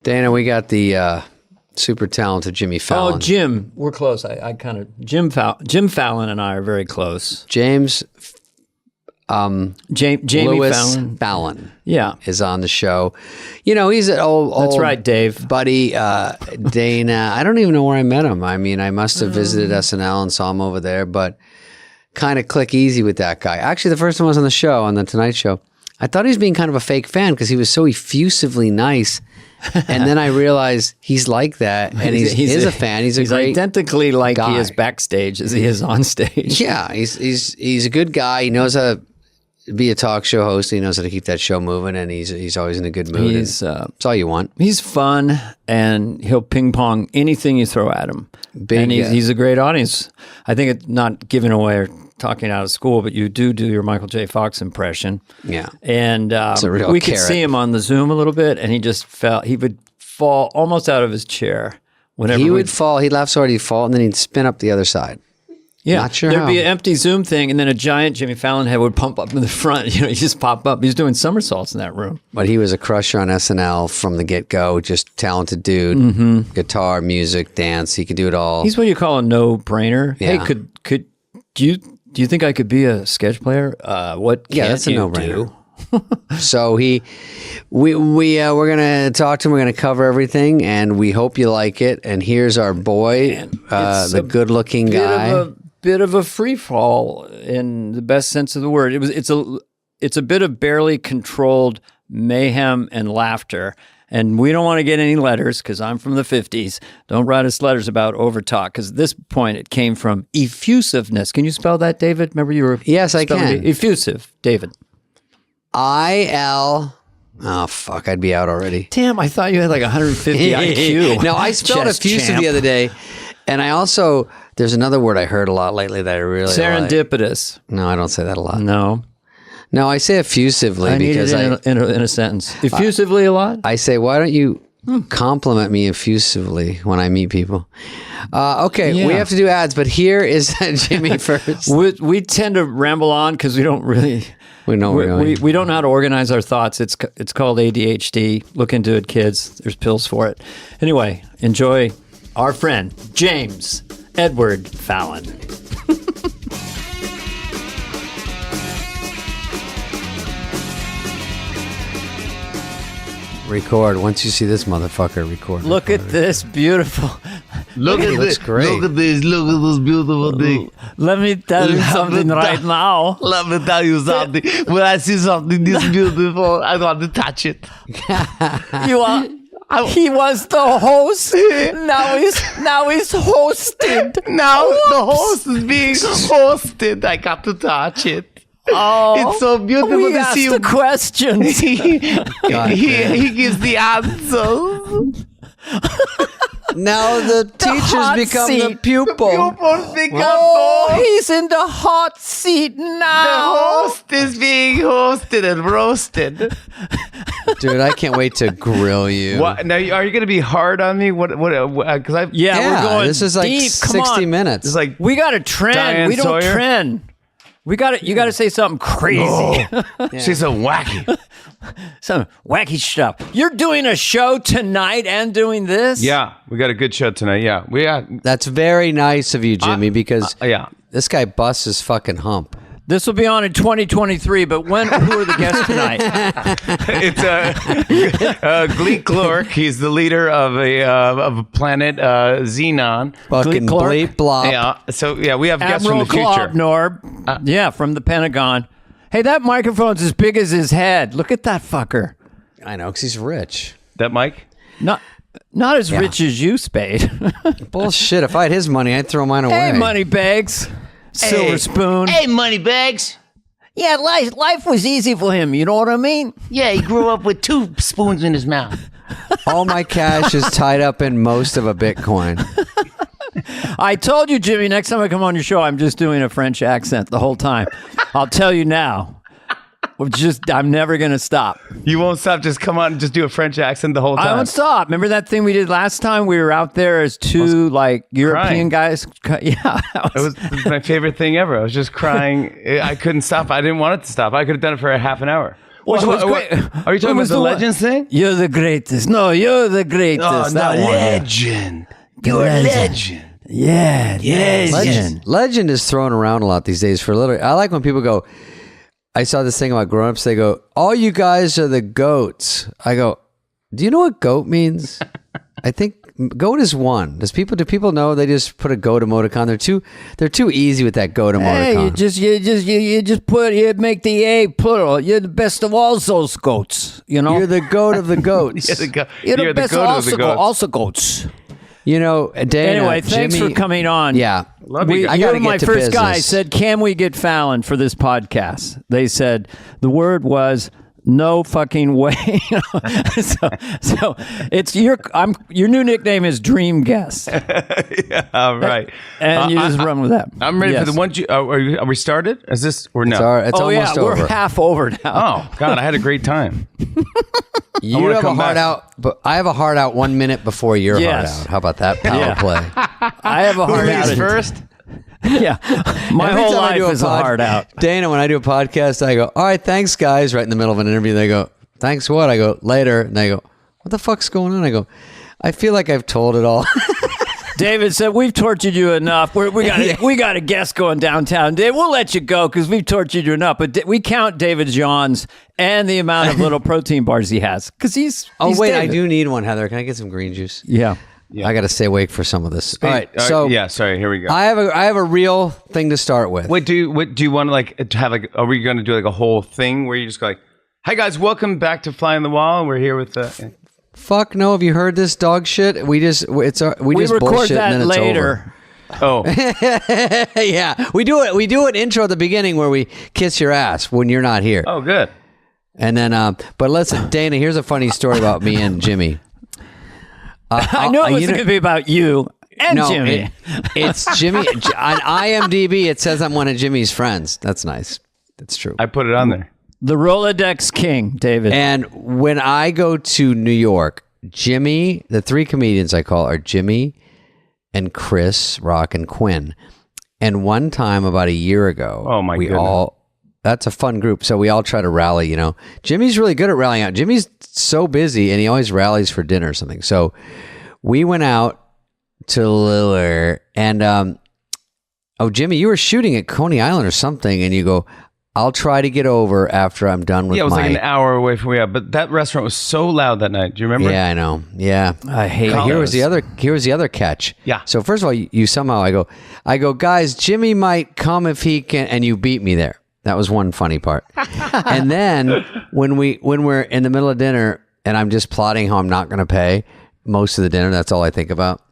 Dana, we got the super talented Jimmy Fallon. Oh, Jim. We're close. I kind of... Jim Fallon and I are very close. Jamie Fallon. Fallon. Yeah. Is on the show. You know, he's an old That's right, Dave. buddy. Dana, I don't even know where I met him. I mean, I must have visited SNL and saw him over there, but kind of click easy with that guy. Actually, the first time I was on the show, on the Tonight Show, I thought he was being kind of a fake fan because he was so effusively nice. And then I realized he's like that, and he's a fan. He's great identically like guy. he is backstage as he is on stage. Yeah, he's a good guy. He knows how to be a talk show host. He knows how to keep that show moving, and he's always in a good mood. It's all you want. He's fun, and he'll ping pong anything you throw at him. And he's a great audience. I think it's not giving away or talking out of school, but you do your Michael J. Fox impression. Yeah. And we could see him on the Zoom a little bit, and he would fall almost out of his chair. Whenever he would fall, he'd laugh so hard he'd fall, and then he'd spin up the other side. Yeah. Not sure There'd how. be an empty Zoom thing, and then a giant Jimmy Fallon head would pump up in the front. You know, he'd just pop up. He's doing somersaults in that room. But he was a crusher on SNL from the get-go, just talented dude. Guitar, music, dance, he could do it all. He's what you call a no-brainer. Yeah. Hey, do you think I could be a sketch player? What can't that's a you no-brainer. So we're gonna talk to him. We're gonna cover everything, and we hope you like it. And here's our boy, the good-looking guy. Bit of a free fall in the best sense of the word. It's a bit of barely controlled mayhem and laughter. And we don't want to get any letters because I'm from the 50s. Don't write us letters about overtalk because at this point it came from effusiveness. Can you spell that, David? Remember you were... Yes, I can. Effusive, David. I-L... Oh, fuck, I'd be out already. Damn, I thought you had like 150 IQ. No, I spelled effusive the other day. And I also... There's another word I heard a lot lately that I really Serendipitous. like. No, I don't say that a lot. No, I say effusively because in a sentence. Effusively a lot? I say, why don't you compliment me effusively when I meet people? Okay, we have to do ads, but here is Jimmy first. We tend to ramble on because we don't really... We don't know how to organize our thoughts. It's called ADHD. Look into it, kids. There's pills for it. Anyway, enjoy our friend, James Edward Fallon. Record. Once you see this motherfucker, record. Look at this beautiful... Look at this. Great. Look at this beautiful thing. Let me tell you something right now. Let me tell you something. When I see something this beautiful, I want to touch it. He was the host. Now he's hosted. Now the host is being hosted. I got to touch it. Oh, it's so beautiful we to see asked the questions. he gives the answers. Now the teachers hot become seat. the pupil. Pupils become He's in the hot seat now. The host is being hosted and roasted. Dude, I can't wait to grill you. What? Now, are you going to be hard on me? What? Because we're going. This is like deep. 60 minutes. It's like we got to trend. Diane We don't Sawyer? trend. You got to say something crazy. she's so wacky. Some wacky stuff. You're doing a show tonight and doing this? Yeah, we got a good show tonight. Yeah, That's very nice of you, Jimmy, because yeah. this guy busts his fucking hump. This will be on in 2023, but who are the guests tonight? It's Glee Clark. He's the leader of a planet Xenon. Fucking bleep blop. Yeah. So we have guests Admiral from the future. Norb. From the Pentagon. Hey, that microphone's as big as his head. Look at that fucker. I know, because he's rich. That Mike? Not as rich as you, Spade. Bullshit. If I had his money, I'd throw mine away. Hey, money bags. Silver spoon. Hey, Moneybags. Yeah, life was easy for him. You know what I mean? Yeah, he grew up with 2 spoons in his mouth. All my cash is tied up in most of a Bitcoin. I told you, Jimmy, next time I come on your show, I'm just doing a French accent the whole time. I'll tell you now. I'm never going to stop. You won't stop. Just come on and just do a French accent the whole time. I won't stop. Remember that thing we did last time? We were out there as two European guys. Yeah. It was my favorite thing ever. I was just crying. I couldn't stop. I didn't want it to stop. I could have done it for a half an hour. Which was one? great. Are you talking about the Legends thing? You're the greatest. No, you're the greatest. Oh, That no, one. legend. You're a legend. Yeah, Legend is thrown around a lot these days for literally. I like when people go, I saw this thing about grown-ups. They go, all you guys are the goats. I go, do you know what goat means? I think goat is one. Do people know they just put a goat emoticon? They're too easy with that goat emoticon. Hey, you just make the A plural. You're the best of all those goats. You know, You're the goat of the goats. you're the best goat of the goats. also goats. You know, Dana, Anyway, thanks Jimmy, for coming on. Yeah. Love you guys. I You're gotta my get to first guy. business. Said, can we get Fallon for this podcast? They said the word was no fucking way. so it's your new nickname is Dream Guest, Yeah, all right. and you just run with that. I'm ready Yes. for the one. Are we started? Is this or no? It's almost over. Oh, we're half over now. Oh God, I had a great time. You wanna have a come heart back. out, but I have a heart out 1 minute before your Yes. heart out. How about that power Yeah. play? I have a hard Who's out. first? Yeah, my Every whole time I life do is a hard out. Dana, when I do a podcast, I go, all right, thanks, guys. Right in the middle of an interview, they go, thanks what? I go, later. And they go, what the fuck's going on? I go, I feel like I've told it all. David said, we've tortured you enough. We got a guest going downtown. Dave, we'll let you go because we've tortured you enough. But we count David's yawns and the amount of little protein bars he has because he's Wait, David. I do need one, Heather. Can I get some green juice? Yeah. I got to stay awake for some of this. All right, so yeah, sorry. Here we go. I have a real thing to start with. Wait, do you want to have are we going to do like a whole thing where you just go like, "Hi guys, welcome back to Fly on the Wall." We're here with Fuck no! Have you heard this dog shit? We just We just record bullshit that and then it's later. Oh, over. Yeah, we do it. We do an intro at the beginning where we kiss your ass when you're not here, oh, good. and then. But listen, Dana. Here's a funny story about me and Jimmy. I knew it was going to be about you and Jimmy. It's Jimmy. On IMDb, it says I'm one of Jimmy's friends. That's nice. That's true. I put it on there. The Rolodex King, David. And when I go to New York, Jimmy, the three comedians I call are Jimmy and Chris Rock and Quinn. And one time about a year ago, Oh, my goodness. That's a fun group. So we all try to rally, you know. Jimmy's really good at rallying out. Jimmy's so busy and he always rallies for dinner or something. So we went out to Liller and, Jimmy, you were shooting at Coney Island or something. And you go, I'll try to get over after I'm done with Yeah, it was my... like an hour away from where we are, but that restaurant was so loud that night. Do you remember? Yeah, I know. Yeah. I hate But here was those. the other catch. Yeah. So first of all, you somehow I go, guys, Jimmy might come if he can, and you beat me there. That was one funny part. And then when we're in the middle of dinner and I'm just plotting how I'm not going to pay most of the dinner, that's all I think about.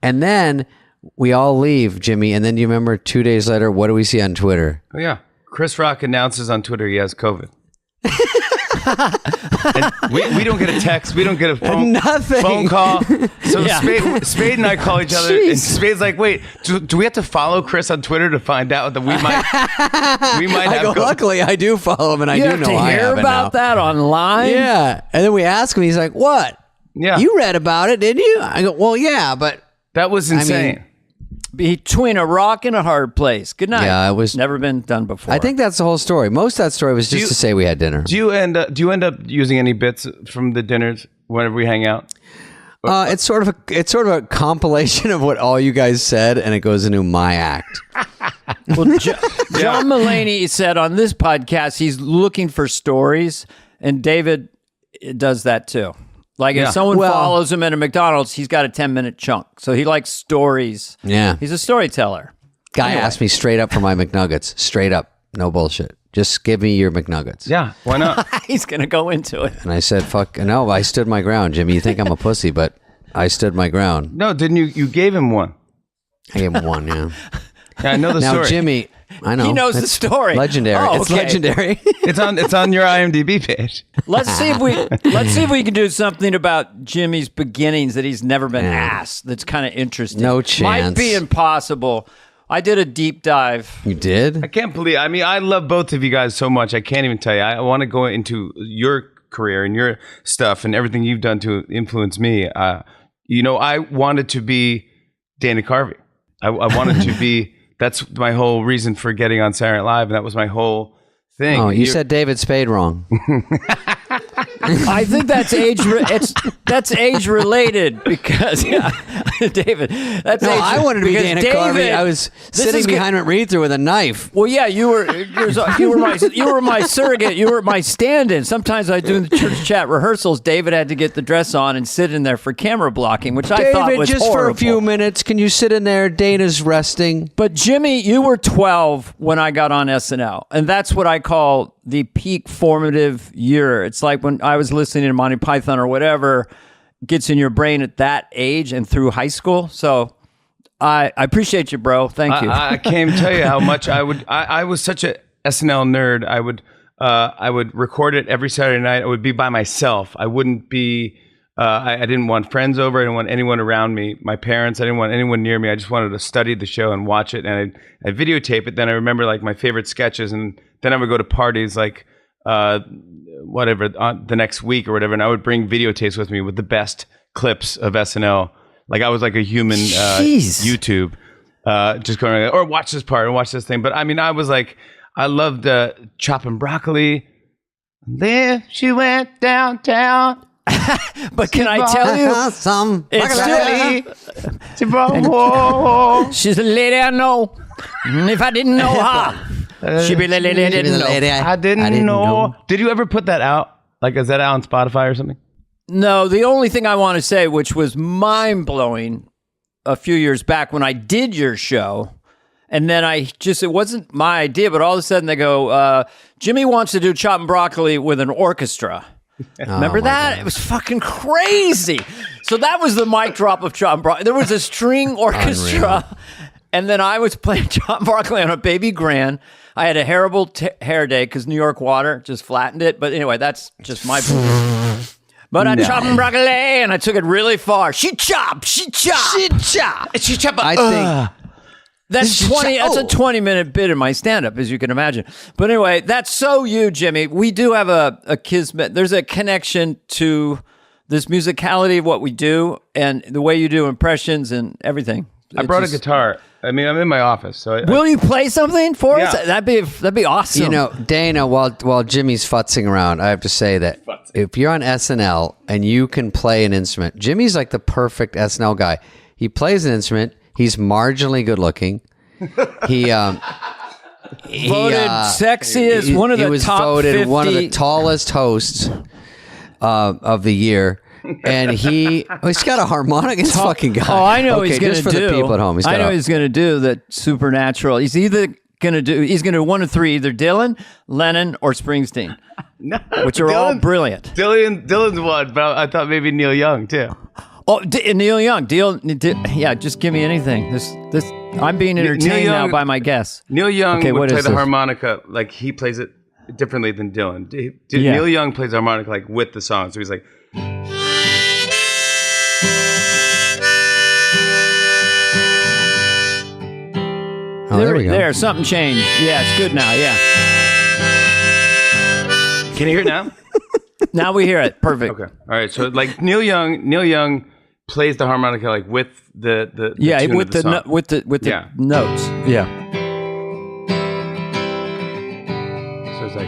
And then we all leave, Jimmy, and then you remember 2 days later, what do we see on Twitter? Oh, yeah. Chris Rock announces on Twitter he has COVID. And we don't get a text. We don't get a Nothing. phone call. So Yeah. Spade and I call each other, and Spade's like, "Wait, do we have to follow Chris on Twitter to find out that we might I have go, COVID?" luckily I do follow him and I you do have know to I hear have it about now. that online? Yeah. And then we ask him, he's like, what? Yeah, You read about it, didn't you? I go, well, yeah, but that was insane. Between a rock and a hard place. Good night. Yeah, it was- Never been done before. I think that's the whole story. Most of that story was just to say we had dinner. do you end up using any bits from the dinners whenever we hang out? It's sort of a compilation of what all you guys said, and it goes into my act. Well, John Mulaney said on this podcast he's looking for stories, and David does that too. Like Yeah. if someone Well- follows him at a McDonald's, he's got a 10-minute chunk. So he likes stories. Yeah. He's a storyteller. Guy asked me straight up for my McNuggets. Straight up. No bullshit. Just give me your McNuggets. Yeah, why not? He's going to go into it. And I said, fuck, no, I stood my ground, Jimmy. You think I'm a pussy, but I stood my ground. No, didn't you? You gave him one. I gave him one, yeah. Yeah, I know the Now, story. Jimmy, I know. He knows the It's story. Legendary. Oh, It's okay. legendary. It's on your IMDb page. Let's see if we can do something about Jimmy's beginnings that he's never been asked. That's kind of interesting. No Might chance. be impossible. I did a deep dive. You did? I can't believe. I mean, I love both of you guys so much. I can't even tell you. I want to go into your career and your stuff and everything you've done to influence me. I wanted to be Dana Carvey. I wanted to be. That's my whole reason for getting on Saturday Night Live, and that was my whole thing. Oh, you said David Spade wrong. I think that's that's age related because David. That's No, age, I wanted to be because Dana David, Carvey. I was sitting behind him at read-through with a knife. Well, yeah, you were my surrogate. You were my stand-in. Sometimes I do the church chat rehearsals. David had to get the dress on and sit in there for camera blocking, which I thought David, was just horrible. for a few minutes, can you sit in there? Dana's resting. But Jimmy, you were 12 when I got on SNL, and that's what I call the peak formative year. It's like when I was listening to Monty Python or whatever gets in your brain at that age and through high school. So I appreciate you, bro. Thank you. I can't even tell you how much I was such a SNL nerd. I would record it every Saturday night. I would be by myself. I wouldn't be. I didn't want friends over. I didn't want anyone around me. My parents. I didn't want anyone near me. I just wanted to study the show and watch it. And I videotape it. Then I remember like my favorite sketches, and then I would go to parties like whatever the next week or whatever, and I would bring videotapes with me with the best clips of SNL. Like I was like a human YouTube, just going or watch this part and watch this thing. But I mean, I was like, I loved chopping broccoli. Then she went downtown. But can I tell you, she's a lady I know. If I didn't know her, she'd be a lady I didn't know. I didn't know. Did you ever put that out? Like, is that out on Spotify or something? No, the only thing I want to say, which was mind-blowing a few years back when I did your show, and then it wasn't my idea, but all of a sudden they go, Jimmy wants to do Chopping Broccoli with an orchestra. Remember that? God. It was fucking crazy. So that was the mic drop of Chopping Broccoli. There was a string orchestra, unreal. And then I was playing Chopping Broccoli on a baby grand. I had a terrible hair day because New York water just flattened it. But anyway, that's just my But I chopped broccoli and I took it really far. She chopped. I think that's 20. That's a 20-minute bit in my stand-up, as you can imagine. But anyway, that's so you, Jimmy. We do have a kismet. There's a connection to this musicality of what we do and the way you do impressions and everything. I brought a guitar. I mean, I'm in my office. So will you play something for us? That'd be awesome. You know, Dana, while Jimmy's futzing around, I have to say that if you're on SNL and you can play an instrument, Jimmy's like the perfect SNL guy. He plays an instrument. He's marginally good looking. He voted sexiest, one of the top 50. He was voted one of the tallest hosts of the year. And he's got a harmonica. He's fucking guy. Oh, I know he's going to do. Just for the people at home. He's going to do the supernatural. He's going to do one of three, either Dylan, Lennon, or Springsteen. No, which are all brilliant. Dylan's one, but I thought maybe Neil Young too. Oh, Neil Young. Yeah, just give me anything. This. I'm being entertained now by my guess. Neil Young would play the harmonica like he plays it differently than Dylan. Neil Young plays the harmonica like with the song, so he's like. Oh, there we go. There, something changed. Yeah, it's good now. Yeah. Can you hear it now? Now we hear it. Perfect. Okay. All right. So like Neil Young plays the harmonica like with the tune with of the song. with the notes. Yeah. So it's like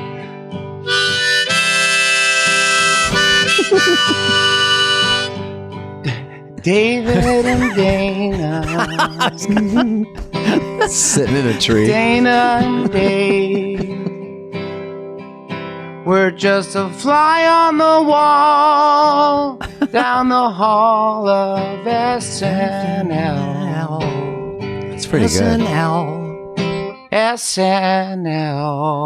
David and Dana sitting in a tree. Dana and Dave, we're just a fly on the wall down the hall of SNL. That's pretty good. SNL.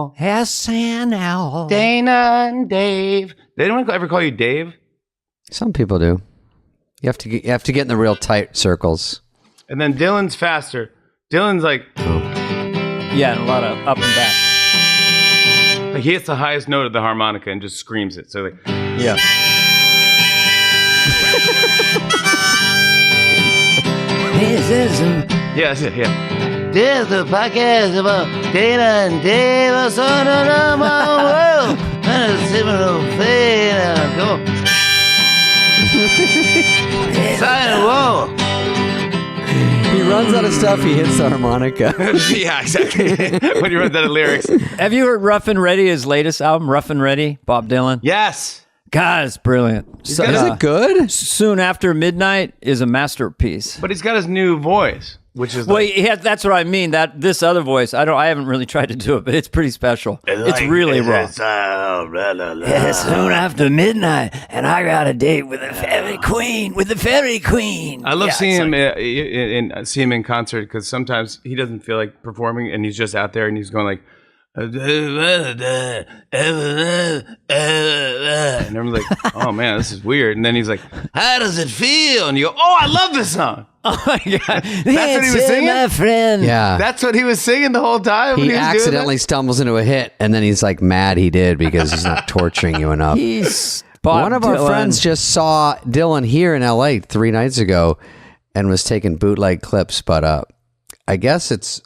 Dana and Dave. Did anyone ever call you Dave? Some people do. You have to get in the real tight circles. And then Dylan's faster. Dylan's like, yeah, a lot of up and back. Like he hits the highest note of the harmonica and just screams it. So like, yeah. Yeah, that's it. Yeah. There's the podcast about Dana and Dave, a son of the world, and a similar fate. Come on. Sign whoa. He runs out of stuff, he hits the harmonica. Yeah, exactly. When he runs out of lyrics. Have you heard Rough and Ready, his latest album, Rough and Ready, Bob Dylan? Yes. God, it's brilliant. So, Is it good? Soon After Midnight is a masterpiece. But he's got his new voice, which is Well, that's what I mean. That this other voice, I haven't really tried to do it, but it's pretty special. It's really raw. Yeah, soon after midnight, and I got a date with the fairy queen. I love Yeah, seeing it's him see him in concert because sometimes he doesn't feel like performing and he's just out there and he's going like, and I'm like, oh man, this is weird. And then he's like, how does it feel? And you go, oh, I love this song. Oh my God. That's what he was singing? My friend. Yeah. That's what he was singing the whole time. when He was doing accidentally stumbles into a hit, and then he's like mad he did because he's not torturing you enough. He's Bob One of our Dylan. friends just saw Dylan here in LA 3 nights ago and was taking bootleg clips, but I guess it's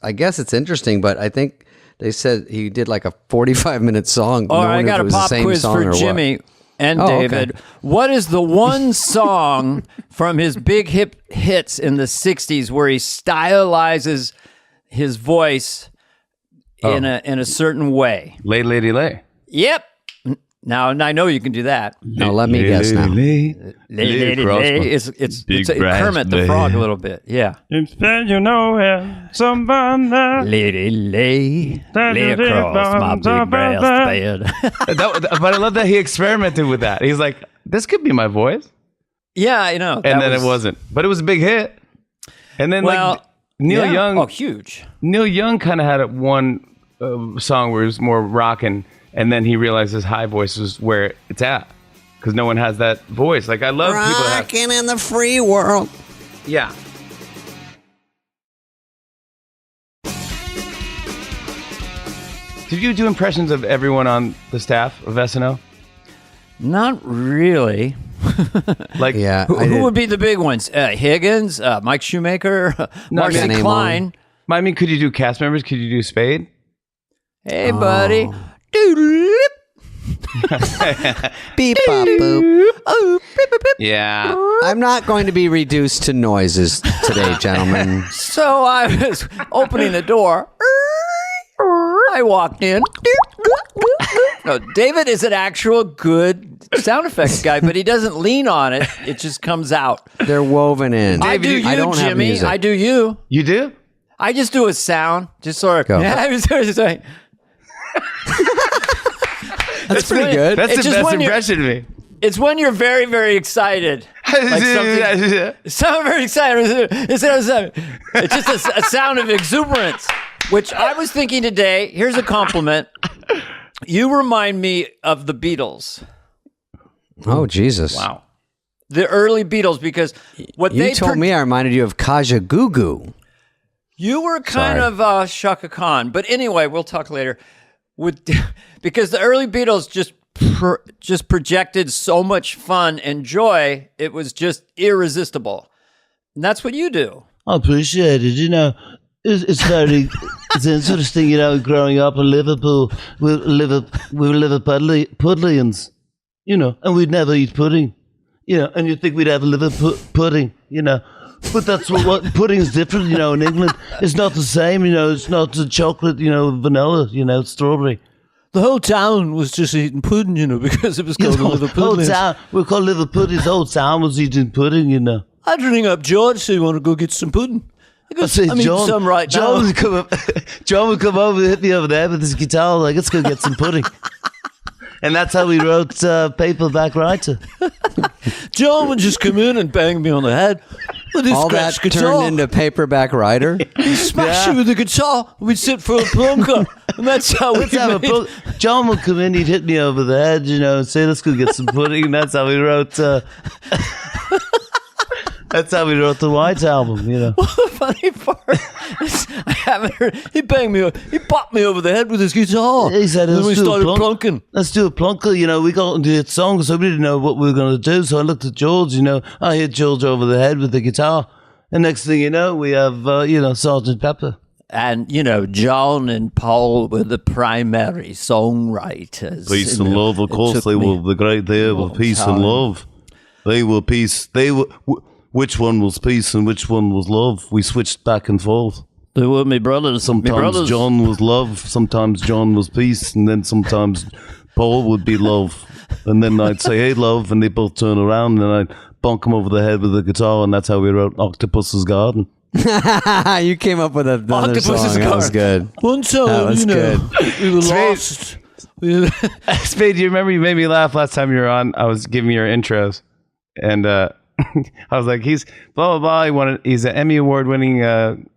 interesting, but I think they said he did like a 45-minute song. Oh, no one I knew if got it a was the pop same quiz song for or what. Jimmy and Oh, David. okay. What is the one song from his big hits in the 60s where he stylizes his voice in a certain way? Lay, lady, lay. Yep. Now, and I know you can do that. No, let me guess now. It's Kermit the Frog a little bit. Yeah. You know somebody. Lady lay across my big brass bed. But I love that he experimented with that. He's like, this could be my voice. Yeah, I know. And then it wasn't. But it was a big hit. And then like Neil Young. Oh, huge. Neil Young kind of had one song where it was more rocking. And then he realized his high voice was where it's at. Because no one has that voice. Like, I love people that have... Rocking in the free world. Yeah. Did you do impressions of everyone on the staff of SNL? Not really. Like, Yeah. Who would be the big ones? Higgins, Mike Shoemaker, Marcy Name Klein. I mean, could you do cast members? Could you do Spade? Hey, buddy. Beep, bop, boop. Oh, beep, beep, beep. Yeah. I'm not going to be reduced to noises today, gentlemen. So I was opening the door. I walked in. No, David is an actual good sound effects guy, but he doesn't lean on it. It just comes out. They're woven in. I do you, I don't have Jimmy. music. I do you. You do? I just do a sound. Just sort of. Go. Yeah, I was just like, That's pretty good. That's It's the just best when you're- impression of me. it's when you're very, very excited. Like something very excited. It's just a sound of exuberance, which I was thinking today. Here's a compliment. You remind me of the Beatles. Oh, Jesus. Wow. The early Beatles, because what You they told me I reminded you of Kaja Gugu. you were kind Sorry. of Shaka Khan, but anyway, we'll talk later. Because the early Beatles just projected so much fun and joy, it was just irresistible. And that's what you do. I appreciate it. You know, it's very, it's interesting. You know, growing up in Liverpool, we were Liverpudlians. You know, and we'd never eat pudding. You know, and you'd think we'd have liver pudding. You know, but that's what pudding's different. You know, in England, it's not the same. You know, it's not the chocolate. You know, vanilla. You know, strawberry. The whole town was just eating pudding, you know, because it was You called know, whole Liverpudlians. town, we're called Liverpudlians. The whole town was eating pudding. You know. I'd ring up George, so you want to go get some pudding? He I goes, say, I'm eating some right John now. would come up. John would come over, hit me over there with his guitar, like, let's go get some pudding. And that's how we wrote Paperback Writer. John would just come in and bang me on the head with his All that scratch turned guitar. into Paperback Writer. He'd smash you with the guitar. We'd sit for a plunker. And that's how we Let's have made... John would come in, he'd hit me over the head, you know, and say, let's go get some pudding. And that's how we wrote. That's how we wrote the White Album, you know. The funny part is I haven't heard... He banged me... He popped me over the head with his guitar. He said, and then we let's do started a plunking. Let's do a plunker, you know. We got into the song, so we didn't know what we were going to do. So I looked at George, you know. I hit George over the head with the guitar. And next thing you know, we have, you know, Sgt. Pepper. And, you know, John and Paul were the primary songwriters. Peace You and know, love, of it course, took they me were the great there with long peace time. and love. They were peace. They were. which one was peace and which one was love. We switched back and forth. They were my brothers. Sometimes John was love, sometimes John was peace, and then sometimes Paul would be love. And then I'd say, hey, love, and they both turn around, and I'd bonk him over the head with the guitar, and that's how we wrote Octopus's Garden. You came up with another Octopus's song. That was good. One time, That was good. we were Spade. lost. Spade, do you remember you made me laugh last time you were on? I was giving your intros, and I was like, he's blah blah blah. He's an Emmy award winning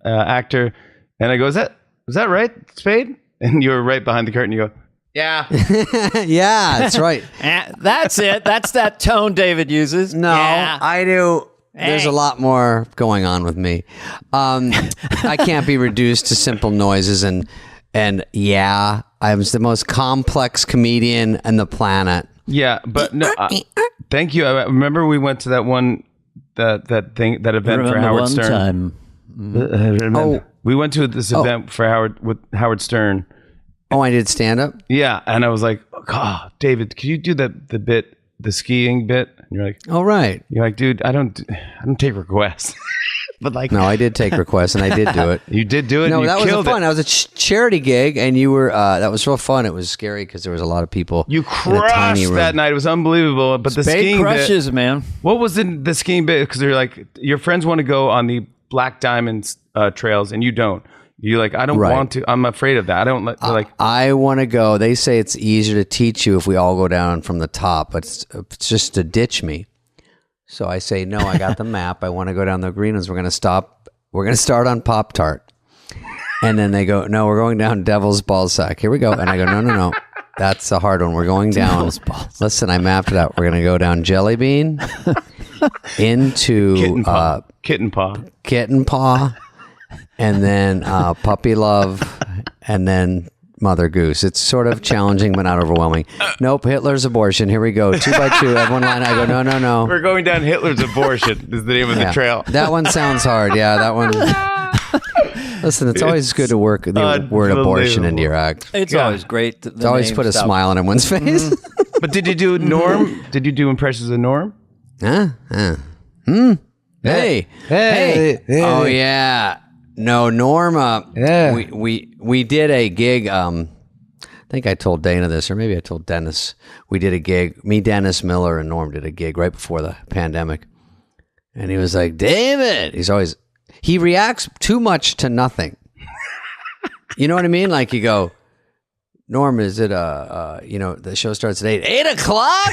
actor, and I go, is that right, Spade? And you were right behind the curtain. You go, yeah. Yeah, that's right. That's it. That's that tone David uses. No, Yeah. I do. There's a lot more going on with me. I can't be reduced to simple noises and yeah, I was the most complex comedian on the planet. Yeah, but no. Thank you. I remember we went to that one that event for Howard Stern. I remember. We went to this event for Howard Stern. Oh, I did stand up? Yeah, and I was like, "God, David, could you do the skiing bit?" And you're Right. like, "Dude, I don't take requests." But like, No, I did take requests and I did do it. you did do it. No, and you that was killed fun. it. That was a charity gig, and you were. That was real fun. It was scary because there was a lot of people. You in a tiny crushed room. that night. It was unbelievable. But the Spade skiing crushes, bit, man. what was the skiing bit? Because they're like, your friends want to go on the Black Diamond trails, and you don't. You're like, I don't Right. want to. I'm afraid of that. I don't they're like. I want to go. They say it's easier to teach you if we all go down from the top, but it's just to ditch me. So I say, no, I got the map. I want to go down the green ones. We're going to stop. We're going to start on Pop-Tart. And then they go, no, we're going down Devil's Ballsack. Here we go. And I go, no. That's a hard one. We're going down. Listen, I mapped it out. We're going to go down Jelly Bean into Kitten paw. Kitten Paw, and then Puppy Love, and then Mother Goose. It's sort of challenging, but not overwhelming. Nope, Hitler's abortion. Here we go. 2 by 2. Everyone line. I go, no. We're going down Hitler's abortion. Is the name of the trail. That one sounds hard. Yeah, that one. Listen, it's always good to work the word abortion into your act. It's always great. It's always put a smile on everyone's face. But did you do Norm? Did you do impressions of Norm? Hey. Oh yeah. No, Norma. Yeah. We did a gig. I think I told Dana this, or maybe I told Dennis. We did a gig. Me, Dennis Miller, and Norm did a gig right before the pandemic. And he was like, David. He reacts too much to nothing. You know what I mean? Like you go, Norm, is it the show starts at 8 o'clock?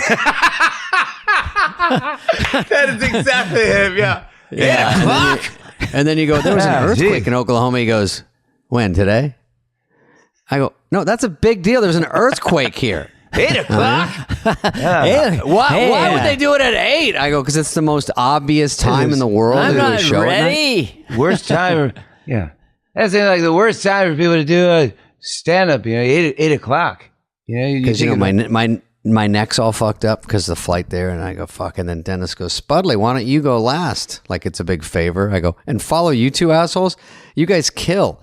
That is exactly him. Yeah. 8 o'clock. And then you go, there was an earthquake in Oklahoma. He goes, when, today? I go, no, that's a big deal. There's an earthquake here. 8 o'clock. Why would they do it at 8? I go, because it's the most obvious time in the world I'm to do a not show. ready. Worst time. Yeah. That's like the worst time for people to do stand up, 8 o'clock. Because, my neck's all fucked up because of the flight there. And I go, fuck. And then Dennis goes, Spudley, why don't you go last? Like it's a big favor. I go, and follow you two assholes. You guys kill.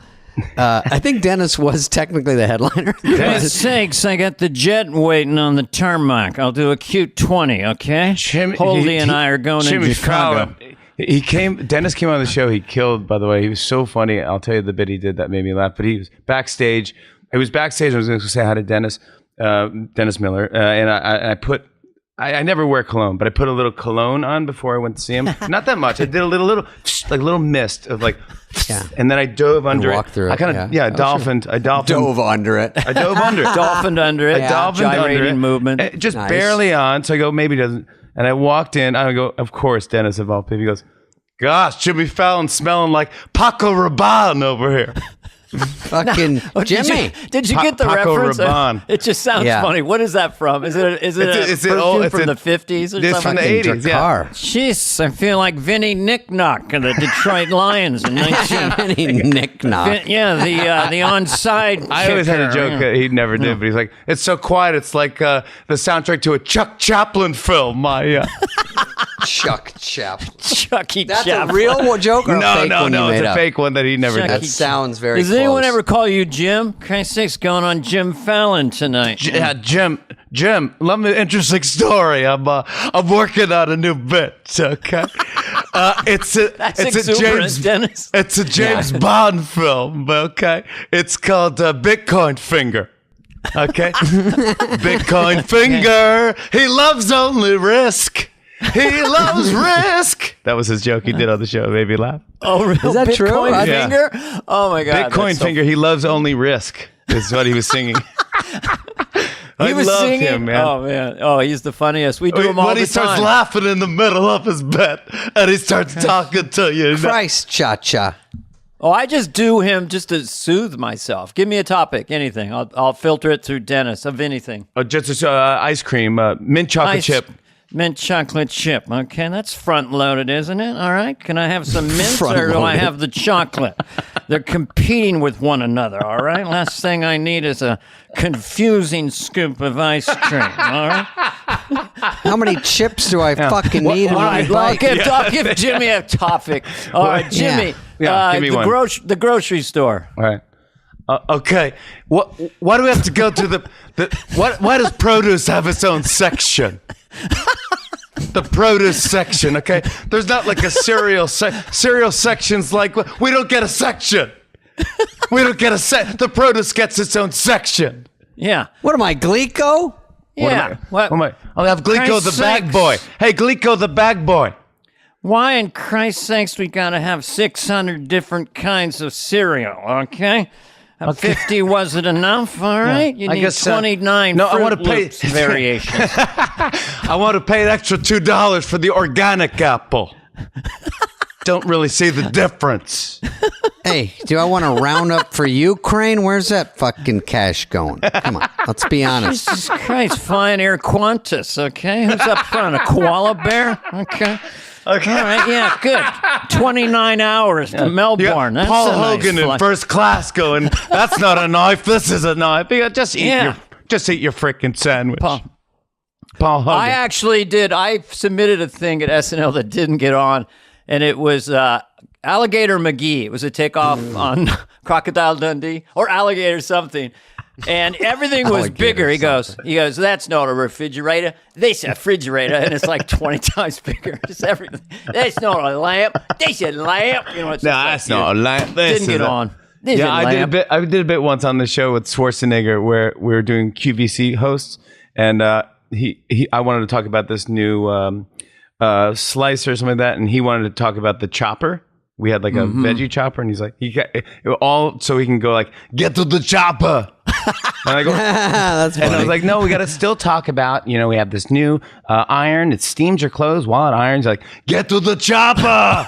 I think Dennis was technically the headliner. For sakes, I got the jet waiting on the tarmac. I'll do a cute 20, okay? Holdy and I are going Jimmy to Chicago. Fallon. Dennis came on the show. He killed, by the way. He was so funny. I'll tell you the bit he did that made me laugh. But he was backstage. I was backstage. I was going to say hi to Dennis Miller. And I never wear cologne, but I put a little cologne on before I went to see him. Not that much. I did a little mist of like, and then I dove under it. Walked through I it, kind of dolphined. I dolphined. Dove under it. I dove under it. Dolphined under it. I dolphined under Gyrating it. movement. Just Nice. barely on. So I go, maybe it doesn't. And I walked in. I go, of course, Dennis of all people. He goes, gosh, Jimmy Fallon smelling like Paco Rabanne over here. Fucking Jimmy. Did you get the Paco reference? Rabanne. It just sounds Yeah. funny. What is that from? Is it It's a an old- perfume it's from an- the 50s or It's something? from the Fucking 80s. Yeah. Drakkar. Jeez, I feel like Vinny Knickknock of the Detroit Lions in 19... Any knick-knock. Yeah, the onside. I always had a kicker. joke that he never did, but he's like, it's so quiet. It's like the soundtrack to a Chuck Chaplin film. Chuck Chaplin. Chucky That's Chaplin. a real joke or a fake one you it's made a up? fake one that he never Chucky That did. sounds very Does close. anyone ever call you Jim? Christ's sake's going on Jim Fallon tonight. Yeah, Jim, love me an interesting story. I'm working on a new bit. Okay, It's a exuberant, Dennis. It's a James Bond film. Okay, it's called Bitcoin Finger. Okay, Bitcoin Finger. He loves only risk. He loves risk. That was his joke he did on the show. It made me laugh. Oh, really? Is that true? Bitcoin Yeah. Finger? Oh my God. Bitcoin Finger. He loves only risk. Is what he was singing. I He was love singing. him, man. Oh man. Oh, he's the funniest. We do him all When the he starts time. laughing in the middle of his bed and he starts talking to you. Christ, cha-cha. Oh, I just do him just to soothe myself. Give me a topic, anything. I'll filter it through Dennis of anything. Just ice cream, mint chocolate chip. Mint chocolate chip. Okay, that's front loaded, isn't it? All right. Can I have some mint or do I Front-loaded. have the chocolate? They're competing with one another. All right. Last thing I need is a confusing scoop of ice cream. All right. How many chips do I fucking need in All one right. Well, bite? I'll give Jimmy a topic. All right, Jimmy. Yeah, give me one. The grocery store. All right. Okay. Why do we have to go to why does produce have its own section? The produce section, okay? There's not like a cereal section's like, we don't get a section. We don't get the produce gets its own section. Yeah. What am I, Glico? Yeah. What? I'll have Glico Christ's the bag sakes. boy. Hey, Glico the bag boy. Why in Christ's sakes we gotta have 600 different kinds of cereal, okay? 50 wasn't enough, all right? You I need guess, 29 no, I Fruit wanna pay- Loops variations. I want to pay an extra $2 for the organic apple. Don't really see the difference. Hey, do I want to round up for Ukraine? Where's that fucking cash going? Come on, let's be honest. Jesus Christ, fine air Qantas, okay? Who's up front, a koala bear? Okay. Okay. All right, yeah, good. 29 hours to Melbourne. That's Paul a nice Hogan in flight. first class going, that's not a knife, this is a knife. Just eat Yeah. your freaking sandwich. Paul Hogan. I actually did. I submitted a thing at SNL that didn't get on, and it was Alligator McGee. It was a takeoff on Crocodile Dundee or Alligator something. And everything was bigger. He goes, that's not a refrigerator. This a refrigerator, and it's like 20 times bigger. Just everything. That's not a lamp. This a lamp. You know, it's No, just like, that's not a lamp. This didn't is get a- on. This Yeah, is a lamp. I did a bit once on the show with Schwarzenegger where we were doing QVC hosts, and I wanted to talk about this new slice or something like that, and he wanted to talk about the chopper. We had like a veggie chopper, and he's like, he got it all so he can go like, get to the chopper. And I go, That's funny. and I was like, no, we got to still talk about, we have this new iron. It steams your clothes while it irons. Like, get to the chopper.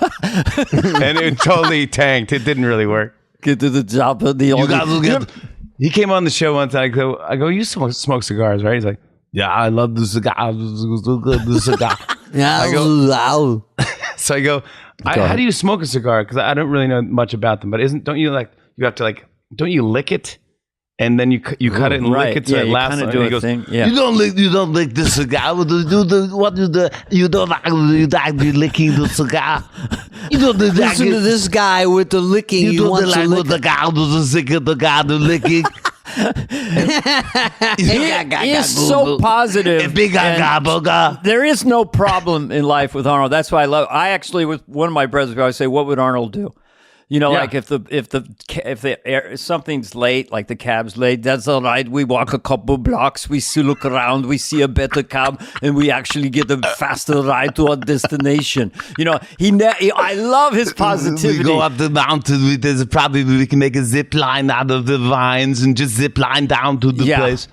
And it totally tanked. It didn't really work. Get to the top of the You guys will get. He came on the show once. And I go, you smoke cigars, right? He's like, yeah, I love the cigar. The cigar. So I go, how do you smoke a cigar? Because I don't really know much about them. But don't you lick it? And then you cut it and right. lick it so Yeah, it you lasts. kinda And do he a goes, thing. Yeah. You don't lick the cigar. You don't like licking the cigar. You don't like Listen to this guy with the licking. You You don't want to like lick with the guy who's sick of the guy the licking. He is so positive. Big and gaga. there is no problem in life with Arnold. That's why I actually, with one of my brothers, I always say, what would Arnold do? Like if something's late, like the cab's late, that's all right. We walk a couple blocks, we look around, we see a better cab, and we actually get a faster ride to our destination. I love his positivity. We go up the mountain. We can make a zip line out of the vines and just zip line down to the place.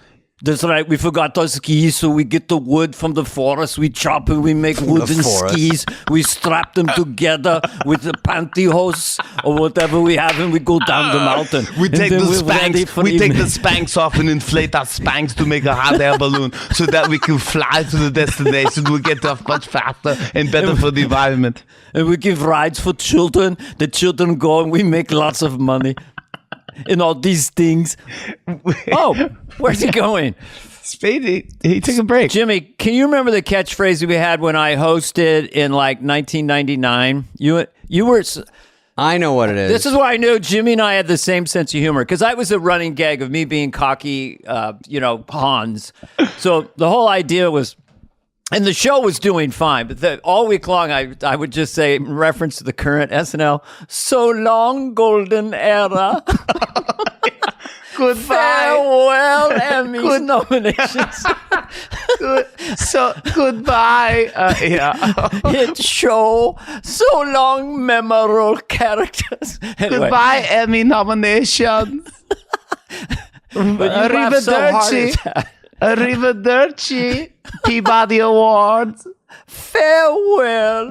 That's right. We forgot our skis, so we get the wood from the forest. We chop and we make wooden skis. We strap them together with the pantyhose or whatever we have, and we go down the mountain. We And take then the we're ready Spanx. for We take the evening. Spanx off and inflate our Spanx to make a hot air balloon, so that we can fly to the destination. We'll get off much faster and better for the environment. And we give rides for children. The children go, and we make lots of money. And all these things. Oh, where's he going? Spade, he took a break. Jimmy, can you remember the catchphrase we had when I hosted in like 1999? You were. I know what it is. This is why I knew Jimmy and I had the same sense of humor, because I was a running gag of me being cocky, Hans. So the whole idea was, And the show was doing fine, but all week long, I would just say, in reference to the current SNL, so long, golden era. Goodbye. Farewell, Emmys nominations. Goodbye. Hit show, so long, memorable characters. Anyway, Goodbye, Emmy nominations. but you laughed so hard at that. Arrivederci. Peabody Awards. Farewell.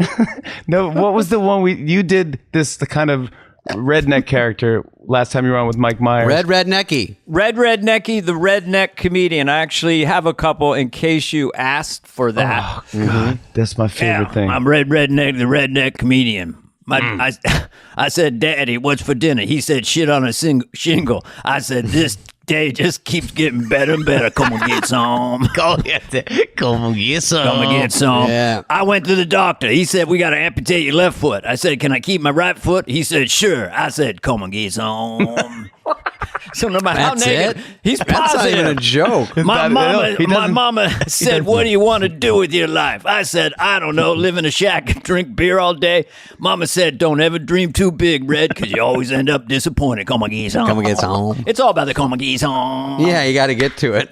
No, what was the one you did the kind of redneck character last time you were on with Mike Myers? Rednecky. Rednecky, the redneck comedian. I actually have a couple in case you asked for that. Oh, God. That's my favorite thing. I'm Redneck, the redneck comedian. I said, Daddy, what's for dinner? He said, shit on a shingle. I said, this day just keeps getting better and better. Come and get some. Come and get some. Come and get some. Yeah. I went to the doctor. He said, we got to amputate your left foot. I said, can I keep my right foot? He said, sure. I said, come and get some. So no matter how That's naked, it? he's That's not positive. even a joke. My He doesn't- mama said, what do you want to do with your life? I said, I don't know, live in a shack and drink beer all day. Mama said, don't ever dream too big, Red, because you always end up disappointed. Come on, geese home. Come and get some. It's all about the come on, geese home. Yeah, you got to get to it.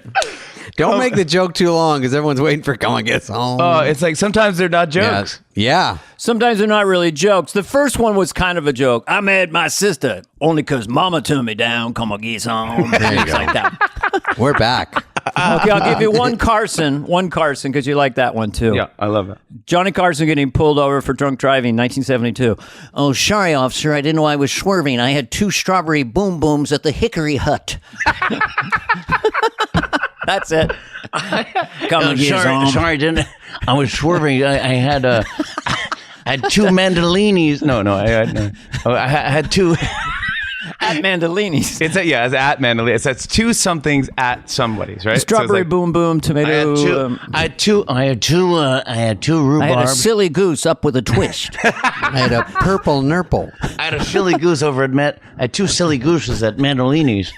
Don't make the joke too long because everyone's waiting for come and get home. Oh, it's like sometimes they're not jokes. Yeah. Sometimes they're not really jokes. The first one was kind of a joke. I mad my sister only because mama turned me down. Come on, geese home. There you Things go. like that. We're back. Okay, I'll give you one Carson, because you like that one too. Yeah, I love it. Johnny Carson getting pulled over for drunk driving, 1972. Oh, sorry, officer. I didn't know I was swerving. I had 2 strawberry boom booms at the Hickory Hut. That's it. Come and get home. Sorry, didn't. I was swerving. I had I had 2 mandolinis. No, I had two. At Mandolini's. It's at Mandalay. It's 2 somethings at somebody's, right? Strawberry boom boom, tomato. I had two rhubarb. I had a silly goose up with a twist. I had a purple nurple. I had a silly goose over at I had 2 silly gooses at Mandolini's.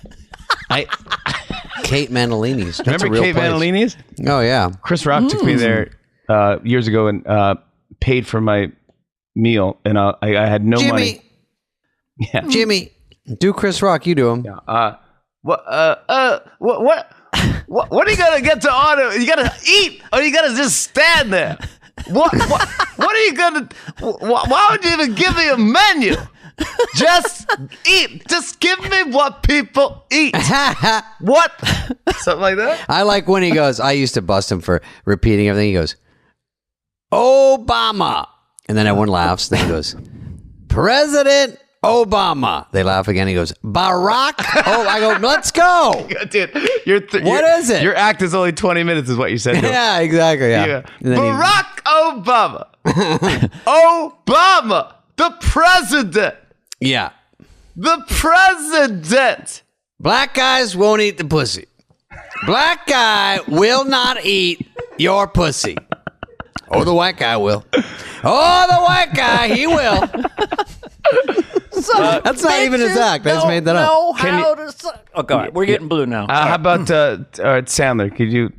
Kate Mandolini's. That's Remember a real Kate place. Mandolini's? Oh, yeah. Chris Rock took me there years ago and paid for my meal, and I had no money. Yeah. Jimmy. Do Chris Rock. You do him. What are you gonna get to order? You gotta eat, or you gotta just stand there. What are you gonna? Why would you even give me a menu? Just eat. Just give me what people eat. What? Something like that. I like when he goes, I used to bust him for repeating everything. He goes, Obama. And then everyone laughs. Then he goes, President Obama. They laugh again. He goes, Barack. Oh, I go, let's go. Dude, What is it? Your act is only 20 minutes, is what you said. To him. Yeah, exactly. Yeah. And then Barack Obama. Obama, the president. yeah. The president. Black guys won't eat the pussy. Black guy will not eat your pussy. Oh, the white guy will. Oh, the white guy, he will. That's not even his act. I just made that up. Oh, God. We're getting blue now. How about Sandler? Could you?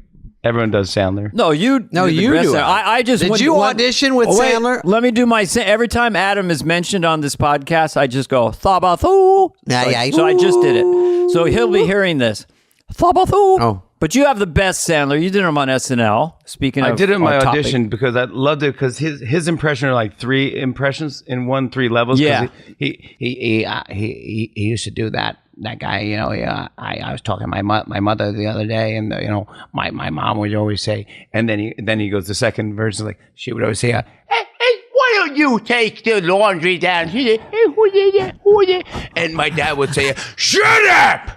Everyone does Sandler. No, you No, do the you rest do of it. I just Did went- you went- audition with Oh, wait, Sandler? Let me do my every time Adam is mentioned on this podcast, I just go Thabathu. So I just did it. So he'll be hearing this. Thabathu. Oh. But you have the best Sandler. You did him on SNL. Speaking of I did it in my our topic. audition because I loved it because his impression are like 3 impressions in 3 levels. 'cause Yeah. He used to do that guy, you know. I was talking to my mother the other day, and you know, my mom would always say, And then he goes the second verse like she would always say, hey, why don't you take the laundry down? She said, hey, who did that? And my dad would say, shut up!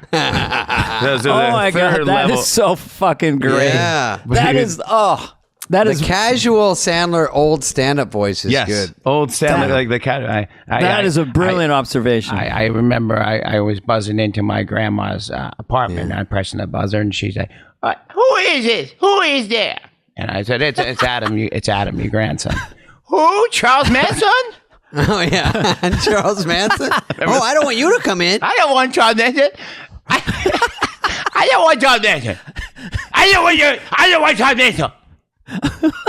"Those Oh are the my third God, that level." is so fucking great. Yeah. That is that The is casual Sandler old stand-up voice is Yes, good. old Stanley, like the cat. that is a brilliant observation. I remember I was buzzing into my grandma's apartment. I pressed the buzzer, and she said, who is it? Who is there? And I said, it's Adam. It's Adam, your grandson. Who? Charles Manson? Oh, yeah. Charles Manson? Oh, I don't want you to come in. I don't want Charles Manson. I don't want Charles Manson. I don't want Charles Manson.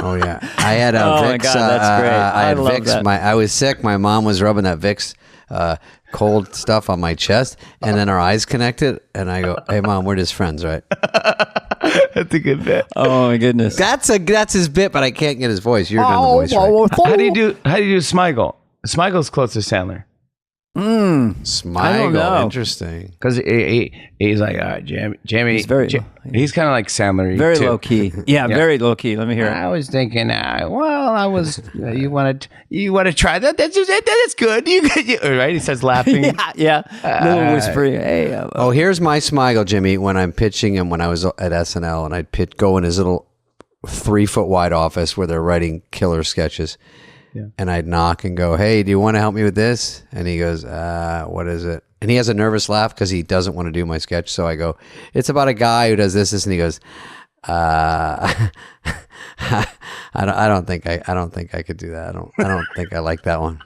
Oh yeah, I had a Oh, Vicks. my God, that's great. I had love Vicks. that. I was sick. My mom was rubbing that Vicks cold stuff on my chest, and then our eyes connected, and I go, "Hey, Mom, we're just friends, right?" That's a good bit. Oh my goodness. That's his bit, but I can't get his voice. You're doing the voice right. How do you do Smigel? Smigel's close to Sandler. Smigel, know. interesting. Because he's like, Jimmy. He's very- He's kind of like Sandler. Very too. low key. Yeah, very low key. Let me hear it. I was thinking, you want to try that? That's good. Right? He starts laughing. Yeah. Little whispery. Hey. Oh, here's my Smigel, Jimmy. When I'm pitching him, when I was at SNL, and I'd go in his little 3-foot wide office where they're writing killer sketches. Yeah. And I'd knock and go, "Hey, do you want to help me with this?" And he goes, "What is it?" And he has a nervous laugh because he doesn't want to do my sketch. So I go, "It's about a guy who does this," and he goes, I don't think I could do that. I don't think I like that one."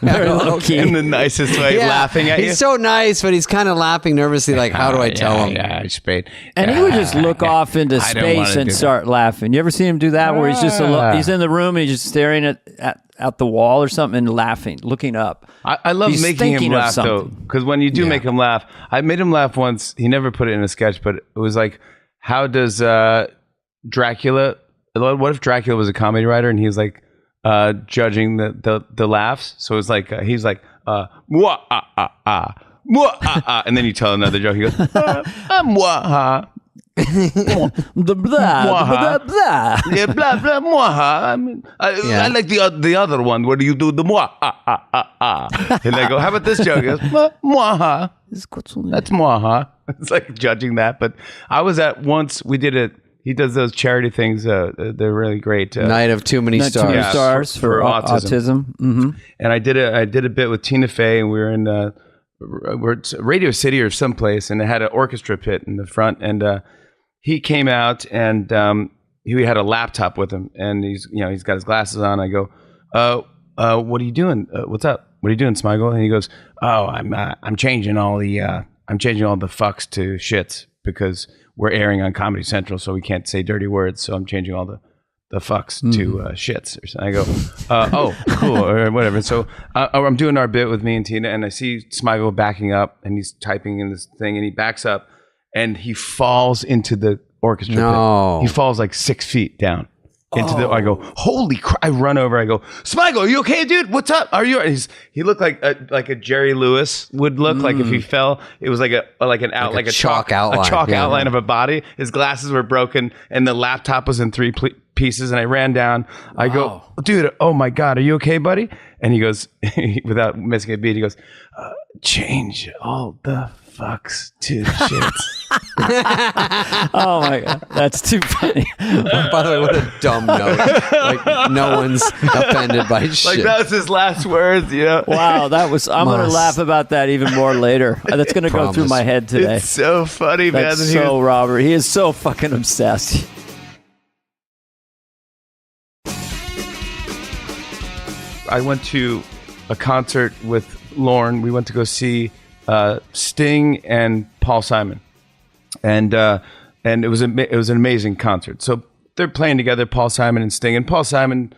Very low key. In the nicest way, laughing at you. He's so nice, but he's kind of laughing nervously, like, how do I tell him? Yeah, Spade. And he would just look off into I don't wanna space do and that. start laughing. You ever seen him do that? Where he's just he's in the room and he's just staring at the wall or something and laughing, looking up. I love He's making him thinking of laugh though, something. because when you do make him laugh, I made him laugh once. He never put it in a sketch, but it was like, how does Dracula? What if Dracula was a comedy writer and he was like judging the laughs? So it's like he's like mwah ah ah ah mwah ah ah, and then you tell another joke. He goes mwah ha. The blah, blah, blah. Yeah, blah blah mwaha. I mean, I like the other one where you do the mwah ah ah ah ah. And I go, how about this joke? He goes mwaha. That's mwaha. It's like judging that. But I was at once. We did it. He does those charity things. They're really great. Night of Too Many Not too Stars. many Yeah, stars for for autism. autism. Mm-hmm. And I did a bit with Tina Fey, and we were in we're at Radio City or someplace, and it had an orchestra pit in the front, and he came out, and he had a laptop with him, and he's got his glasses on. I go, what are you doing? What's up? What are you doing, Smigel? And he goes, oh, I'm changing all the fucks to shits because we're airing on Comedy Central, so we can't say dirty words. So I'm changing all the fucks to shits. Or something. I go, oh, cool, or whatever. So I'm doing our bit with me and Tina, and I see Smigel backing up, and he's typing in this thing, and he backs up, and he falls into the orchestra pit. He falls like 6 feet down into the. I go, holy crap! I run over. I go, Smigel, are you okay, dude? What's up? Are you? He looked like a Jerry Lewis would look like if he fell. It was like a chalk outline of a body. His glasses were broken, and the laptop was in three pieces. And I ran down. I go, dude, oh my God, are you okay, buddy? And he goes, without missing a beat, he goes, change all the fucks to shits. Oh my God, that's too funny. By the way, what a dumb note. Like, no one's offended by shit. Like, that was his last words, you know? Wow, that was. I'm going to laugh about that even more later. That's going to go through my head today. It's so funny, man. That's so Robert. He is so fucking obsessed. I went to a concert with Lorne. We went to go see Sting and Paul Simon, and it was an amazing concert. So they're playing together, Paul Simon and Sting, and Paul Simon,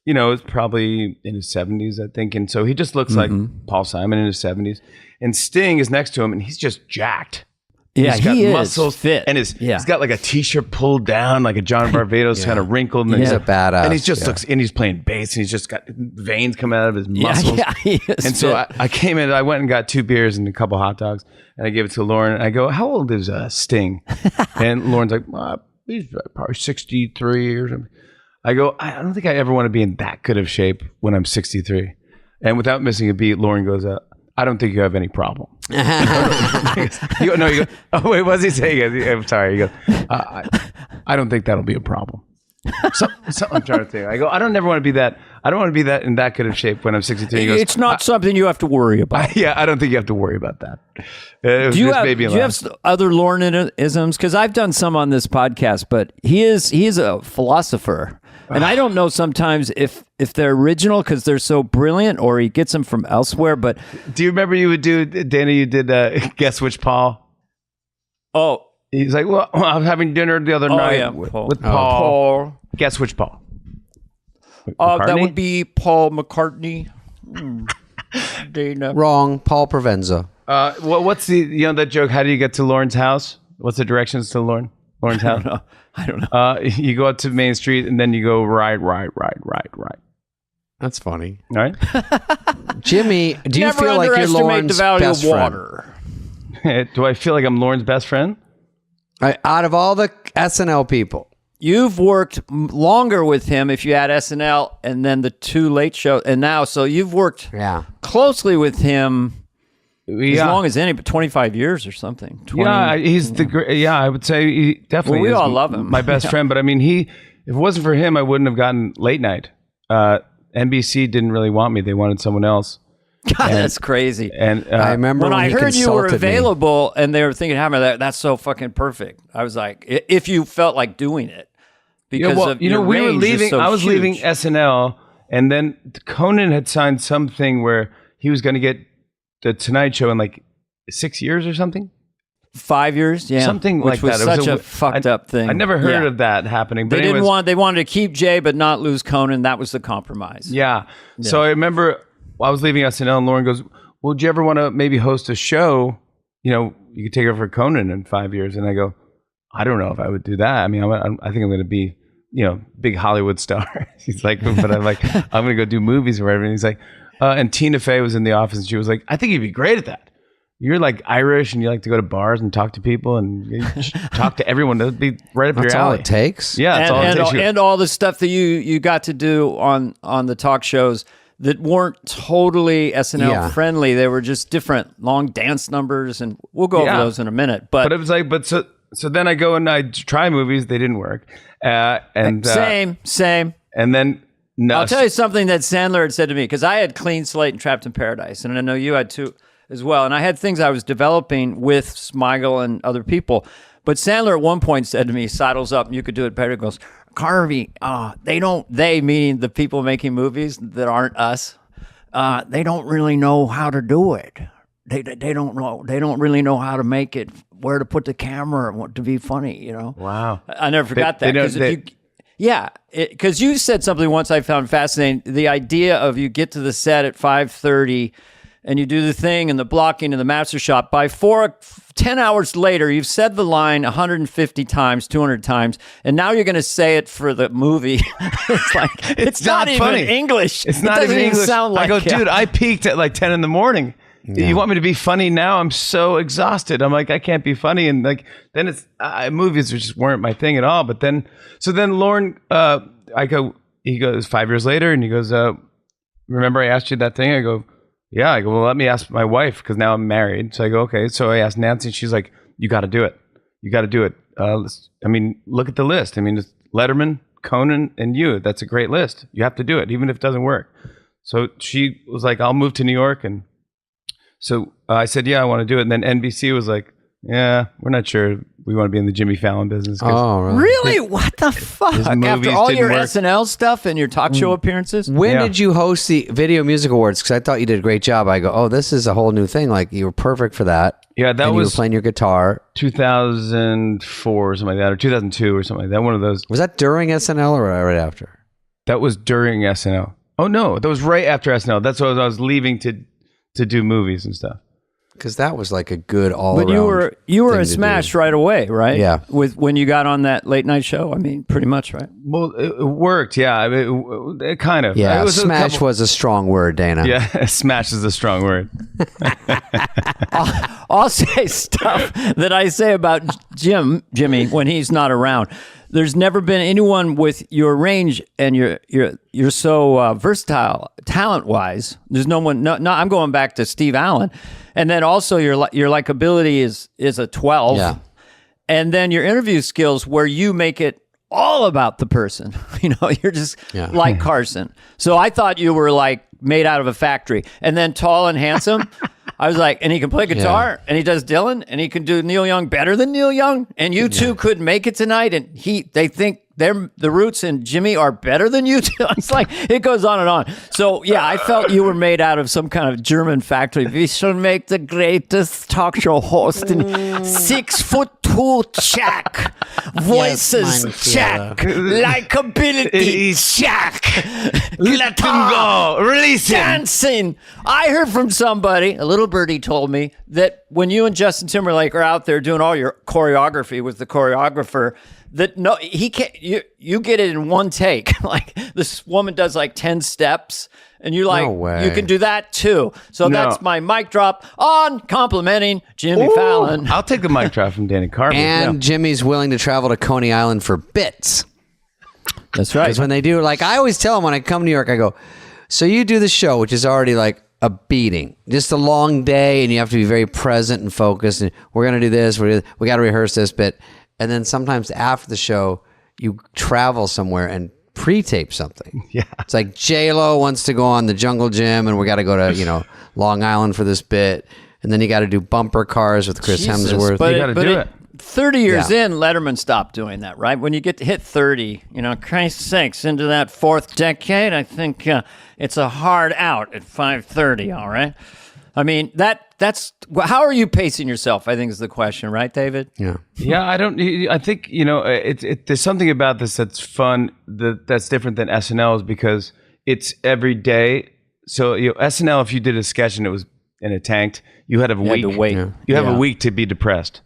is probably in his 70s, I think, and so he just looks like Paul Simon in his 70s, and Sting is next to him, and he's just jacked. Yeah, he's got he muscles, is fit. and he's got like a t-shirt pulled down, like a John Barbados kind of wrinkled. And he's a badass, and he just looks, and he's playing bass, and he's just got veins coming out of his muscles. Yeah, he is and so I came in, I went and got 2 beers and a couple hot dogs, and I gave it to Lauren. And I go, "How old is Sting?" And Lauren's like, "He's probably 63 or something." I go, "I don't think I ever want to be in that good of shape when I'm 63." And without missing a beat, Lauren goes, "I don't think you have any problem." You go, oh wait, what's he saying? I'm sorry. He goes, I don't think that'll be a problem. So I'm trying to think. I go, I don't want to be that in that good of shape when I'm 63. He goes, It's not something you have to worry about. I don't think you have to worry about that. Do you have other Lorne-isms? Because I've done some on this podcast, but he is a philosopher. And I don't know sometimes if they're original because they're so brilliant or he gets them from elsewhere. But do you remember you would do, Dana, you did Guess Which Paul? Oh, He's like, well, I was having dinner the other night with Paul. Paul. Guess which Paul? That McCartney? would be Paul McCartney. Dana. Wrong. Paul Provenza. What's that joke? How do you get to Lauren's house? What's the directions to Lauren's house? I don't know. You go up to Main Street and then you go right. That's funny. Right? Jimmy, do you Never feel like you're underestimate Lauren's the value best of friend? water. Do I feel like I'm Lauren's best friend? Out of all the SNL people, You've worked longer with him if you add SNL and then the 2 late shows, and now, so you've worked closely with him as long as any, but 25 years or something. 20, yeah, he's the great. Yeah, I would say he definitely. Well, we is all love him. My best friend, but I mean, if it wasn't for him, I wouldn't have gotten late night. NBC didn't really want me; they wanted someone else. God, that's crazy. And I remember when I he heard you were consulted me. available and they were thinking, that's so fucking perfect. I was like, if you felt like doing it. Because we were leaving. I was leaving SNL, and then Conan had signed something where he was going to get the Tonight Show in like 6 years or something. 5 years, yeah, Something which like was that. It such a fucked up thing. I never heard of that happening. But They didn't want. They wanted to keep Jay, but not lose Conan. That was the compromise. Yeah. So I remember I was leaving SNL, and Lauren goes, "Well, do you ever want to maybe host a show? You could take over for Conan in 5 years." And I go, "I don't know if I would do that. I mean, I think I'm going to be." Big Hollywood star. He's like, but I'm like, I'm going to go do movies or whatever. And he's like, and Tina Fey was in the office and she was like, I think you'd be great at that. You're like Irish and you like to go to bars and talk to people and you talk to everyone. That'd be right up your alley. That's all it takes. Yeah, that's all it takes. And all the stuff that you got to do on the talk shows that weren't totally SNL friendly. They were just different, long dance numbers, and we'll go over those in a minute. But it was like, so then I go and I try movies. They didn't work. Same. And then I'll tell you something that Sandler had said to me, because I had Clean Slate and Trapped in Paradise, and I know you had too as well. And I had things I was developing with Smigel and other people. But Sandler at one point said to me, sidles up, and you could do it better. He goes, Carvey, they meaning the people making movies that aren't us, they don't really know how to do it. They don't know. They don't really know how to make it, where to put the camera, and what to be funny. Wow. I never forgot that. Because you said something once I found fascinating. The idea of you get to the set at 5:30, and you do the thing and the blocking and the master shot. By 10 hours later, you've said the line 150 times, 200 times, and now you're going to say it for the movie. It's like it's not even funny. English. It's not even English. Sound like I go, dude, I peaked at like 10 in the morning. Yeah. You want me to be funny now? I'm so exhausted. I'm like, I can't be funny. And like, then it's movies just weren't my thing at all. But then, Lauren, he goes 5 years later and he goes, remember I asked you that thing? I go, yeah. I go, well, let me ask my wife because now I'm married. So I go, okay. So I asked Nancy and she's like, you got to do it. You got to do it. Look at the list. It's Letterman, Conan, and you. That's a great list. You have to do it, even if it doesn't work. So she was like, I'll move to New York. And so I said, yeah, I want to do it. And then NBC was like, yeah, we're not sure we want to be in the Jimmy Fallon business. Oh, really? What the fuck? After all your SNL stuff and your talk show appearances? When did you host the Video Music Awards? Because I thought you did a great job. I go, oh, this is a whole new thing. Like, you were perfect for that. Yeah, that and was... you were playing your guitar. 2004 or something like that, or 2002 or something like that. One of those. Was that during SNL or right after? That was during SNL. Oh, no. That was right after SNL. That's what I was leaving to do movies and stuff. Because that was like a good all-around. But you were a smash right away, right? Yeah. When you got on that late night show, pretty much, right? Well, it worked, yeah. It kind of. Yeah, smash was a strong word, Dana. Yeah, smash is a strong word. I'll say stuff that I say about Jimmy, when he's not around. There's never been anyone with your range and you're so versatile, talent-wise. There's no one. No, I'm going back to Steve Allen, and then also your likability is a 12. Yeah. And then your interview skills, where you make it all about the person. You're just like Carson. So I thought you were like made out of a factory, and then tall and handsome. I was like, and he can play guitar, and he does Dylan, and he can do Neil Young better than Neil Young, and you two could make it tonight. And they think the Roots and Jimmy are better than you two. It's like, it goes on and on. So yeah, I felt you were made out of some kind of German factory. We shall make the greatest talk show host in 6'2" check, voices check, likability check, Let them go. Release him. dancing. I heard from somebody, a little birdie told me, that when you and Justin Timberlake are out there doing all your choreography with the choreographer, that no, he can't. You get it in one take. Like this woman does like 10 steps, and you like No way. you can do that too. So No. that's my mic drop on complimenting Jimmy Fallon. I'll take the mic drop from Danny Carvey. And Jimmy's willing to travel to Coney Island for bits. That's right. Because when they do, like I always tell them when I come to New York, I go, so you do the show, which is already like a beating, just a long day, and you have to be very present and focused. And we're gonna do this. We got to rehearse this bit, and then sometimes after the show, you travel somewhere and pre-tape something. Yeah. It's like J-Lo wants to go on the Jungle Gym, and we got to go to Long Island for this bit, and then you got to do bumper cars with Chris Jesus, Hemsworth. but You gotta do it. 30 years Yeah. in, Letterman stopped doing that, right? When you get to hit 30, Christ's sakes, into that fourth decade, I think it's a hard out at 5:30, all right? I mean, that's how are you pacing yourself, I think is the question, right, David? Yeah. Yeah, I think there's something about this that's fun that's different than SNL is because it's every day. So SNL, if you did a sketch and it was and it tanked, you had a week. had to wait. You have Yeah. a week to be depressed.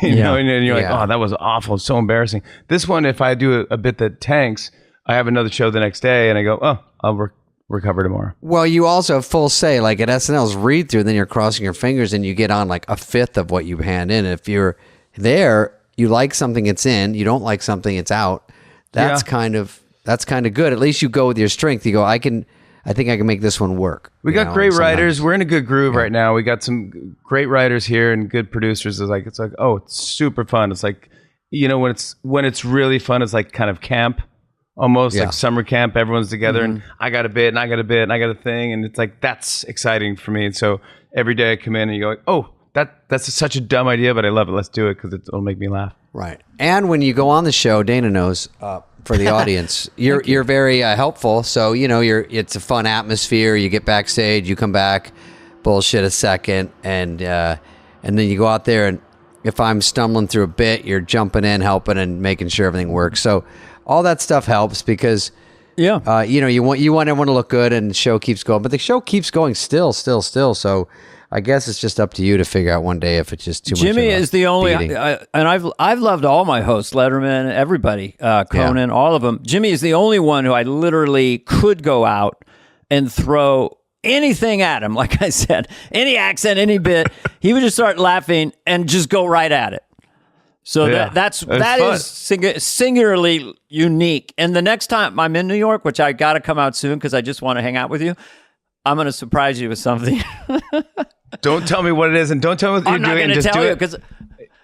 And you're like, Yeah. oh, that was awful, so embarrassing. This one, if I do a bit that tanks, I have another show the next day, and I go, oh, I'll recover tomorrow. Well, you also have full say, like at SNL's read through, then you're crossing your fingers and you get on like a fifth of what you hand in. If you're there, you like something, it's in. You don't like something, it's out. That's Yeah. kind of good. At least you go with your strength. You go, I think I can make this one work. We You got know, great and sometimes- writers. We're in a good groove right now. We got some great writers here and good producers. It's like, oh, it's super fun. It's like, when it's really fun, it's like kind of camp, almost Yeah. like summer camp. Everyone's together, and I got a bit, and I got a bit, and I got a thing, and it's like that's exciting for me. And so every day I come in and you go, oh, that's such a dumb idea, but I love it. Let's do it because it'll make me laugh. Right. And when you go on the show, Dana knows, for the audience, you're very helpful. So, it's a fun atmosphere. You get backstage, you come back, bullshit a second, and then you go out there, and if I'm stumbling through a bit, you're jumping in, helping, and making sure everything works. So all that stuff helps because you want everyone to look good, and the show keeps going. But the show keeps going still. So I guess it's just up to you to figure out one day if it's just too much. Jimmy of a is the only, beating. and I've loved all my hosts, Letterman, everybody, Conan, all of them. Jimmy is the only one who I literally could go out and throw anything at him. Like I said, any accent, any bit, he would just start laughing and just go right at it. So Yeah. that fun. is singularly unique. And the next time I'm in New York, which I got to come out soon because I just want to hang out with you, I'm going to surprise you with something. Don't tell me what it is, and don't tell me what I'm you're not doing. going to Just tell do you it, because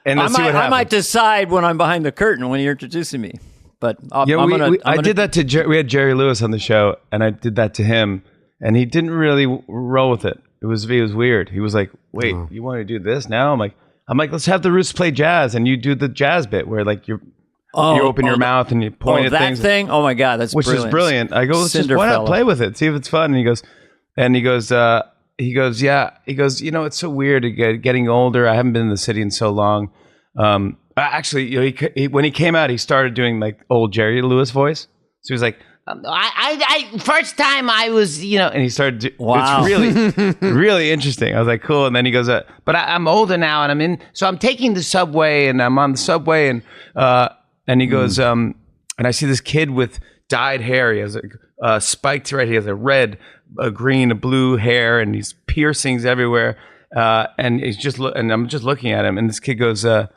and let's see what happens. I might decide when I'm behind the curtain when you're introducing me. But I did that to we had Jerry Lewis on the show, and I did that to him, and he didn't really roll with it. It was weird. He was like, "Wait, you want to do this now?" I'm like, "Let's have the Roots play jazz, and you do the jazz bit where like you open your mouth and you point at that things." thing? Oh my God, that's Which brilliant. is brilliant. I go, let's just why not Cinderfella. play with it, see if it's fun. And he goes, yeah. He goes, it's so weird getting older. I haven't been in the city in so long. Actually, when he came out, he started doing like old Jerry Lewis voice. So he was like, I first time I was, and he started. Wow. It's really, really interesting. I was like, cool. And then he goes, but I'm older now, and so I'm taking the subway, and I'm on the subway, and he goes, and I see this kid with dyed hair. He has a spiked red. He has a red, a green, a blue hair, and he's piercings everywhere. And he's and I'm just looking at him, and this kid goes, "What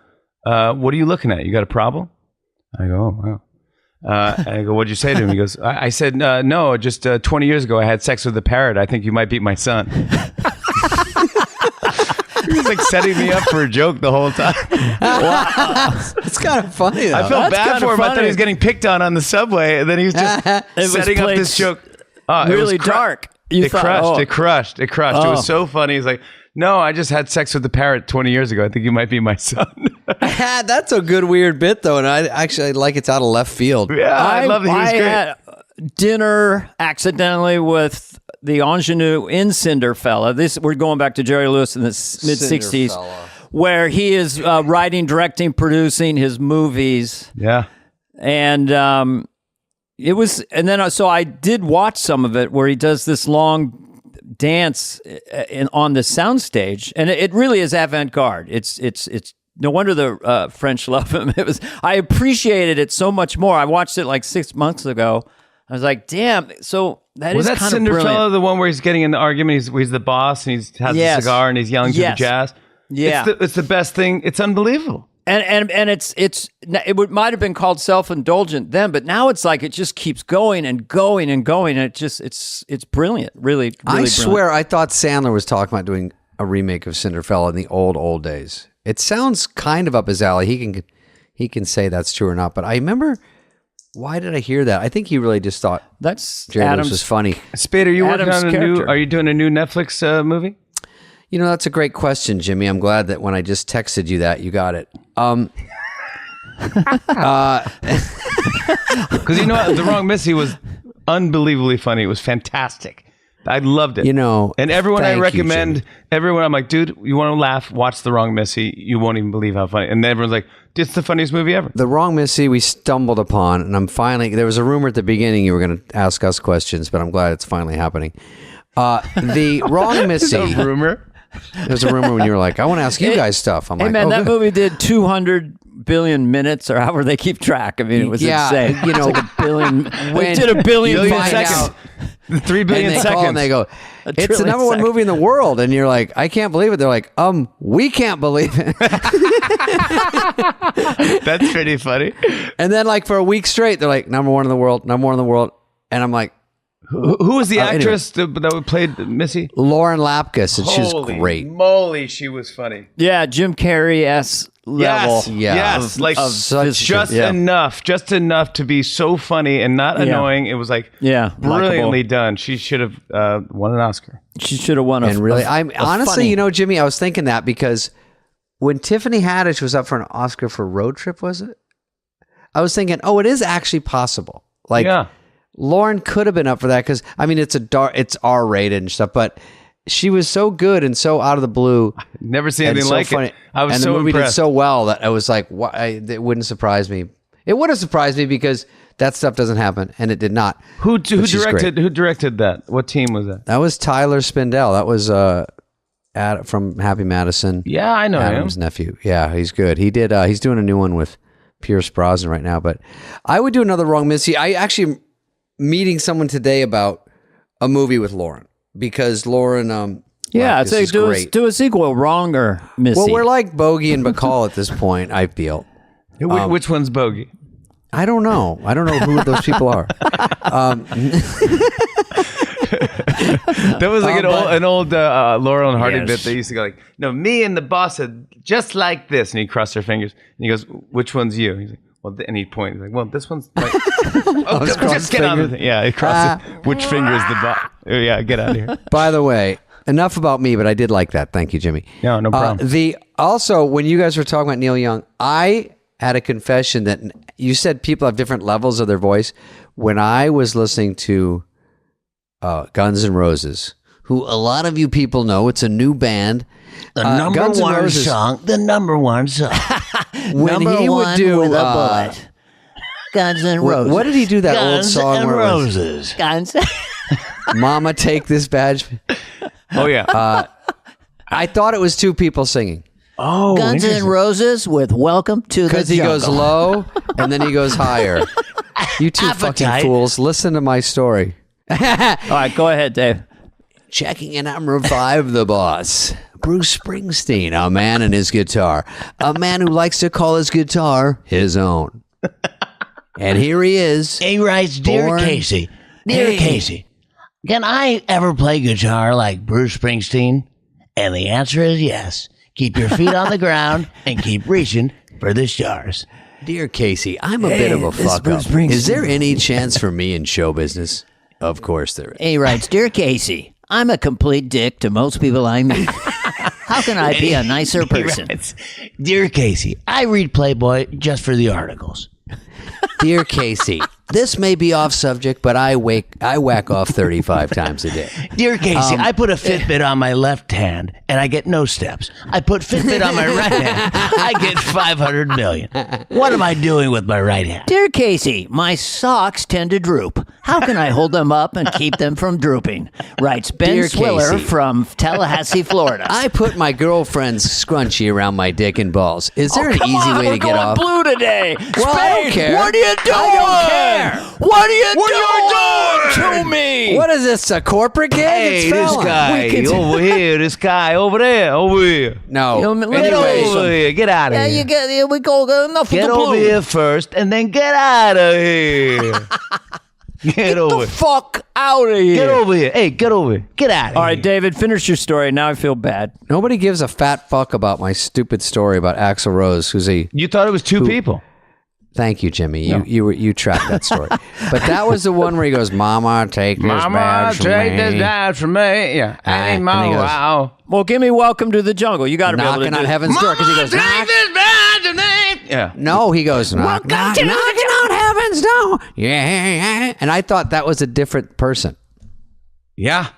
are you looking at? You got a problem?" I go, "Oh, wow." And I go, "What'd you say to him?" He goes, I said, no, just 20 years ago, I had sex with a parrot. I think you might beat my son." He was like setting me up for a joke the whole time. It's kind of funny though. I felt That's bad kinda for him. I thought funny. he was getting picked on the subway, and then he was just was setting up played this joke. It really was dark. You It thought, crushed. oh. It crushed. It crushed. It Oh. was so funny. He's like, No, I just had sex with the parrot 20 years ago. I think you might be my son. That's a good weird bit though, and I actually like it's out of left field. Yeah, I love it. He was great. had dinner accidentally with the ingenue in Cinderfella. We're going back to Jerry Lewis in the mid-60s, Cinderfella. where he is writing, directing, producing his movies. Yeah. And it was, and then so I did watch some of it where he does this long dance on the soundstage, and it really is avant-garde. It's no wonder the French love him. I appreciated it so much more. I watched it like 6 months ago. I was like, damn. So that Was is that kind of Cinderfella, brilliant. the one where he's getting in the argument? He's the boss and he has Yes. a cigar and he's yelling to the Yes. jazz. Yeah. It's the best thing. It's unbelievable. And might have been called self-indulgent then, but now it's like it just keeps going and going and going, and it's brilliant, really. I really swear, I thought Sandler was talking about doing a remake of Cinderfella in the old days. It sounds kind of up his alley. He can say that's true or not, but I remember. Why did I hear that? I think he really just thought That's Jerry Lewis Adam's was funny. Spade, are you working Adam's on character. Are you doing a new Netflix movie? You know, that's a great question, Jimmy. I'm glad that when I just texted you that, you got it. Because you know what? The Wrong Missy was unbelievably funny. It was fantastic. I loved it. You know, and everyone I thank you, recommend, Jimmy. everyone I'm like, dude, you want to laugh? Watch The Wrong Missy. You won't even believe how funny. And everyone's like, it's the funniest movie ever. The Wrong Missy we stumbled upon, and there was a rumor at the beginning you were going to ask us questions, but I'm glad it's finally happening. The Wrong Missy. No rumor. There's a rumor when you were like, I want to ask you guys stuff. I'm Hey like, man, oh, that good. movie did 200 billion minutes, or however they keep track. I mean, it was insane. You know, It's like a billion. when We did a billion you seconds. find out, 3 billion and they seconds. call and they go, it's the trillion number one seconds. movie in the world, and you're like, I can't believe it. They're like, we can't believe it. That's pretty funny. And then like for a week straight, they're like, number one in the world, and I'm like, Who was the anyway. actress that played Missy? Lauren Lapkus, and she was Holy great. moly, she was funny. Yeah, Jim Carrey-esque level. Yes, Yeah. yes, like such just yeah. enough to be so funny and not annoying. It was like brilliantly likable. done. She should have won an Oscar. She should have won a. And really, a- I'm a honestly, funny- you know, Jimmy, I was thinking that because when Tiffany Haddish was up for an Oscar for Road Trip, was it? I was thinking, it is actually possible. Like, Yeah. Lauren could have been up for that because I mean, it's R-rated and stuff, but she was so good and so out of the blue. Never seen and anything so like funny. it. I was and so the movie impressed. did so well that I was like, it wouldn't surprise me. It would have surprised me because that stuff doesn't happen, and it did not. Who But she's directed? great. Who directed that? What team was that? That was Tyler Spindell. That was from Happy Madison. Yeah, I know Adam's him. nephew. Yeah, he's good. He did. He's doing a new one with Pierce Brosnan right now. But I would do another Wrong Missy. I actually am meeting someone today about a movie with Lauren because Lauren. Yeah, Lapkus so is great. do a sequel, Wrong or Missy. Well, we're like Bogey and Bacall at this point. I feel. Which one's Bogey? I don't know. I don't know who those people are. That was like an old Laurel and Hardy Yes. bit. They used to go like, "No, me and the boss said just like this," and he crossed their fingers and he goes, "Which one's you?" He's like, "Well," and he points like, "Well, this one's." Like, just get on with it. Yeah, he crossed it. Which finger is the boss? Yeah, get out of here. By the way, enough about me, but I did like that. Thank you, Jimmy. No problem. Also, when you guys were talking about Neil Young, I had a confession that you said people have different levels of their voice. When I was listening to Guns N' Roses, who a lot of you people know, it's a new band. The number Guns N' one Roses, song. The number one song. when he would do with a bullet. Guns N' Roses. what did he do that old Guns song N' where it was, Roses. Guns. Mama take this badge? Oh yeah. I thought it was two people singing. Oh, Guns N' Roses with Welcome to the Because he goes Jungle. low and then he goes higher. You two fucking Appetite. fools. Listen to my story. All right, go ahead, Dave. Checking in number 5, the boss. Bruce Springsteen, a man and his guitar. A man who likes to call his guitar his own. And here he is. He writes, Dear Born- Casey, Dear Hey. Casey, can I ever play guitar like Bruce Springsteen? And the answer is yes. Keep your feet on the ground and keep reaching for the stars. Dear Casey, I'm a bit of a this is fuck Bruce up. Springsteen. Is there any chance for me in show business? Of course there is. He writes, Dear Casey, I'm a complete dick to most people I meet. How can I be a nicer person? Dear Casey, I read Playboy just for the articles. Dear Casey, this may be off subject, but I whack off 35 times a day. Dear Casey, I put a Fitbit on my left hand and I get no steps. I put Fitbit on my right hand, I get 500 million. What am I doing with my right hand? Dear Casey, my socks tend to droop. How can I hold them up and keep them from drooping? Writes Ben Dear Swiller Casey. from Tallahassee, Florida. I put my girlfriend's scrunchie around my dick and balls. Is there an Come easy on, way we're to get going off? blue today. Well, I don't Spade, care. what are you doing? I don't care. What are you doing to me? What is this, a corporate gig? Hey, It's this Fallon. guy We can- over here, this guy over there, over here. No. You know, let me Get tell you over something. here, get out of Yeah, here. you get here. We go enough Get with the over blue. here first, and then get out of here. Get Get over the fuck out of here. Get over here. Hey, get over here. Get out of All here. right, David, finish your story. Now I feel bad. Nobody gives a fat fuck about my stupid story about Axl Rose, who's a... You thought it was two people. Thank you, Jimmy. You tracked that story. But that was the one where he goes, Mama, take this Mama, badge from take me. this badge from me. Yeah. Hey, And Mama, he goes, wow. Well, give me Welcome to the Jungle. You got to be able to Knocking do on it. heaven's door. Because he goes, knock. this badge from me. Yeah. No, he goes, knock, knock, knocking on heaven's door. Yeah. And I thought that was a different person. Yeah.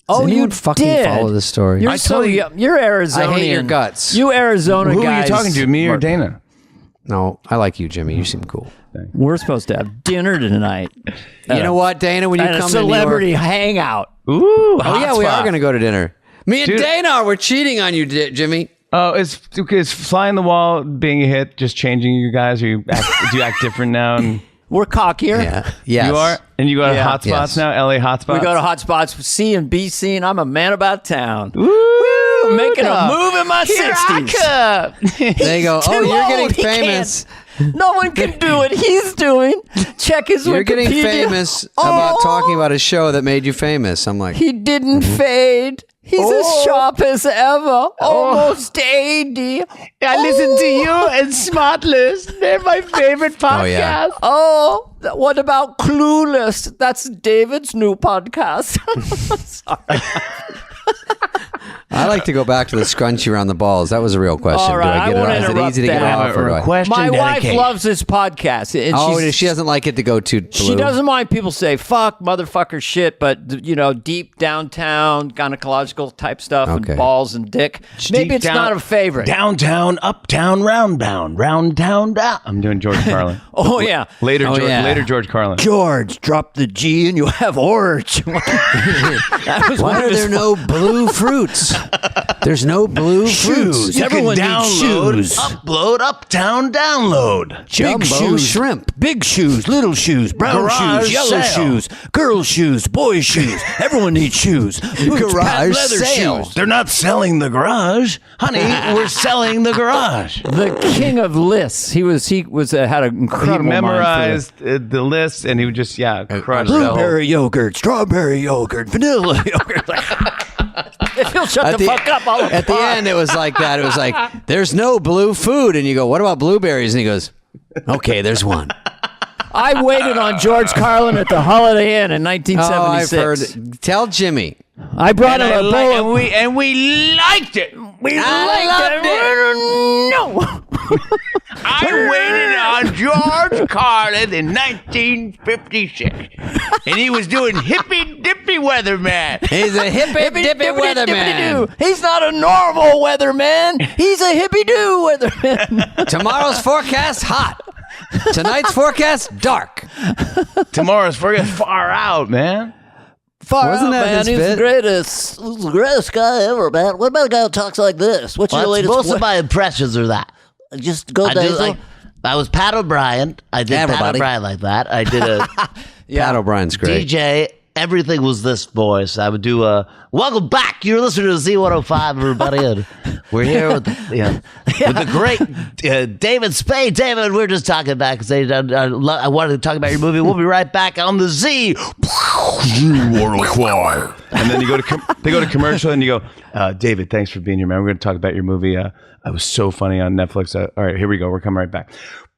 Oh, Does you anyone fucking did. follow this story? You're I so tell you- young. You're Arizona. I hate your guts. You Arizona Who guys. are you talking to, me or Dana? No, I like you, Jimmy. You seem cool. We're supposed to have dinner tonight. You know what, Dana? When you At a come celebrity to New York, hangout. Ooh, oh yeah, we are going to go to dinner. Me and Dude. Dana, we're cheating on you, Jimmy. Oh, is Fly on the Wall being a hit just changing you guys? Or do you act different now? And We're cockier. Yeah, yes. You are? And you go to Yeah. hotspots Yes. now? LA hotspots? We go to hot spots, C and B scene. I'm a man about town. Woo! Making a move in my 60s. They go, Too oh, you're old, getting he famous. No one can do what he's doing. Check his You're getting Wikipedia. famous about talking about a show that made you famous. I'm like, He didn't fade. He's as sharp as ever. Almost 80. I listen to you and Smartless. They're my favorite podcast. oh yeah. Oh, what about Clueless? That's David's new podcast. Sorry. I like to go back to the scrunchie around the balls. That was a real question. All right, do I get I it won't off? Is it interrupt easy to get that. off? Or do I? Question My wife dedication. loves this podcast. And Oh, she doesn't like it to go too blue. She doesn't mind people say fuck, motherfucker, shit, but you know, deep downtown gynecological type stuff Okay. and balls and dick. Maybe Deep it's down- not a favorite. Downtown, uptown, roundbound, round town, down. I'm doing George Carlin. Oh yeah. Later, Oh, George, yeah. later George Carlin. George, drop the G and you have orange. That was one Why of are his there no blue fruits? There's no blue fruits. Everyone needs shoes. upload, uptown, download. Big Jumbo shoes, shrimp. big shoes, little shoes, brown Garage shoes, yellow sale. shoes, girl shoes, boy shoes. Everyone needs shoes. Boots, Garage patent leather sale. shoes. They're not selling the garage, honey. We're selling the garage. The king of lists. He was had an He incredible mind for memorized the list, and he would just crush the whole. blueberry yogurt, strawberry yogurt, vanilla yogurt. If he'll shut the fuck up, I'll At the end, it was like that. It was like, there's no blue food. And you go, what about blueberries? And he goes, okay, there's one. I waited on George Carlin at the Holiday Inn in Oh, I've 1976. heard. Tell Jimmy. I brought him a bowl. And we liked it. We loved No. I waited on George Carlin in 1956, and he was doing hippy dippy weatherman. He's a hippy dippy weatherman. He's not a normal weatherman. He's a hippy doo weatherman. Tomorrow's forecast, hot. Tonight's forecast, dark. Tomorrow's forget far out, man. Far Wasn't out, that man. his He's bit? the greatest. He's the greatest guy ever, man. What about a guy who talks like this? What's your Well, latest? most of my impressions are that. Just go, I do Daisy. like. I was Pat O'Brien. I did Pat Everybody. O'Brien like that. I did a Pat O'Brien's great. DJ. Everything was this voice. I would do a welcome back. You're listening to Z105, everybody, and we're here with with the great David Spade. David, we're just talking back because I wanted to talk about your movie. We'll be right back on the Z. Z105. And then you go to they go to commercial, and you go, David, thanks for being here, man. We're going to talk about your movie. I was so funny on Netflix. All right, here we go. We're coming right back.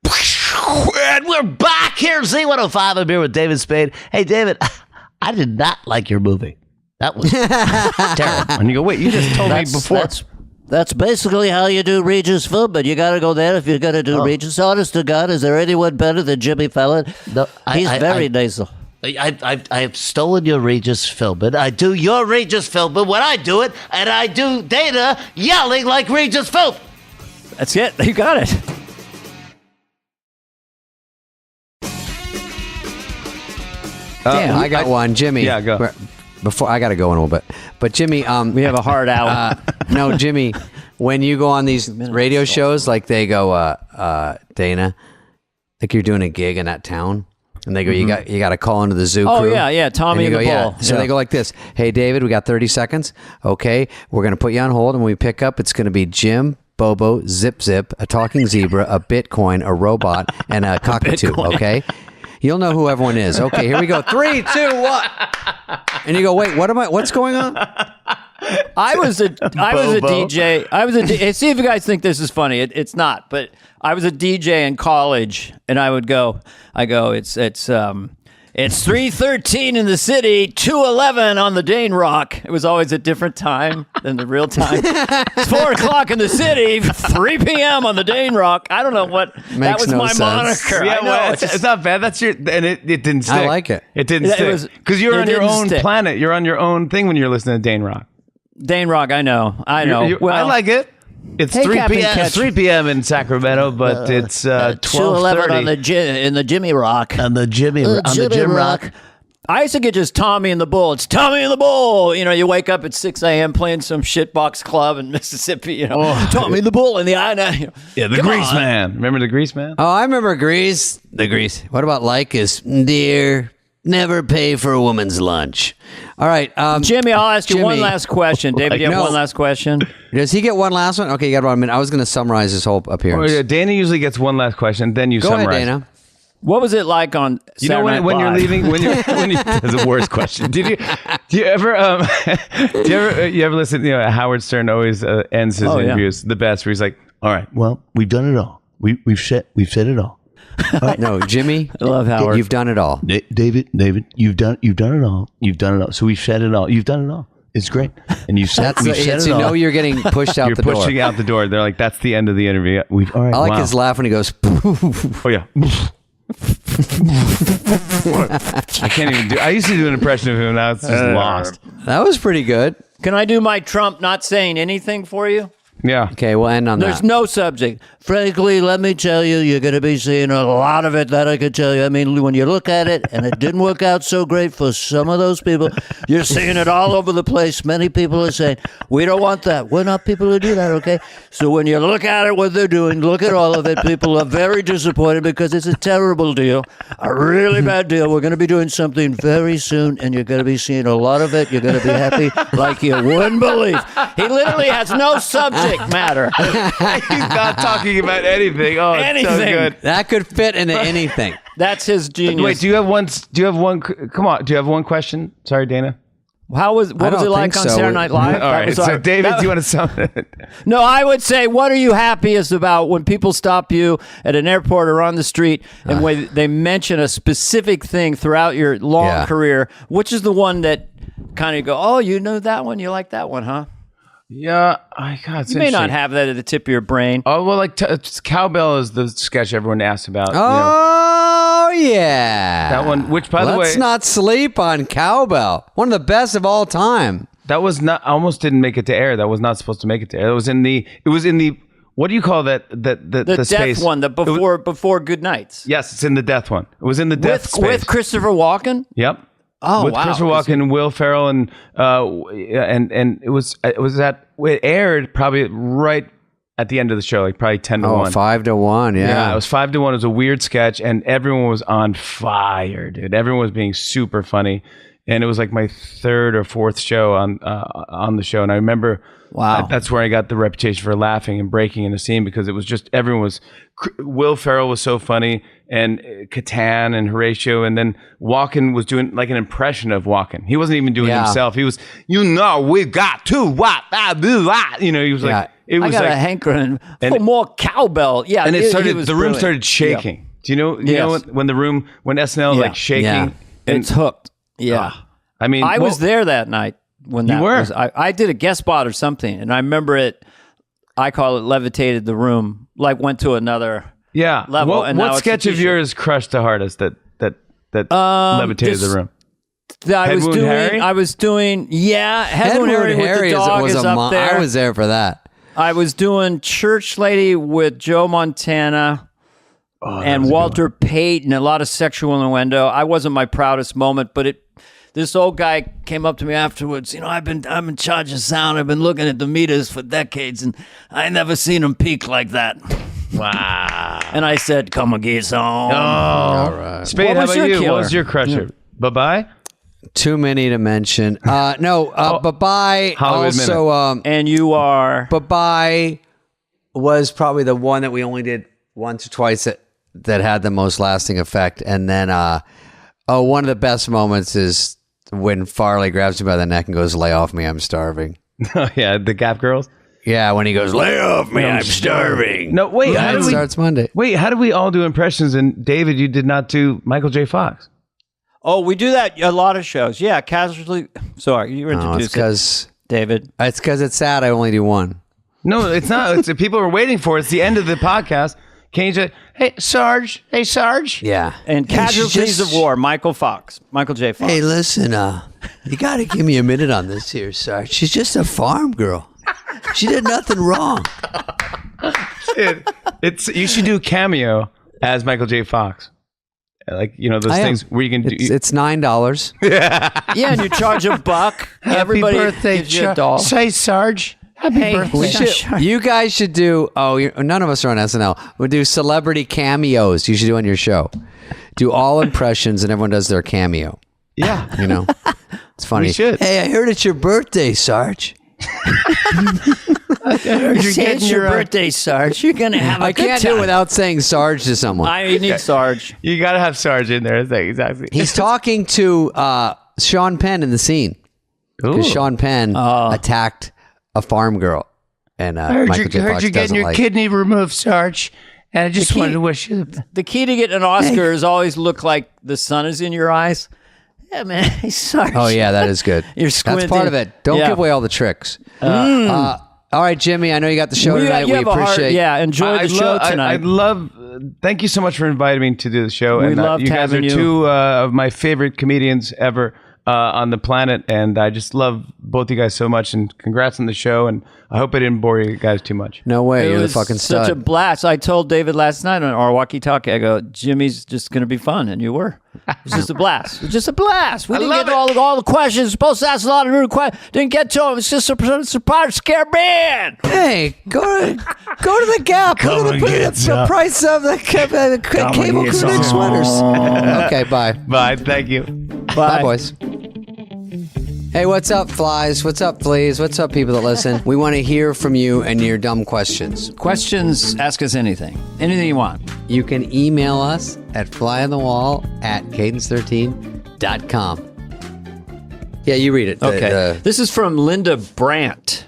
And we're back here, Z105. I'm here with David Spade. Hey, David, I did not like your movie. That was terrible. And you go, wait, you just told me before. That's basically how you do Regis Philbin. You got to go there if you're going to do Regis. Honest to God, is there anyone better than Jimmy Fallon? No, He's very nasal. I've stolen your Regis Philbin. I do your Regis Philbin when I do it, and I do Dana yelling like Regis Philbin. That's it. You got it. Damn, I got one, Jimmy. Yeah, go. Before I got to go in a little bit, but Jimmy, We have a hard hour. no, Jimmy, when you go on these radio shows, like they go, Dana, like you're doing a gig in that town, and they go, you got to call into the zoo Oh, crew. yeah, Tommy and and you the go, Bull. So Yeah. they go like this: Hey, David, we got 30 seconds. Okay, we're gonna put you on hold, and when we pick up, it's gonna be Jim, Bobo, Zip Zip, a talking zebra, a Bitcoin, a robot, and a cockatoo. Okay. You'll know who everyone is. Okay, here we go. 3, 2, 1. And you go, wait, what's going on? I was a DJ. See if you guys think this is funny. It's not, but I was a DJ in college, and I go, it's 3:13 in the city, 2:11 on the Dane Rock. It was always a different time than the real time. It's 4:00 in the city, 3 p.m. on the Dane Rock. I don't know what that Makes was no my sense. moniker. Yeah, I know. well, it's not bad. That's your, and it didn't stick. I like it. It didn't Yeah, it stick was- because you're it on your didn't own stick. planet. You're on your own thing when you're listening to Dane Rock. Dane Rock. I know. I Well, like it. It's Hey, 3 Captain p.m. Catch. It's 3 p.m. in Sacramento, but it's 2:11 on 12:30. in the Jimmy Rock. On the Jimmy Rock. I used to get just Tommy and the Bull. It's Tommy and the Bull. You know, you wake up at 6 a.m. playing some shitbox club in Mississippi. You know, Tommy and the Bull in the eye. Yeah, the Grease Man. Remember the Grease Man? Oh, I remember Grease. The Grease. What about like is, dear, never pay for a woman's lunch. All right. Jimmy, I'll ask you one Jimmy. last question. David, you have No. one last question? Does he get one last one? Okay, you got 1 minute. I was going to summarize this whole Oh, appearance. yeah, Dana usually gets one last question, then you Go summarize. ahead, Dana. What was it like on You know Saturday when Night you're Live? leaving when you that's the worst question. Do you ever you ever listen? You know, Howard Stern always ends his Oh, yeah. interviews the best, where he's like, All right. Well, we've done it all. We've said it all. No, Jimmy. I love Howard. You've done it all. David, you've done it all. You've done it all. So we've said it all. You've done it all. It's great. And you've said, we've said it you all. know you're getting pushed out you're the pushing door. out the door. They're like, that's the end of the interview. We've all right. I like wow. his laugh when he goes, Oh yeah. I can't even do. I used to do an impression of him. Now it's just lost. that was pretty good. Can I do my Trump not saying anything for you? Yeah. Okay, we'll end on There's that. no subject. Frankly, let me tell you, you're going to be seeing a lot of it, that I can tell you. I mean, when you look at it, and it didn't work out so great for some of those people, you're seeing it all over the place. Many people are saying, we don't want that. We're not people who do that, okay? So when you look at it, what they're doing, look at all of it, people are very disappointed because it's a terrible deal, a really bad deal. We're going to be doing something very soon, and you're going to be seeing a lot of it. You're going to be happy like you wouldn't believe. He literally has no subject matter. He's not talking about anything. Oh, it's so Anything. good. That could fit into anything. That's his genius. Wait, do you have one? Come on. Do you have one question? Sorry, Dana. What was don't it like think on so. Saturday Night Live? All That right. was So, our- David, that- do you want to sum it? No, I would say, what are you happiest about when people stop you at an airport or on the street and when they mention a specific thing throughout your long Yeah. career? Which is the one that kind of go, oh, you know that one? You like that one, huh? Yeah. I God, it's You may not interesting. have that at the tip of your brain. Oh well, like cowbell is the sketch everyone asks about. you know. Oh, yeah. That one, which by the way, Let's not sleep on Cowbell. One of the best of all time. that was not. Almost didn't make it to air. That was not supposed to make it to air. It was in the. It was in the. What do you call that? The The space death one, the It was- before Good Nights. Yes, it's in the death one. It was in the death space. With Christopher Walken? Yep. Oh, with wow. Christopher Walken, Will Ferrell, and it aired probably right at the end of the show, like probably 10 to Oh, 1. 5-1. Yeah. Yeah, it was 5 to 1. It was a weird sketch, and everyone was on fire, dude. Everyone was being super funny, and it was like my third or fourth show on the show. And I remember, Wow. that's where I got the reputation for laughing and breaking in a scene, because it was just everyone was. Will Ferrell was so funny, and Catan and Horatio, and then Walken was doing like an impression of Walken. He wasn't even doing Yeah. himself. He was, we got to what I do. You know, he was Yeah. like, it I was got like, a hankering for and- more cowbell. Yeah, and it he started. was The room brilliant. started shaking. Do you know? You Yes. know when SNL is Yeah. like shaking. Yeah. And It's hooked. Yeah. I mean, I was well, there that night when that were? was. I did a guest spot or something, and I remember it I call it levitated the room, like went to another Yeah. level. What, and now what it's a sketch of t-shirt. yours crushed the hardest that levitated the room? I Head Wound Harry? Head Wound Harry with the dog is up there. I was there for that. I was doing Church Lady with Joe Montana and Walter Payton, a lot of sexual innuendo. I wasn't my proudest moment, but this old guy came up to me afterwards. I'm in charge of sound. I've been looking at the meters for decades, and I never seen them peak like that. Wow. And I said, "Come and get some." All right. Spade, What how was about your you? killer? What was your crusher? Bye-bye? Too many to mention. Bye-bye. Hollywood Also, And you are Bye-bye was probably the one that we only did once or twice that had the most lasting effect. And then one of the best moments is when Farley grabs me by the neck and goes, "Lay off me, I'm starving." Oh, yeah, the Gap Girls? Yeah, when he goes, "Lay off me, I'm starving." No, wait. How It did we starts Monday. Wait, how did we all do impressions? And David, you did not do Michael J. Fox. Oh, we do that a lot of shows. Yeah, casually. Sorry, you No, it's introduced it, because David. it's sad I only do one. No, it's not. It's people are waiting for it. It's the end of the podcast. Can you just, Hey, Sarge. Hey, Sarge. Yeah. And Casualties of War, Michael J. Fox. Hey, listen, you got to give me a minute on this here, Sarge. She's just a farm girl. She did nothing wrong. it's you should do cameo as Michael J. Fox. Like, those things where you can do. It's $9. Yeah, and you charge $1. Everybody birthday, gives you a doll. Say, Sarge. Happy birthday. You guys should do. None of us are on SNL. We'll do celebrity cameos. You should do on your show. Do all impressions, and everyone does their cameo. Yeah. It's funny. We should. Hey, I heard it's your birthday, Sarge. It's your birthday, Sarge. You're going to have a I good can't time. do it without saying Sarge to someone. I need Sarge. You got to have Sarge in there. Exactly. He's talking to Sean Penn in the scene because Sean Penn attacked a farm girl, and Michael J. Fox you're getting doesn't your like. kidney removed, Sarge. And I just wanted to wish you the The key to getting an Oscar is always look like the sun is in your eyes. Yeah, man. Hey, Sarge. Oh yeah, that is good. You're That's squinting. part of it. Don't Yeah. give away all the tricks. All right, Jimmy. I know you got the show tonight. You We have a heart- appreciate. Yeah, enjoy the show tonight. I love. Thank you so much for inviting me to do the show. We and loved you guys are having you. two of my favorite comedians ever on the planet, and I just love both you guys so much. And congrats on the show. And I hope I didn't bore you guys too much. No way. It You're the was fucking such stud. a blast. I told David last night on our walkie-talkie, I go, Jimmy's just going to be fun, and you were. It was just a blast. It was just a blast. We didn't get to all the questions. Supposed to ask a lot of new questions. Didn't get to them. It's just a part of scare man. Hey, go to the Gap. Look at the price of the cable crew neck sweaters. Okay, bye. Bye. Thank you. Bye, boys. Hey, what's up, flies? What's up, fleas? What's up, people that listen? We want to hear from you and your dumb questions. Questions, ask us anything. Anything you want. You can email us at flyonthewall@cadence13.com. Yeah, you read it. Okay. This is from Linda Brandt.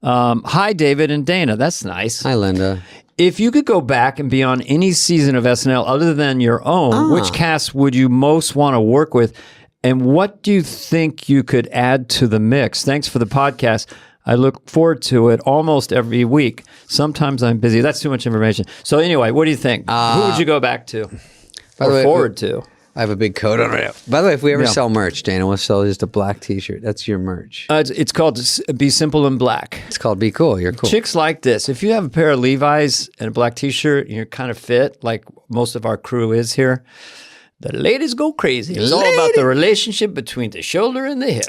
Hi, David and Dana. That's nice. Hi, Linda. If you could go back and be on any season of SNL other than your own, which cast would you most want to work with? And what do you think you could add to the mix? Thanks for the podcast. I look forward to it almost every week. Sometimes I'm busy. That's too much information. So anyway, what do you think? Who would you go back to? By the way, forward to? I have a big coat on right now. By the way, if we ever sell merch, Dana, we'll sell just a black T-shirt. That's your merch. It's called Be Simple and Black. It's called Be Cool. You're cool. Chicks like this. If you have a pair of Levi's and a black T-shirt and you're kind of fit, like most of our crew is here, the ladies go crazy. It's all about the relationship between the shoulder and the hip.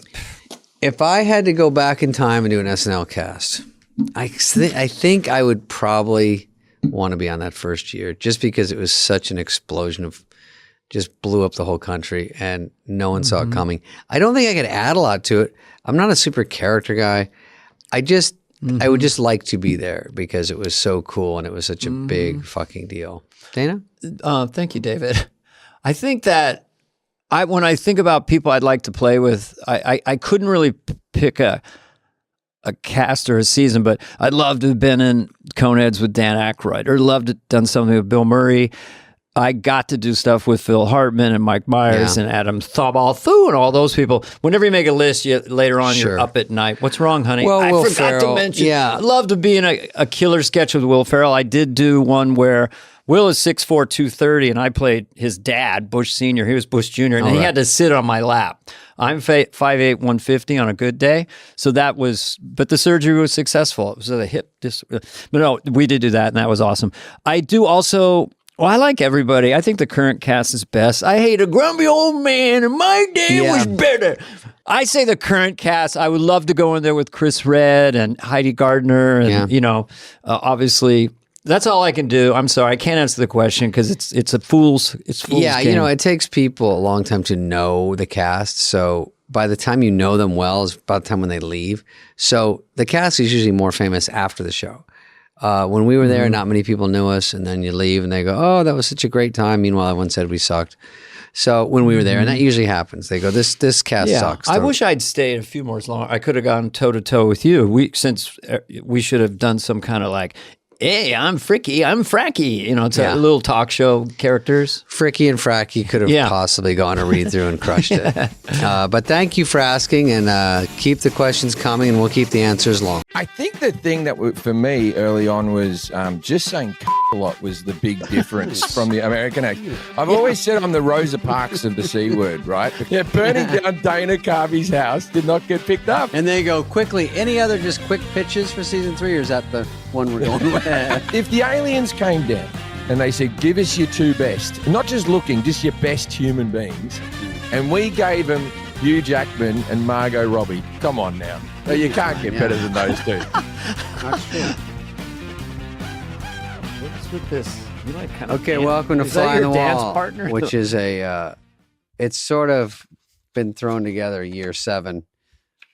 If I had to go back in time and do an SNL cast, I think I would probably want to be on that first year just because it was such an explosion of just blew up the whole country and no one saw it coming. I don't think I could add a lot to it. I'm not a super character guy. I would just like to be there because it was so cool and it was such a big fucking deal. Dana? Thank you, David. I think that when I think about people I'd like to play with, I couldn't really pick a cast or a season, but I'd love to have been in Coneheads with Dan Aykroyd, or loved to have done something with Bill Murray. I got to do stuff with Phil Hartman and Mike Myers and Adam Thabalthu and all those people. Whenever you make a list, later on you're up at night. What's wrong, honey? Well, I Will forgot Ferrell, to mention. yeah. I'd love to be in a killer sketch with Will Ferrell. I did do one where Will is 6'4", 230, and I played his dad, Bush Sr. He was Bush Jr., and he had to sit on my lap. I'm 5'8", 150 on a good day. So that was, but the surgery was successful. It was a hip but no, we did do that, and that was awesome. I do also, well, I like everybody. I think the current cast is best. I hate a grumpy old man, and my day was better. I say the current cast. I would love to go in there with Chris Redd and Heidi Gardner, and obviously. That's all I can do. I'm sorry, I can't answer the question because it's fool's Yeah, game. it takes people a long time to know the cast. So by the time you know them well is about the time when they leave. So the cast is usually more famous after the show. When we were there, not many people knew us, and then you leave and they go, "Oh, that was such a great time." Meanwhile, everyone said we sucked. So when we were there, and that usually happens, they go, "This cast sucks." I wish I'd stayed a few more long. I could have gone toe to toe with you. Since we should have done some kind of like. Hey, I'm Fricky, I'm Fracky. It's a little talk show characters. Fricky and Fracky could have possibly gone a read through and crushed it. But thank you for asking, and keep the questions coming, and we'll keep the answers long. I think the thing that for me early on was just saying a lot was the big difference from the American accent. I've always said I'm the Rosa Parks of the C word, right? Yeah, burning down Dana Carvey's house did not get picked up. And they go, quickly, any other just quick pitches for season 3, or is that the one we're going with? If the aliens came down and they said, give us your 2 best, not just looking, just your best human beings, and we gave them Hugh Jackman and Margot Robbie, come on now. You can't get better than those 2. That's true. What's with this? You like kind of Okay, welcome to is Fly that on your the dance Wall, partner? which is it's sort of been thrown together year 7.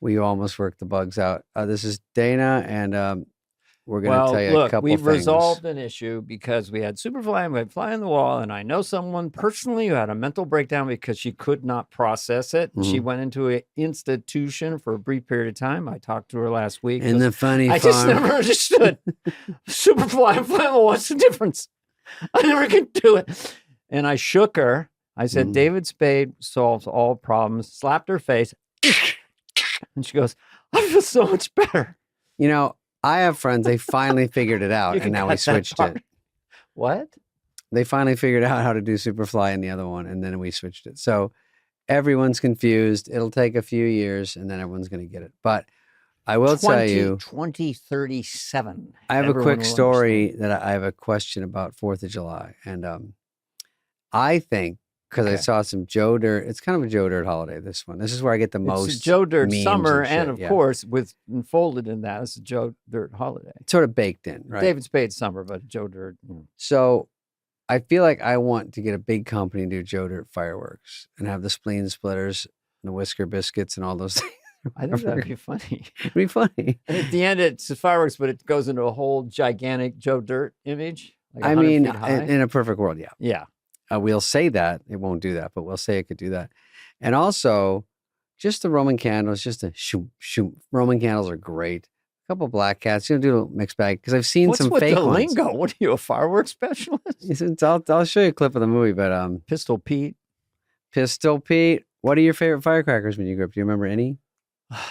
We almost worked the bugs out. This is Dana, and we're going to tell you a couple we've things. resolved an issue because we had Superfly and we had Fly on the Wall, and I know someone personally who had a mental breakdown because she could not process it. She went into an institution for a brief period of time. I talked to her last week. In the funny I farm. just never understood. Superfly and Fly on the Wall, what's the difference? I never could do it. And I shook her. I said, David Spade solves all problems, slapped her face, and she goes, I feel so much better. I have friends, they finally figured it out, and now we switched it. What? They finally figured out how to do Superfly in the other one, and then we switched it. So everyone's confused. It'll take a few years, and then everyone's going to get it. But I will tell you. 2037. I have a quick story that I have a question about 4th of July. And I think, because I saw some Joe Dirt, it's kind of a Joe Dirt holiday, this one. This is where I get the most. It's Joe Dirt memes summer, shit, and of course, with enfolded in that, it's a Joe Dirt holiday. It's sort of baked in, right? David Spade's summer, but Joe Dirt. So I feel like I want to get a big company and do Joe Dirt fireworks and have the spleen splitters and the whisker biscuits and all those things. I think that'd be funny. It'd be funny. And at the end, it's the fireworks, but it goes into a whole gigantic Joe Dirt image. Like I mean, in a perfect world, yeah. Yeah. We'll say that. It won't do that, but we'll say it could do that. And also, just the Roman candles, just a shoom, shoom. Roman candles are great. A couple black cats. Do a little mixed bag. Because I've seen some fake the ones. lingo? What are you, a fireworks specialist? I'll show you a clip of the movie, but Pistol Pete. Pistol Pete. What are your favorite firecrackers when you grew up? Do you remember any?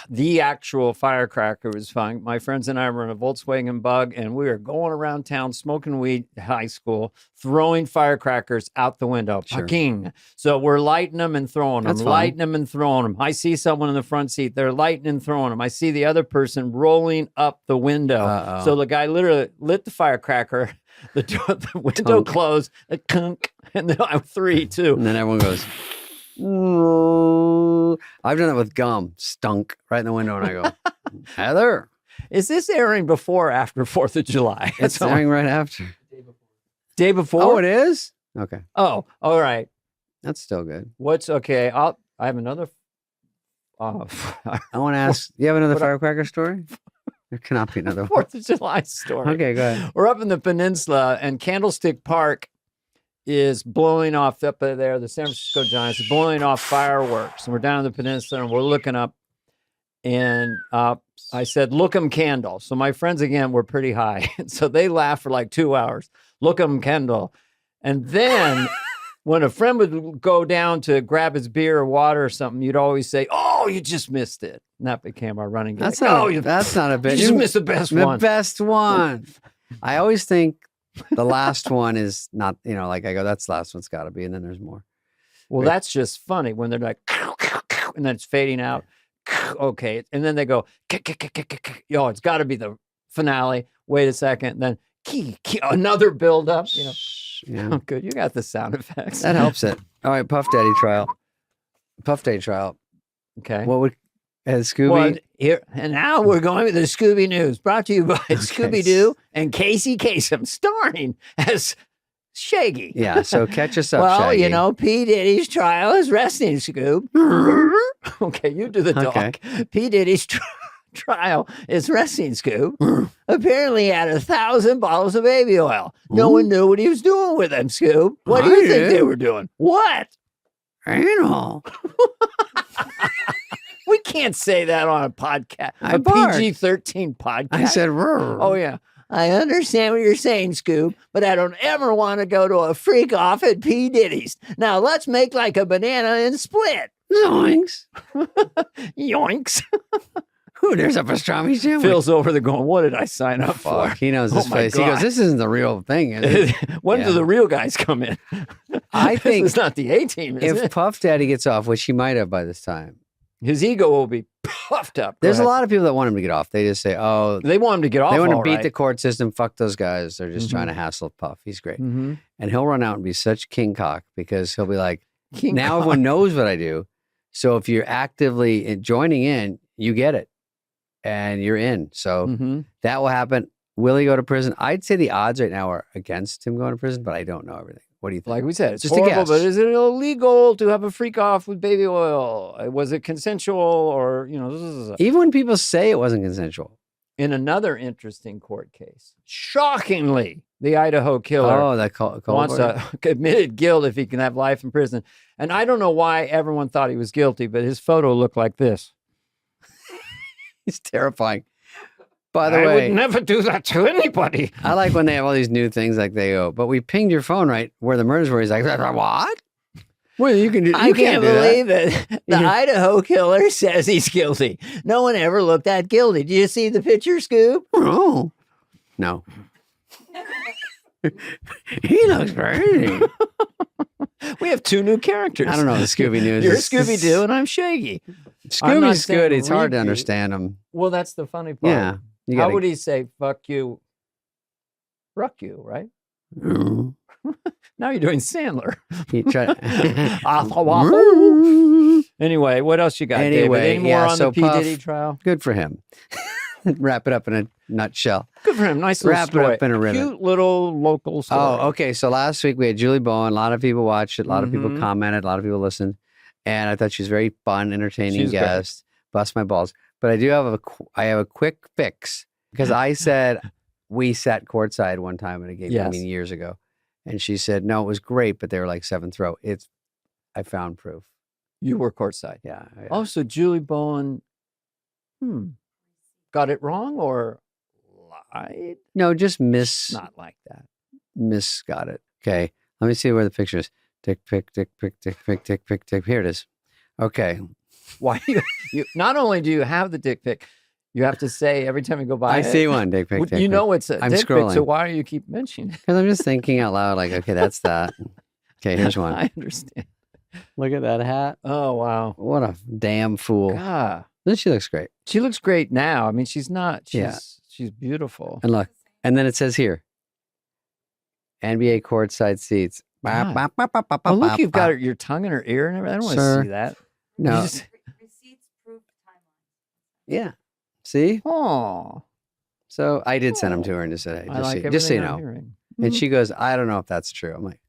The actual firecracker was fun. My friends and I were in a Volkswagen Bug, and we were going around town smoking weed at high school, throwing firecrackers out the window. Sure. Packing. So we're lighting them and throwing them, That's fun. lighting them and throwing them. I see someone in the front seat. They're lighting and throwing them. I see the other person rolling up the window. Uh-oh. So the guy literally lit the firecracker. The window closed. A kunk, and then I'm 3, 2. And then everyone goes, I've done that with gum. Stunk right in the window, and I go, Heather. Is this airing before or after 4th of July? It's airing right after. Day before? Oh, it is? Okay. Oh, all right. That's still good. What's okay? I have another. I want to ask, do you have another firecracker story? There cannot be another one. 4th of July story. Okay, go ahead. We're up in the peninsula, and Candlestick Park is blowing off up there. The San Francisco Giants is blowing off fireworks, and we're down in the peninsula, and we're looking up. And I said, "Look 'em candle." So my friends again were pretty high, so they laughed for like 2 hours. Look 'em candle, And then when a friend would go down to grab his beer or water or something, you'd always say, "Oh, you just missed it." And that became our running gag. That's not a bit. You just missed the best one. The best one. I always think the last one is not, like I go, that's the last one's got to be. And then there's more. Well, that's just funny when they're like, and then it's fading out. Okay. And then they go, yo, it's got to be the finale. Wait a second. Then another build up. Yeah. Oh, good. You got the sound effects. That helps it. All right. Puff Daddy trial. Puff Daddy trial. Okay. What would, Scooby? Well, here, and now we're going with the Scooby News, brought to you by Scooby Doo and Casey Kasem, starring as Shaggy. Yeah, so catch us up, well, Shaggy. P. Diddy's trial is resting, Scoob. Okay, you do the dog. Okay. P. Diddy's trial is resting, Scoob. Apparently he had 1,000 bottles of baby oil. No one knew what he was doing with them, Scoob. What do you think they were doing? What? Anal. We can't say that on a podcast, I a barked. PG-13 podcast. I said, "Rrr." Oh, yeah. I understand what you're saying, Scoob, but I don't ever want to go to a freak off at P. Diddy's. Now, let's make like a banana and split. Zoinks. Yoinks. Ooh, there's a pastrami sandwich. Phil's over there going, what did I sign up for? Fuck, he knows his my face. He God. goes, this isn't the real thing, is it? When Yeah. do the real guys come in? I think it's not the A-team, is if it? Puff Daddy gets off, which he might have by this time, His ego will be puffed up. Go there's a ahead. lot of people that want him to get off. They just say, oh, They want him to get off. they want to all beat right. the court system. Fuck those guys. They're just Mhm. trying to hassle Puff. He's great. Mhm. And he'll run out and be such king cock because he'll be like, King now Kong. everyone knows what I do. So if you're actively joining in, you get it and you're in. So Mhm. that will happen. Will he go to prison? I'd say the odds right now are against him going to prison, but I don't know everything. What do you think? Like we said, it's Just a horrible, guess. but is it illegal to have a freak off with baby oil? Was it consensual or, Even when people say it wasn't consensual. in another interesting court case, shockingly, the Idaho killer Oh, that call wants to admitted guilt if he can have life in prison. And I don't know why everyone thought he was guilty, but his photo looked like this. He's terrifying. By the I way, would never do that to anybody. I like when they have all these new things like they go, but we pinged your phone right where the murders were. He's like, what? Well, you can do. I You can't do that. believe it. The Idaho killer says he's guilty. No one ever looked that guilty. Did you see the picture, Scoop? Oh, no. He looks crazy. We have two new characters. I don't know the Scooby News. You're is- Scooby Doo and I'm Shaggy. I'm not Scooby's saying good. It's hard to repeat. understand him. Well, that's the funny part. Yeah. You How gotta- would he say, fuck you, ruck you, right? Mm. Now you're doing Sandler. He tried. Anyway, what else you got, David? Anyway, Any more yeah, on so the P. Puff- Diddy trial? Good for him. Wrap it up in a nutshell. Good for him. Nice little Wrap it story. up in a ribbon. Cute little local story. Oh, okay. So last week we had Julie Bowen. A lot of people watched it. A lot of people Mhm. commented. A lot of people listened. And I thought she was very fun, entertaining She's great. guest. Bust my balls. But I do have I have a quick fix because I said we sat courtside one time at a game. I Yes. mean, years ago. And she said, no, it was great, but they were like seventh row. I found proof. You were courtside. Yeah. Yeah. Oh, so Julie Bowen, got it wrong or lied? No, just It's not like that. got it. Okay. Let me see where the picture is. Dick pic, dick pic, dick pic, dick pic, dick. Here it is. Okay. Why you not only do you have the dick pic, you have to say every time you go by. I it, see one dick pic. You know it's a I'm dick pic, so scrolling. why do you keep mentioning it? Because I'm just thinking out loud, like, okay, that's that. Okay, here's one. I understand. Look at that hat. Oh wow. What a damn fool. God. Then she looks great. She looks great now. I mean, she's not. Yeah. She's beautiful. And look, and then it says here, NBA courtside seats. God. Ba, ba, ba, ba, ba, Oh, look, ba, you've got ba. your tongue in her ear and everything. I don't want to Sir. see that. No. You just- Yeah. See? oh, So I did send them to her and just said, hey, I like just so you everything I'm know. hearing. And she goes, I don't know if that's true. I'm like,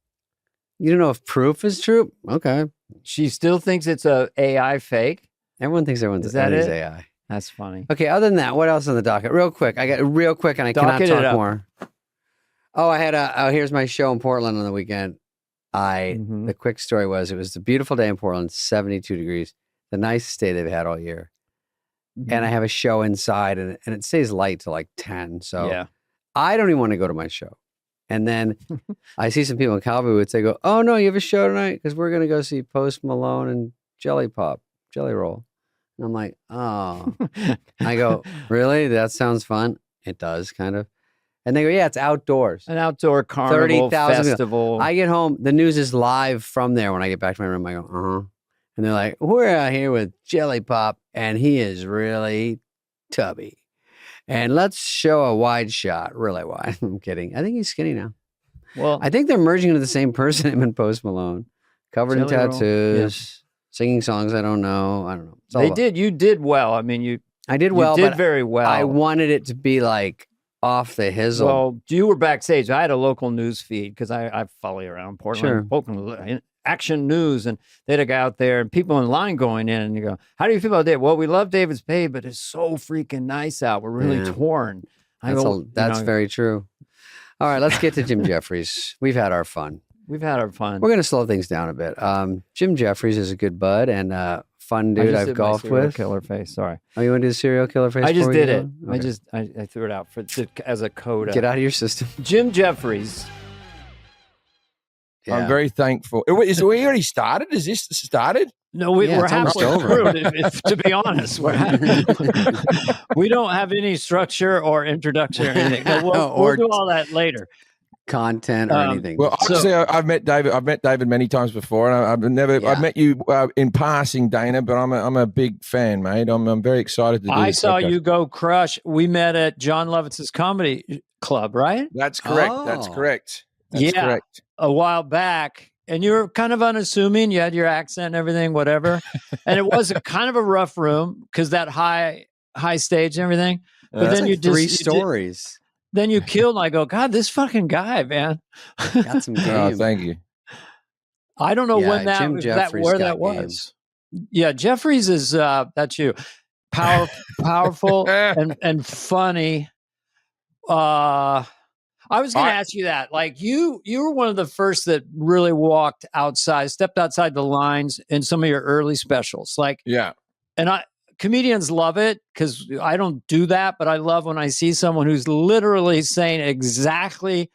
you don't know if proof is true? Okay. She still thinks it's a AI fake. Everyone thinks Is that everything's it? AI. That's funny. Okay, other than that, what else on the docket? Real quick. I got real quick and I Docket it cannot up. talk more. Oh, I had here's my show in Portland on the weekend. Mhm. The quick story was it was a beautiful day in Portland, 72 degrees, the nicest day they've had all year. And I have a show inside and it stays light till like 10. So yeah. I don't even want to go to my show. And then I see some people in cowboy boots. They go, "Oh no, you have a show tonight? Because we're gonna go see Post Malone and Jelly Roll." And I'm like, "Oh." I go, "Really? That sounds fun." It does, kind of. And they go, "Yeah, it's outdoors, An outdoor carnival 30,000 festival. I get home. The news is live from there. When I get back to my room, I go, and they're like, "We're out here with Jelly Pop, and he is really tubby. And let's show a wide shot, really wide." I'm kidding. I think he's skinny now. Well, I think they're merging into the same person, him and Post Malone, covered in Jelly Roll, tattoos, singing songs I don't know. It's all they about- did. You did well. I mean, I did well, you did but very well. I wanted it to be like off the hizzle. Well, you were backstage. I had a local news feed because I follow you around Sure. Portland, Action News, and they had a guy out there and people in line going in, and you go, "How do you feel about that?" "Well, we love David Spade, but it's so freaking nice out. We're really Yeah. torn." That's very true. All right, let's get to Jim Jeffries. We've had our fun. We've had our fun. We're going to slow things down a bit. Jim Jeffries is a good bud and fun dude I've golfed with. Killer face. Sorry, Oh, you want to do the serial killer face? I just before we did go? it. Okay. I threw it out as a code. Get out of your system. Jim Jeffries. Yeah. I'm very thankful. Is we already started? Is this started? No, we're it's almost halfway over. through. To be honest, we don't have any structure or introduction or anything. But we'll Or- do all that later. Content or anything. Well, obviously, I've met David. I've met David many times before, and I've never. Yeah. I've met you in passing, Dana. But I'm a big fan, mate. I'm very excited to do I this saw podcast. you go crush. We met at John Lovitz's comedy club, right? That's correct. That's Oh. correct. That's Yeah. correct. A while back. And you were kind of unassuming. You had your accent and everything, whatever. And it was a kind of a rough room because that high stage and everything. But That's then like you just three you did- stories. then you killed. And I go, God, this fucking guy, man. Got some game. Oh, thank you. I don't know Yeah, when Jim Jeffries where got that was. Yeah, Jeffries is that's you. Powerful and funny. I was going to ask you that. Like you were one of the first that really stepped outside the lines in some of your early specials. Like, Yeah. and comedians love it because I don't do that, but I love when I see someone who's literally saying exactly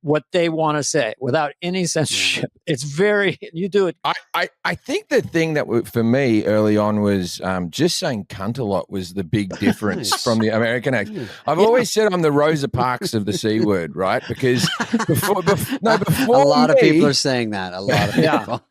what they want to say without any censorship. It's you do it. I think the thing that for me early on was just saying cunt a lot was the big difference from the American accent. I've always said I'm the Rosa Parks of the C word, right? Because before A lot of people are saying that. A lot of people.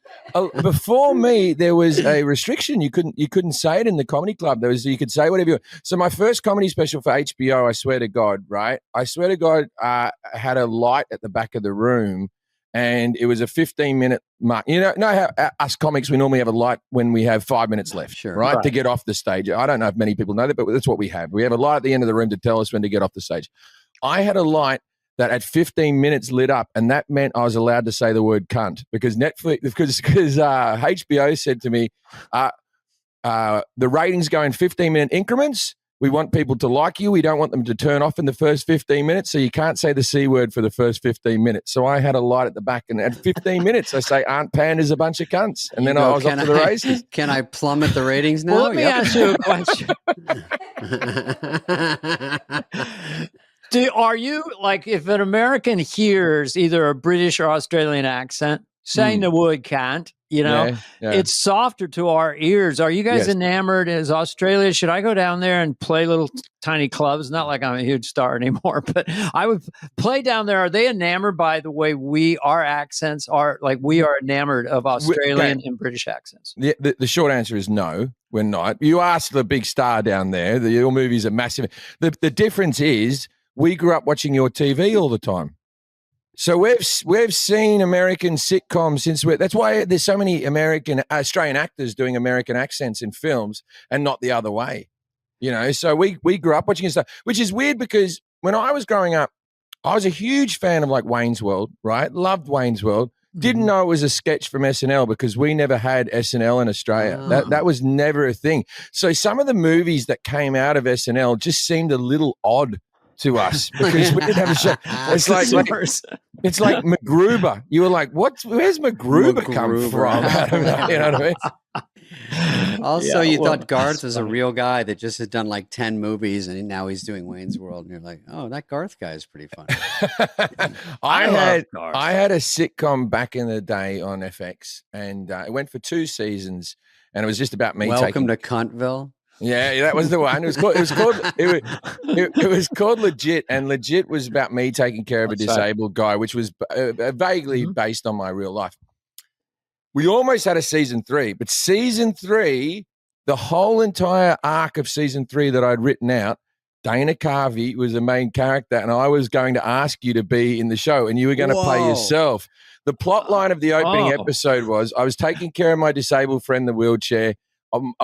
Before me, there was a restriction. You couldn't say it in the comedy club. You could say whatever you want. So my first comedy special for HBO, I swear to God, right? I swear to God, had a light at the back of the room, and it was a 15-minute mark. You know how us comics, we normally have a light when we have 5 minutes left, Sure. right? To get off the stage. I don't know if many people know that, but that's what we have. We have a light at the end of the room to tell us when to get off the stage. I had a light that at 15 minutes lit up, and that meant I was allowed to say the word cunt because HBO said to me, the ratings go in 15-minute increments. We want people to like you. We don't want them to turn off in the first 15 minutes, so you can't say the C word for the first 15 minutes. So I had a light at the back, and at 15 minutes, I say Aunt Panda's a bunch of cunts, and then I was off to the races. Can I plummet the ratings now? Well, let me ask you a question. Are you like if an American hears either a British or Australian accent saying the word can't, Yeah. it's softer to our ears. Are you guys Yes. enamored as Australia? Should I go down there and play little tiny clubs? Not like I'm a huge star anymore, but I would play down there. Are they enamored by the way our accents are? Like we are enamored of Australian and British accents. The short answer is no, we're not. You asked the big star down there. Your movies are massive. The difference is we grew up watching your TV all the time. So we've seen American sitcoms since that's why there's so many Australian actors doing American accents in films and not the other way. So we grew up watching stuff, which is weird because when I was growing up, I was a huge fan of like Wayne's World, right? Loved Wayne's World. Didn't know it was a sketch from SNL because we never had SNL in Australia. That was never a thing. So some of the movies that came out of SNL just seemed a little odd to us because we didn't have a show. It's like MacGruber. You were like, where's MacGruber come from? You know what I mean? Also, you thought Garth was a real guy that just had done like 10 movies and now he's doing Wayne's World. And you're like, oh, that Garth guy is pretty funny. I had a sitcom back in the day on FX, and it went for 2 seasons, and it was just about me. Welcome to Cuntville. Yeah, that was the one. It was called Legit, and Legit was about me taking care of a disabled guy, which was vaguely based on my real life. We almost had a season 3, but season 3, the whole entire arc of season 3 that I'd written out, Dana Carvey was the main character, and I was going to ask you to be in the show, and you were going to play yourself. The plot line of the opening episode was I was taking care of my disabled friend in the wheelchair.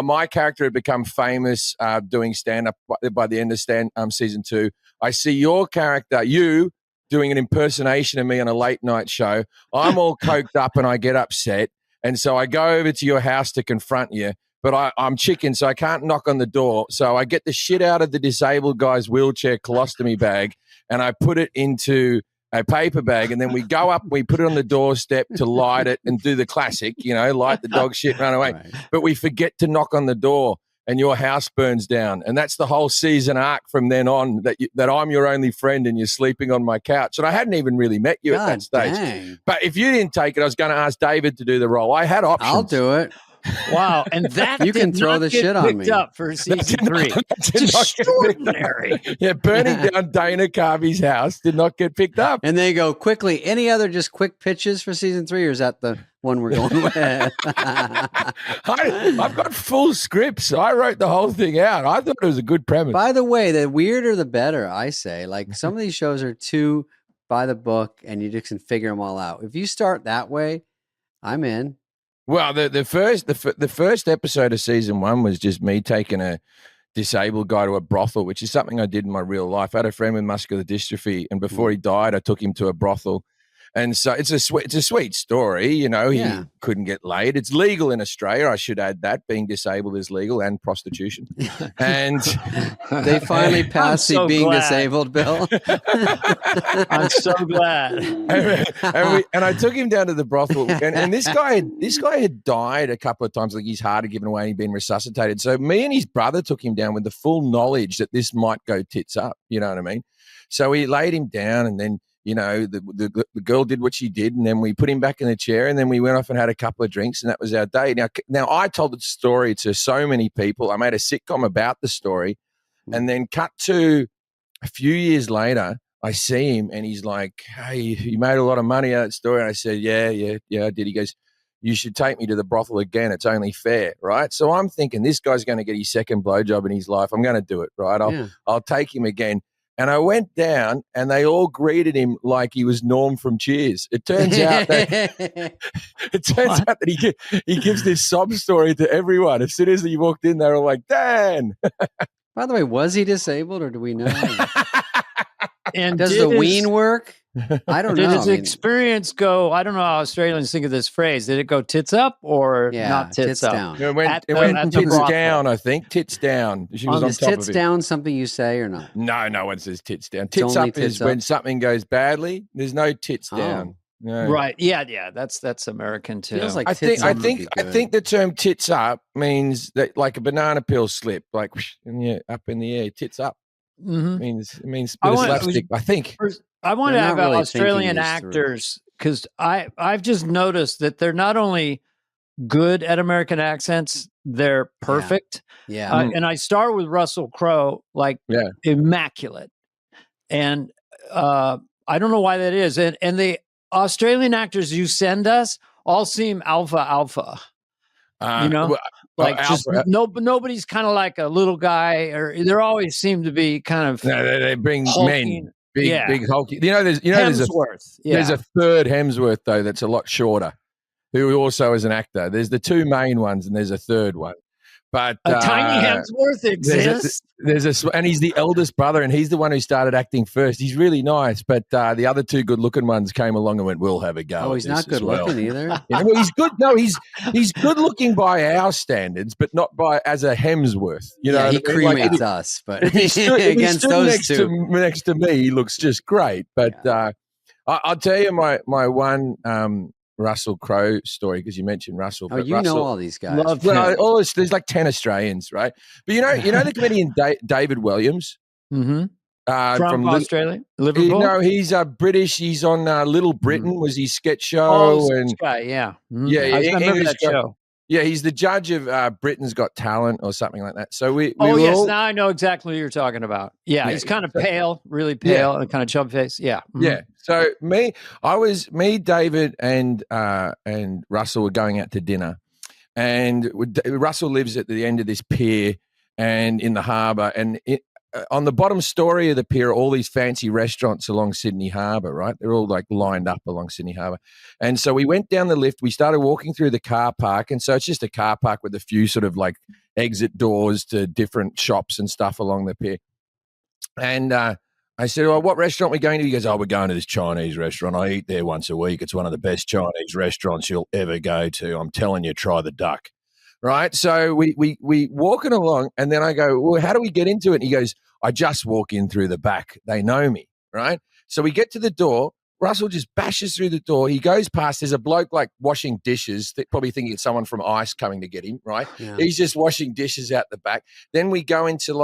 My character had become famous doing stand-up by the end of season 2. I see your character, you, doing an impersonation of me on a late-night show. I'm all coked up, and I get upset. And so I go over to your house to confront you, but I'm chicken, so I can't knock on the door. So I get the shit out of the disabled guy's wheelchair colostomy bag, and I put it into a paper bag, and then we go up, we put it on the doorstep to light it and do the classic, light the dog shit, run away. Right. But we forget to knock on the door, and your house burns down. And that's the whole season arc from then on, that I'm your only friend and you're sleeping on my couch. And I hadn't even really met you at that stage. Dang. But if you didn't take it, I was going to ask David to do the role. I had options. I'll do it. Wow, and that you can throw the shit on me. Up for season 3. It's extraordinary. Yeah, burning down Dana Carvey's house did not get picked up. And they go quickly. Any other just quick pitches for season 3, or is that the one we're going with? I've got full scripts. I wrote the whole thing out. I thought it was a good premise. By the way, the weirder the better. I say, like some of these shows are too by the book, and you just can figure them all out. If you start that way, I'm in. Well, the first episode of season 1 was just me taking a disabled guy to a brothel, which is something I did in my real life. I had a friend with muscular dystrophy, and before he died, I took him to a brothel. And so it's a sweet story. He couldn't get laid. It's legal in Australia. I should add that being disabled is legal, and prostitution. And they finally passed the being disabled bill. I'm so glad. And I took him down to the brothel, and this guy had died a couple of times. Like his heart had given away, and he'd been resuscitated. So me and his brother took him down with the full knowledge that this might go tits up. You know what I mean? So we laid him down, and then the girl did what she did, and then we put him back in the chair, and then we went off and had a couple of drinks, and that was our day. Now I told the story to so many people. I made a sitcom about the story, and then cut to a few years later, I see him, and he's like, "Hey, you made a lot of money out of that story." And I said, "Yeah, I did." He goes, "You should take me to the brothel again. It's only fair, right?" So I'm thinking this guy's going to get his second blowjob in his life. I'm going to do it, right? I'll take him again. And I went down, and they all greeted him like he was Norm from Cheers. It turns out that he gives this sob story to everyone. As soon as he walked in, they were all like, "Dan." By the way, was he disabled, or do we know? And does the ween work? I don't know. Did his experience go? I don't know how Australians think of this phrase. Did it go tits up or not tits up? Down. It went tits down, I think. Tits down. She was on top of it. Is tits down something you say or not? No one says tits down. Tits up is when something goes badly. There's no tits down. No. Right. Yeah. That's American too. Feels like I think the term tits up means that like a banana peel slip, like up in the air, tits up. Mm-hmm. It means a bit of slapstick, I think. I want to have Australian actors because I've just noticed that they're not only good at American accents, they're perfect. Yeah. And I start with Russell Crowe, immaculate. And I don't know why that is. And the Australian actors you send us all seem alpha. Nobody's kind of like a little guy, or they always seem to be kind of. No, they bring hulking. Men. Big hulky. There's there's a third Hemsworth though that's a lot shorter, who also is an actor. There's the two main ones, and there's a third one. But a tiny Hemsworth exists. And he's the eldest brother, and he's the one who started acting first. He's really nice, but the other two good-looking ones came along and went, "We'll have a go." Oh, he's not good-looking either. Well, he's good. No, he's good-looking by our standards, but not as a Hemsworth. You know, he cremates us, but if he stood against those next to me, he looks just great. But I'll tell you, my one Russell Crowe story because you mentioned Russell. Oh, but you Russell, know all these guys. Love well, him. there's like 10 Australians, right? But you know the comedian David Williams Mm-hmm. from Australia, Liverpool. No, he's British. He's on Little Britain was his sketch show, Oh, and this guy, yeah. Mhm. yeah, I remember English that guy. show. Yeah, he's the judge of Britain's Got Talent or something like that. So we Oh, were yes. all, Now I know exactly what you're talking about. Yeah, Yeah, he's kind of so- pale, really pale, and kind of chub face. Yeah. Mhm. yeah. So David, and Russell were going out to dinner, and Russell lives at the end of this pier and in the harbour, and on the bottom story of the pier are all these fancy restaurants along Sydney Harbour, right? They're all like lined up along Sydney Harbour. And so we went down the lift, we started walking through the car park. And so it's just a car park with a few sort of like exit doors to different shops and stuff along the pier. And I said, well, what restaurant are we going to? He goes, oh, we're going to this Chinese restaurant. I eat there once a week. It's one of the best Chinese restaurants you'll ever go to. I'm telling you, try the duck. Right. So we walking along, and then I go, well, how do we get into it? And he goes, I just walk in through the back. They know me. Right. So we get to the door. Russell just bashes through the door. He goes past. There's a bloke like washing dishes, probably thinking it's someone from ICE coming to get him. Right. Yeah. He's just washing dishes out the back. Then we go into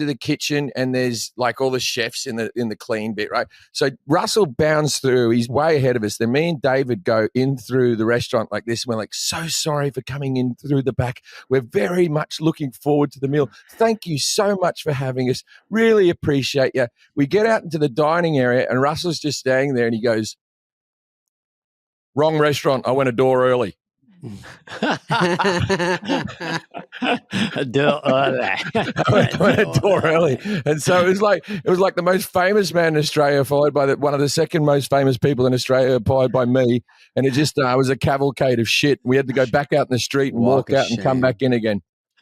the kitchen, and there's like all the chefs in the clean bit, right? So Russell bounds through. He's way ahead of us. Then me and David go in through the restaurant like this. We're like, so sorry for coming in through the back. We're very much looking forward to the meal. Thank you so much for having us. Really appreciate you. We get out into the dining area, and Russell's just standing there, and he goes, wrong restaurant. I went a door early. I went a door early, and so it was like the most famous man in Australia, followed by one of the second most famous people in Australia, followed by me, and it just was a cavalcade of shit. We had to go back out in the street and walk out and come back in again.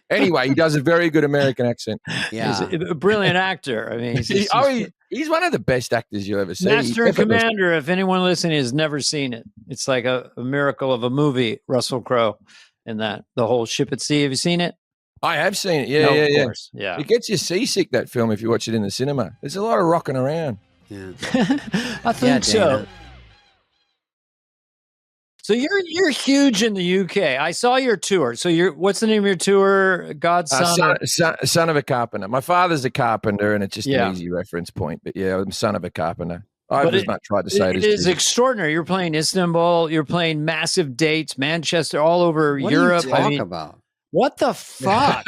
Anyway, he does a very good American accent. Yeah. He's a brilliant actor. I mean, He's one of the best actors you'll ever see. Master and Commander. If anyone listening has never seen it, it's like a miracle of a movie. Russell Crowe in that, the whole ship at sea. Have you seen it? I have seen it. Yeah, No, yeah, of yeah. course. Yeah. It gets you seasick, that film, if you watch it in the cinema. There's a lot of rocking around. Yeah. I think so. Dana. So you're huge in the UK. I saw your tour. So what's the name of your tour? God's son. Son of a carpenter. My father's a carpenter, and it's just Yeah. an easy reference point. But yeah, I'm son of a carpenter. I've But as much tried to say it It as is extraordinary. You're playing Istanbul. You're playing massive dates, Manchester, all over What Europe. do you talk about? What the fuck?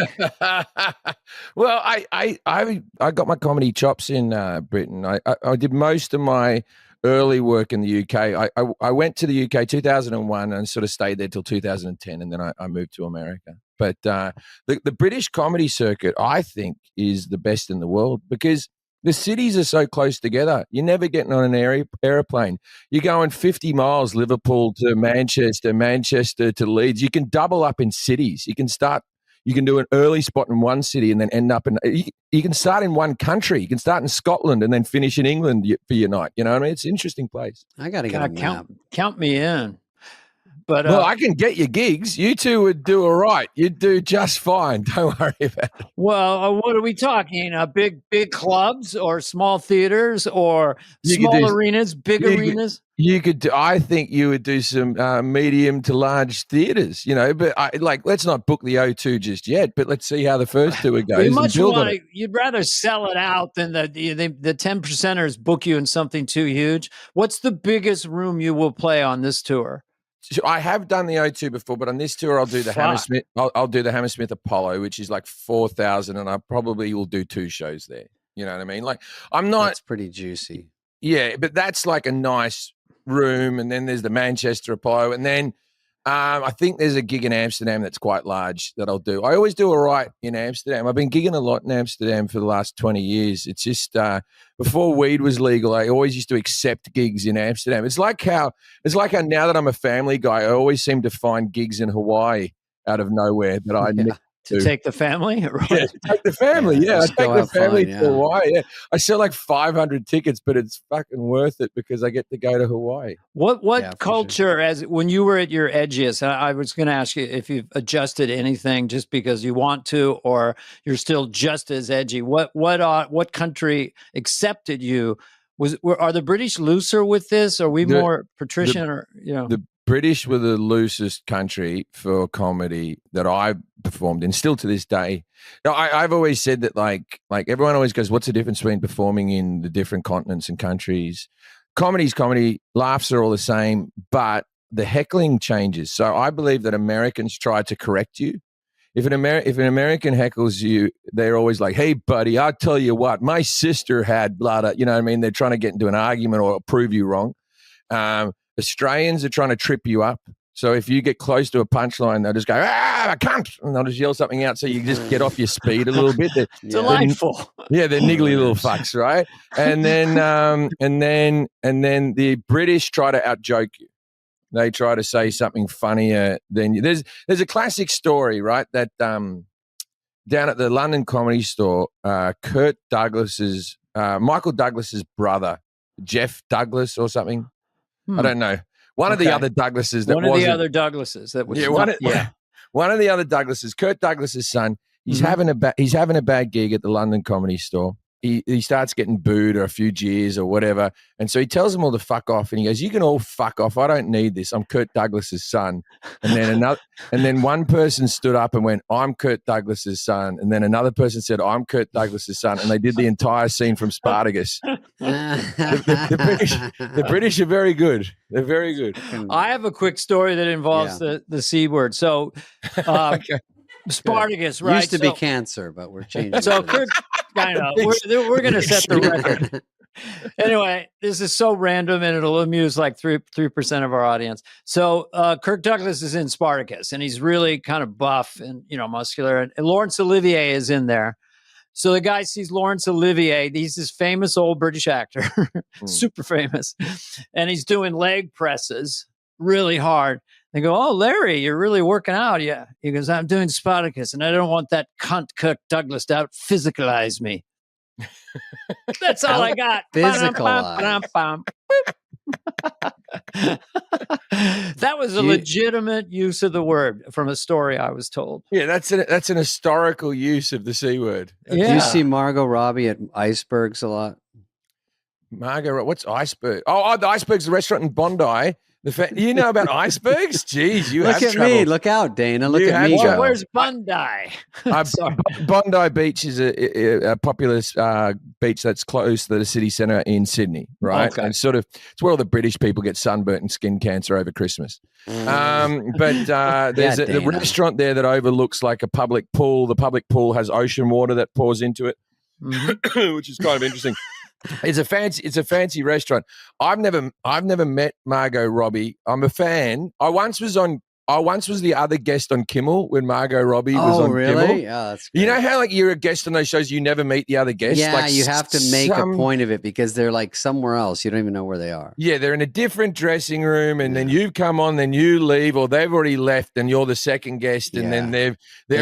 Well, I got my comedy chops in Britain. I did most of my early work in the UK. I went to the UK 2001 and sort of stayed there till 2010, and then I moved to America. But the British comedy circuit, I think, is the best in the world because the cities are so close together. You're never getting on an airplane. You're going 50 miles, Liverpool to Manchester, Manchester to Leeds. You can double up in cities. You can do an early spot in one city and then end up in, you can start in one country. You can start in Scotland and then finish in England for your night. You know what I mean? It's an interesting place. I got to get a map. count me in. But Well, I can get you gigs. You two would do all right. You'd do just fine. Don't worry about it. well, what are we talking? Big clubs or small theaters or You could small do- arenas, big you could- arenas? You could. I think you would do some medium to large theaters. You know, but let's not book the O2 just yet. But let's see how the first tour goes. You and much build on want it. you'd rather sell it out than the 10%ers book you in something too huge. What's the biggest room you will play on this tour? So I have done the O2 before, but on this tour I'll do the Fuck. Hammersmith. I'll do the Hammersmith Apollo, which is like 4,000, and I probably will do 2 shows there. You know what I mean? Like I'm not. That's pretty juicy. Yeah, but that's like a nice room, and then there's the Manchester Apollo, and then I think there's a gig in Amsterdam that's quite large that I'll do. I always do all right in Amsterdam. I've been gigging a lot in Amsterdam for the last 20 years. It's just before weed was legal, I always used to accept gigs in Amsterdam. It's like how now that I'm a family guy, I always seem to find gigs in Hawaii out of nowhere that I To take the family? Yeah, take the family. Yeah, I just take go the have family fun, to yeah. Hawaii. Yeah. I sell like 500 tickets, but it's fucking worth it because I get to go to Hawaii. What Yeah, for culture, as when you were at your edgiest, I was going to ask you if you've adjusted anything just because you want to, or you're still just as edgy. What country accepted you Are the British looser with this? Are we The- more patrician or The British were the loosest country for comedy that I performed in, still to this day. No, I've always said that like everyone always goes, what's the difference between performing in the different continents and countries? Comedy's comedy, laughs are all the same, but the heckling changes. So I believe that Americans try to correct you. If an American heckles you, they're always like, hey, buddy, I'll tell you what, my sister had blah, blah, you know what I mean? They're trying to get into an argument or prove you wrong. Australians are trying to trip you up. So if you get close to a punchline, they'll just go, I can't, and they'll just yell something out so you just get off your speed a little bit. delightful? They're niggly little fucks, right? And then the British try to outjoke you. They try to say something funnier than you. There's a classic story, right? That down at the London Comedy Store, Michael Douglas's brother, Jeff Douglas or something. I don't know. One of the other Douglases. One of the other Douglases. That was one of the other Douglases. Kurt Douglas's son. He's having a bad gig at the London Comedy Store. He starts getting booed or a few jeers or whatever, and so he tells them all to fuck off. And he goes, "You can all fuck off. I don't need this. I'm Kurt Douglas's son." And then one person stood up and went, "I'm Kurt Douglas's son." And then another person said, "I'm Kurt Douglas's son." And they did the entire scene from Spartacus. The British are very good. They're very good. I have a quick story that involves the C word. So, Spartacus, right? Used to be cancer, but we're changing. So, Kurt, I know we're going to set the record. Anyway, this is so random, and it'll amuse like 3% of our audience. So, Kirk Douglas is in Spartacus, and he's really kind of buff and muscular. And Laurence Olivier is in there. So the guy sees Laurence Olivier. He's this famous old British actor, super famous, and he's doing leg presses really hard. They go, "Oh, Larry, you're really working out." Yeah. He goes, "I'm doing Spartacus, and I don't want that cunt Kirk Douglas to out physicalize me." That's all I got. Physicalize. That was a legitimate use of the word from a story I was told. Yeah, that's an historical use of the C word. Do you see Margot Robbie at Icebergs a lot? Margot, what's Iceberg? Oh, the Iceberg's the restaurant in Bondi. You know about icebergs? Jeez, you look have at traveled. me. Look out, Dana. Look at me. Well, where's Bondi? Bondi Beach is a popular beach that's close to the city centre in Sydney, right? Okay. And it's where all the British people get sunburnt and skin cancer over Christmas. But there's a restaurant there that overlooks like a public pool. The public pool has ocean water that pours into it, which is kind of interesting. It's a fancy restaurant. I've never met Margot Robbie. I'm a fan. I once was the other guest on Kimmel when Margot Robbie was on really? Kimmel. Yeah, that's great. You know how like you're a guest on those shows, you never meet the other guests? Yeah, like you have to make a point of it because they're like somewhere else. You don't even know where they are. Yeah, they're in a different dressing room, and then you come on, then you leave, or they've already left, and you're the second guest, and then they're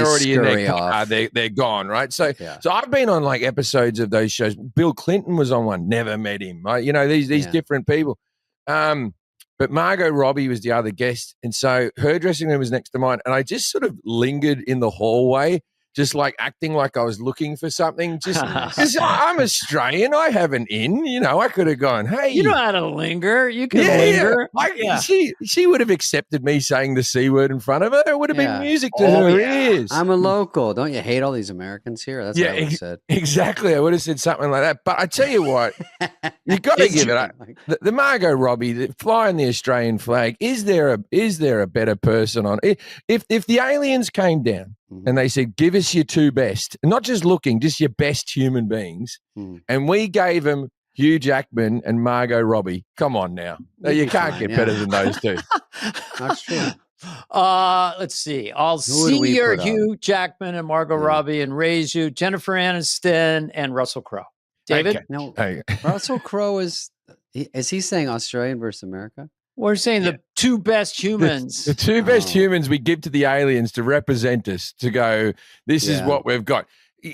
already in their car. They're gone, right? So I've been on like episodes of those shows. Bill Clinton was on one, never met him. Right? You know, these different people. But Margot Robbie was the other guest, and so her dressing room was next to mine, and I just sort of lingered in the hallway, just like acting like I was looking for something. Just because I'm Australian, I have an in. You know, I could have gone, "Hey, you know how to linger. You can linger." She would have accepted me saying the C word in front of her. It would have been music to her ears. I'm a local. Don't you hate all these Americans here? That's what I would have said. Exactly. I would have said something like that. But I tell you what, you got to give it up. The Margot Robbie flying the Australian flag. Is there a better person on? If the aliens came down and they said, "Give us your two best," and not just looking, just your best human beings, and we gave them Hugh Jackman and Margot Robbie. Come on now. You can't get better than those two. That's true. Let's see. I'll see your Hugh Jackman and Margot Robbie and raise you Jennifer Aniston and Russell Crowe. David? Okay. No, Russell Crowe is he saying Australian versus America? We're saying the two best humans. The two best humans we give to the aliens to represent us, to go, this is what we've got.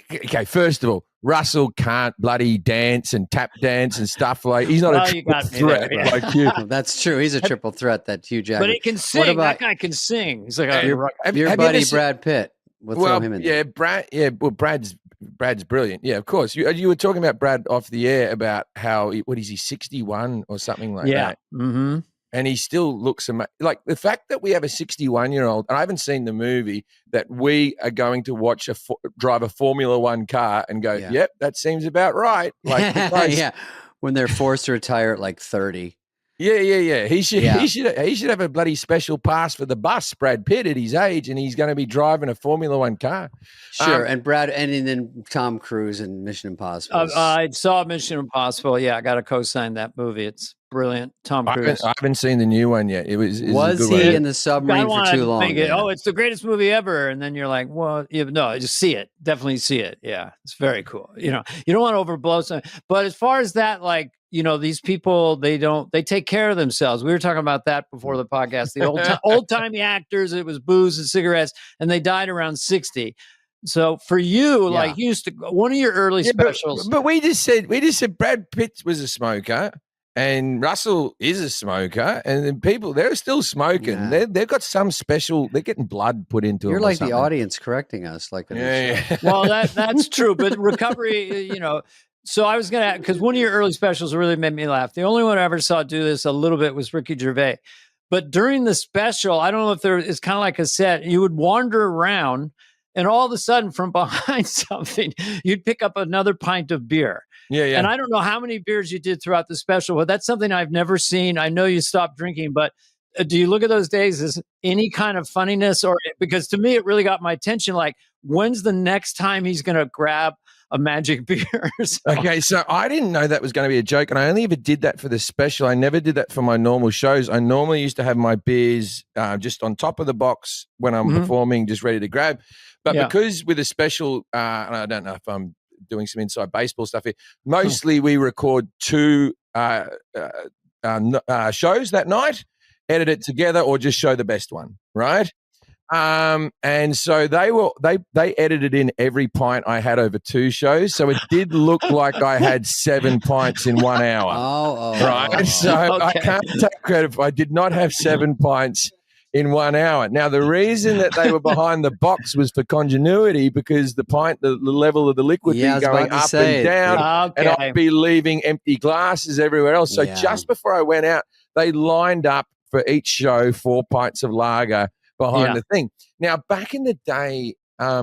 Okay, first of all, Russell can't bloody dance and tap dance and stuff like. He's not a triple threat like you. That's true. He's a triple threat. That Hugh Jackman. But he can sing. That guy can sing. He's like your buddy Brad Pitt. We'll throw him in there. Brad. Yeah, well, Brad's Brad's brilliant. Yeah, of course. You were talking about Brad off the air about how what is he 61 or something like Yeah. that. Mm-hmm. And he still looks like the fact that we have a 61-year-old, and I haven't seen the movie, that we are going to watch drive a Formula One car and go, yep, that seems about right. Like, yeah, when they're forced to retire at like 30. Yeah. He should have a bloody special pass for the bus, Brad Pitt, at his age, and he's going to be driving a Formula One car. Sure, and Brad, and then Tom Cruise in Mission Impossible. I saw Mission Impossible. Yeah, I got to co-sign that movie. It's brilliant. Tom Cruise. I haven't seen the new one yet. Was he in the submarine for too long? It's the greatest movie ever, and then you're like, well, no, just see it. Definitely see it. Yeah, it's very cool. You don't want to overblow something. But as far as that, like, these people, they take care of themselves. We were talking about that before the podcast. The old-timey actors, it was booze and cigarettes, and they died around 60. So for you, like, you used to, one of your early specials. But we just said Brad Pitt was a smoker. And Russell is a smoker, and then people, they're still smoking. Yeah. They've got some special, they're getting blood put into them. You're like the audience correcting us. Like, Well, that's true. But recovery, so I was going to, because one of your early specials really made me laugh. The only one I ever saw do this a little bit was Ricky Gervais. But during the special, I don't know if it's kind of like a set, you would wander around, and all of a sudden from behind something, you'd pick up another pint of beer. Yeah. And I don't know how many beers you did throughout the special, but that's something I've never seen. I know you stopped drinking, but do you look at those days as any kind of funniness? Or because to me, it really got my attention. Like, when's the next time he's going to grab a magic beer? Okay, so I didn't know that was going to be a joke, and I only ever did that for the special. I never did that for my normal shows. I normally used to have my beers just on top of the box when I'm performing, just ready to grab. But because with a special, and I don't know if I'm doing some inside baseball stuff here. Mostly we record two shows that night, edit it together, or just show the best one, right? And so they edited in every pint I had over two shows, so it did look like I had 7 pints in 1 hour. Right? So I can't take credit for I did not have 7 pints in 1 hour. Now, the reason that they were behind the box was for continuity, because the level of the liquid be going up and down, and I'd be leaving empty glasses everywhere else. So just before I went out, they lined up for each show 4 pints of lager behind the thing. Now, back in the day,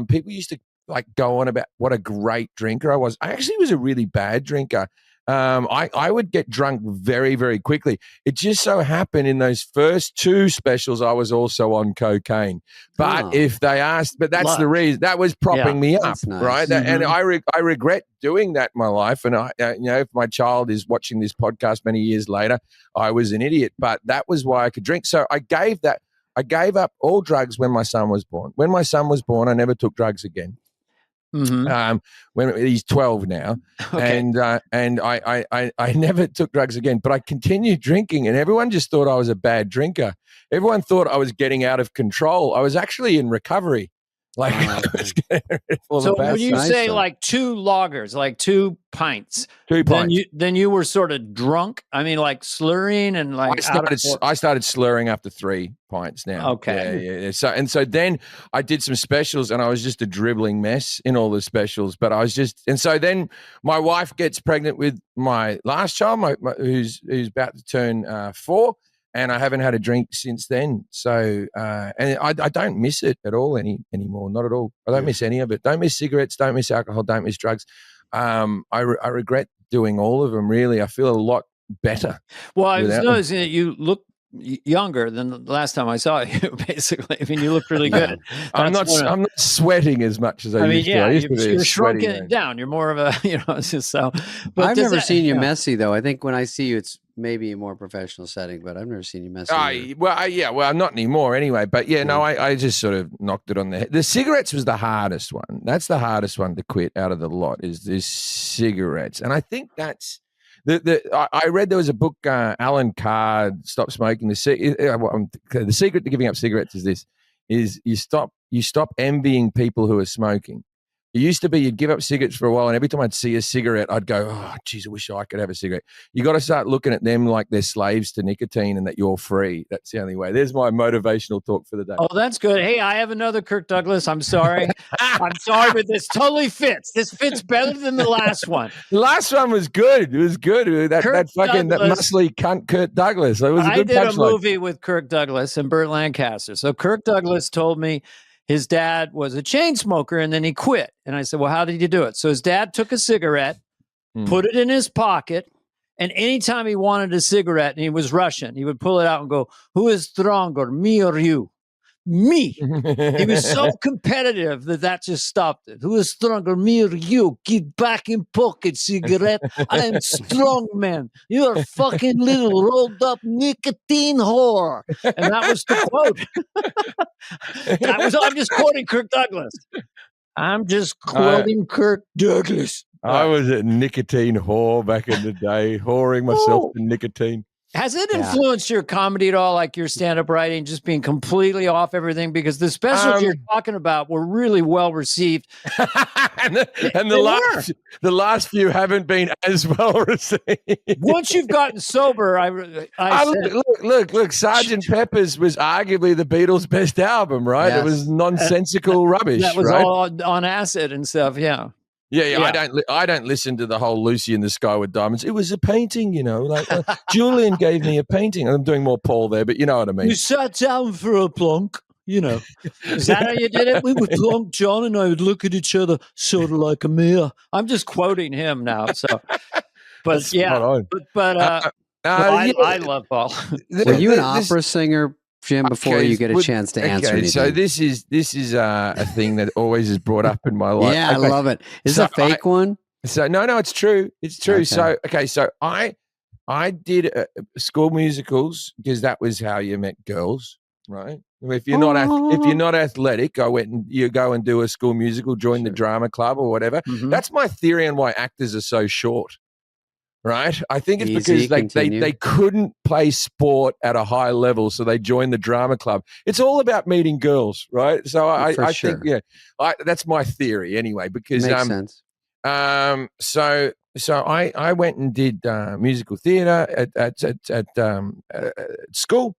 people used to like go on about what a great drinker I was. I actually was a really bad drinker. I would get drunk very, very quickly. It just so happened in those first 2 specials, I was also on cocaine. But if they asked, but that's the reason that was propping me up, nice. Right? And I regret doing that in my life. And if my child is watching this podcast many years later, I was an idiot. But that was why I could drink. So I gave up all drugs when my son was born. When my son was born, I never took drugs again. When he's 12 now, and I never took drugs again, but I continued drinking, and everyone just thought I was a bad drinker. Everyone thought I was getting out of control. I was actually in recovery. Like, so when you say like 2 lagers, like 2 pints, 2 pints, then you were sort of drunk. I mean, like slurring and like. I started slurring after 3 pints. Now, yeah. So then I did some specials, and I was just a dribbling mess in all the specials. But I was and so then my wife gets pregnant with my last child, who's about to turn 4. And I haven't had a drink since then. So, and I don't miss it at all anymore. Not at all. I don't miss any of it. Don't miss cigarettes. Don't miss alcohol. Don't miss drugs. I regret doing all of them, really. I feel a lot better. Well, I was noticing that you look younger than the last time I saw you, basically. I mean, you look really good. I'm not sweating as much as I used to. I used to be you're shrunken it down. You're more of a, it's just so. But I've never seen you messy, though. I think when I see you, it's maybe a more professional setting, but I've never seen you messy. Well, I'm not anymore anyway. But I just sort of knocked it on the head. The cigarettes was the hardest one. That's the hardest one to quit out of the lot, is this cigarettes. And I think that's I read there was a book, Alan Carr, Stop Smoking. The secret to giving up cigarettes is this: you stop envying people who are smoking. It used to be you'd give up cigarettes for a while, and every time I'd see a cigarette, I'd go, oh, geez, I wish I could have a cigarette. You got to start looking at them like they're slaves to nicotine and that you're free. That's the only way. There's my motivational talk for the day. Oh, that's good. Hey, I have another Kirk Douglas. I'm sorry. I'm sorry, but this totally fits. This fits better than the last one. The last one was good. It was good. That fucking that muscly cunt Kirk Douglas. It was a good I did a punchline. movie with Kirk Douglas and Burt Lancaster. So Kirk Douglas told me his dad was a chain smoker and then he quit. And I said, well, how did you do it? So his dad took a cigarette, put it in his pocket, and anytime he wanted a cigarette and he was Russian, he would pull it out and go, who is stronger, me or you? Me. He was so competitive that just stopped it. Who is stronger, me or you? Get back in pocket, cigarette. I am strong, man. You are fucking little rolled up nicotine whore. And that was the quote. I'm just quoting Kirk Douglas. I'm just quoting Kirk Douglas. I was a nicotine whore back in the day, whoring myself to nicotine. Has it influenced your comedy at all, like your stand-up writing, just being completely off everything? Because the specials you're talking about were really well received, and the last few haven't been as well received. Once you've gotten sober, look. Sergeant Pepper's was arguably the Beatles' best album, right? Yes. It was nonsensical rubbish. That was right? all on acid and stuff. Yeah. Yeah. I don't listen to the whole Lucy in the Sky with Diamonds. It was a painting, like Julian gave me a painting. I'm doing more Paul there, but you know what I mean. You sat down for a plonk, Is that how you did it? We would plonk, John and I would look at each other sort of like a mirror. I'm just quoting him now. So, but I love Paul. Were you an opera singer, Jim, before you get a chance to answer anything? So this is a thing that always is brought up in my life. Yeah, I love it. Is it a fake one? So no, it's true. It's true. Okay. So I did school musicals because that was how you met girls, right? If you're not athletic, you go and do a school musical, join the drama club or whatever. Mm-hmm. That's my theory on why actors are so short. Right, I think it's because they couldn't play sport at a high level, so they joined the drama club. It's all about meeting girls, right? So I think that's my theory anyway. Because makes sense. So I went and did musical theater at school,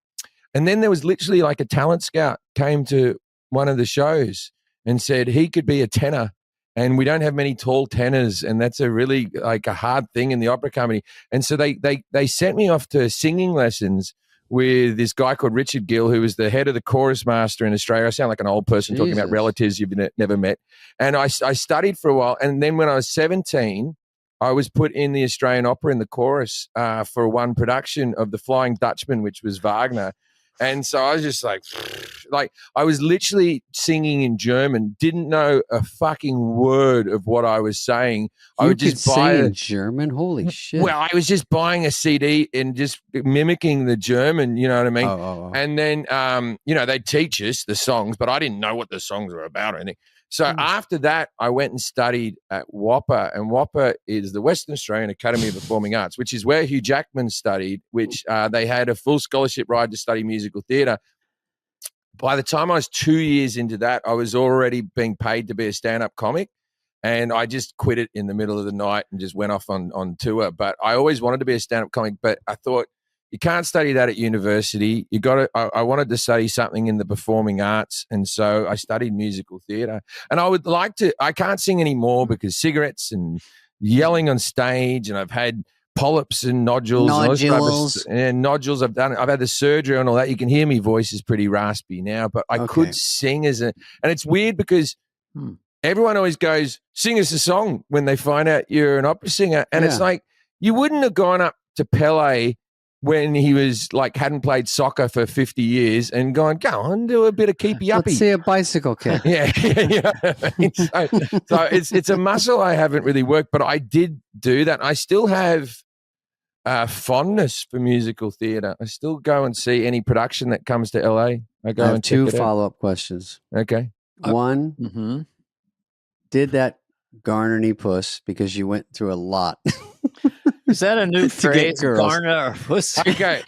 and then there was literally like a talent scout came to one of the shows and said he could be a tenor. And we don't have many tall tenors, and that's a really a hard thing in the opera company. And so they sent me off to singing lessons with this guy called Richard Gill, who was the head of the chorus master in Australia. I sound like an old person talking about relatives you've never met. And I studied for a while, and then when I was 17, I was put in the Australian Opera in the chorus for one production of The Flying Dutchman, which was Wagner. And so I was just like I was literally singing in German, didn't know a fucking word of what I was saying. I would just buy in German. Holy shit! Well, I was just buying a CD and just mimicking the German. You know what I mean? Oh. And then they'd teach us the songs, but I didn't know what the songs were about or anything. So after that, I went and studied at WAPA, and WAPA is the Western Australian Academy of Performing Arts, which is where Hugh Jackman studied, which they had a full scholarship ride to study musical theatre. By the time I was 2 years into that, I was already being paid to be a stand-up comic, and I just quit it in the middle of the night and just went off on tour. But I always wanted to be a stand-up comic, but I thought, you can't study that at university. I wanted to study something in the performing arts. And so I studied musical theater, and I can't sing anymore because cigarettes and yelling on stage, and I've had polyps and nodules. And nodules. I've had the surgery and all that. You can hear me voice is pretty raspy now, but I could sing and it's weird because everyone always goes, sing us a song when they find out you're an opera singer. And it's like, you wouldn't have gone up to Pele when he was hadn't played soccer for 50 years and gone, go on, do a bit of keepy uppy. Let's see a bicycle kick. Yeah. So it's a muscle I haven't really worked, but I did do that. I still have fondness for musical theater. I still go and see any production that comes to LA. I have two follow-up questions. Okay. One, did that garner any puss because you went through a lot? Is that a new phrase? Garner or pussy? Okay.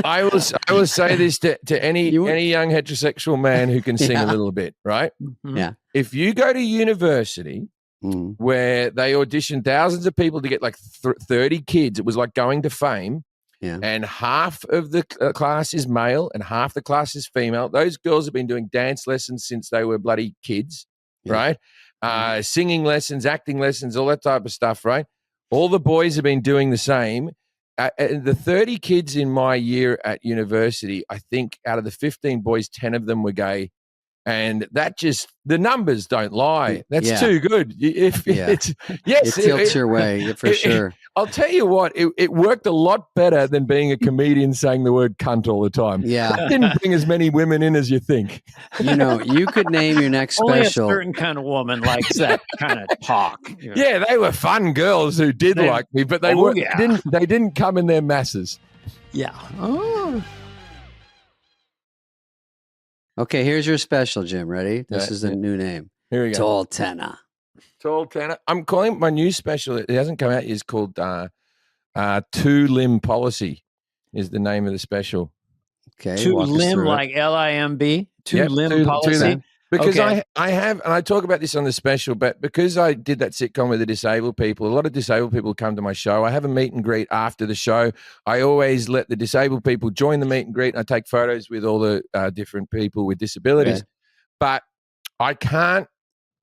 I will say this to any young heterosexual man who can sing a little bit, right? Yeah. if you go to university where they audition thousands of people to get like 30 kids, it was like going to Fame. Yeah. And half of the class is male and half the class is female. Those girls have been doing dance lessons since they were bloody kids, right? Singing lessons, acting lessons, all that type of stuff, right? All the boys have been doing the same. The 30 kids in my year at university, I think out of the 15 boys, 10 of them were gay. And that just, the numbers don't lie. That's too good. It tilts your way for sure. I'll tell you what, it worked a lot better than being a comedian saying the word cunt all the time. Yeah. It didn't bring as many women in as you think. You know, you could name your next special. Only a certain kind of woman likes that kind of talk. You know? Yeah, they were fun girls who did like me, but they didn't come in their masses. Yeah. Oh. Okay, here's your special, Jim. Ready? This is a new name. Here we go. Tall Tenor. Tall Tenor. I'm calling my new special. It hasn't come out. It's called Two-Limb Policy is the name of the special. Okay. Two-limb, like L-I-M-B? Two-limb policy? Because I have, and I talk about this on the special, but because I did that sitcom with the disabled people, a lot of disabled people come to my show. I have a meet and greet after the show. I always let the disabled people join the meet and greet, and I take photos with all the different people with disabilities. Okay. But I can't,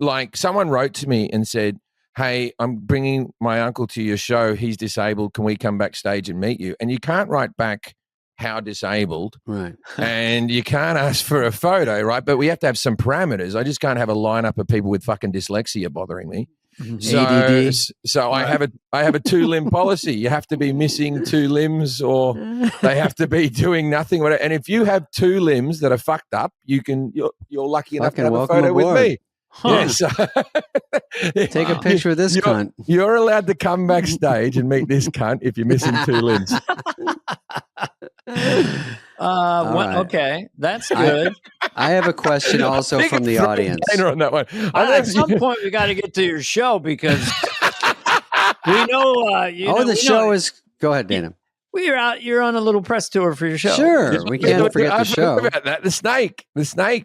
like, someone wrote to me and said, hey, I'm bringing my uncle to your show. He's disabled. Can we come backstage and meet you? And you can't write back how disabled, right? And you can't ask for a photo, right? But we have to have some parameters. I just can't have a lineup of people with fucking dyslexia bothering me. So I have a two-limb policy. You have to be missing two limbs, or they have to be doing nothing. And if you have two limbs that are fucked up, you're lucky enough to have a photo with me. Huh. Yeah, take a picture of this cunt. You're allowed to come backstage and meet this cunt if you're missing two limbs. Right. Okay, that's good. I have a question also from the audience. On that one. At some point, we got to get to your show because we know. The show is. Go ahead, Dana. You're on a little press tour for your show. Sure, we can't forget the show. About that. The snake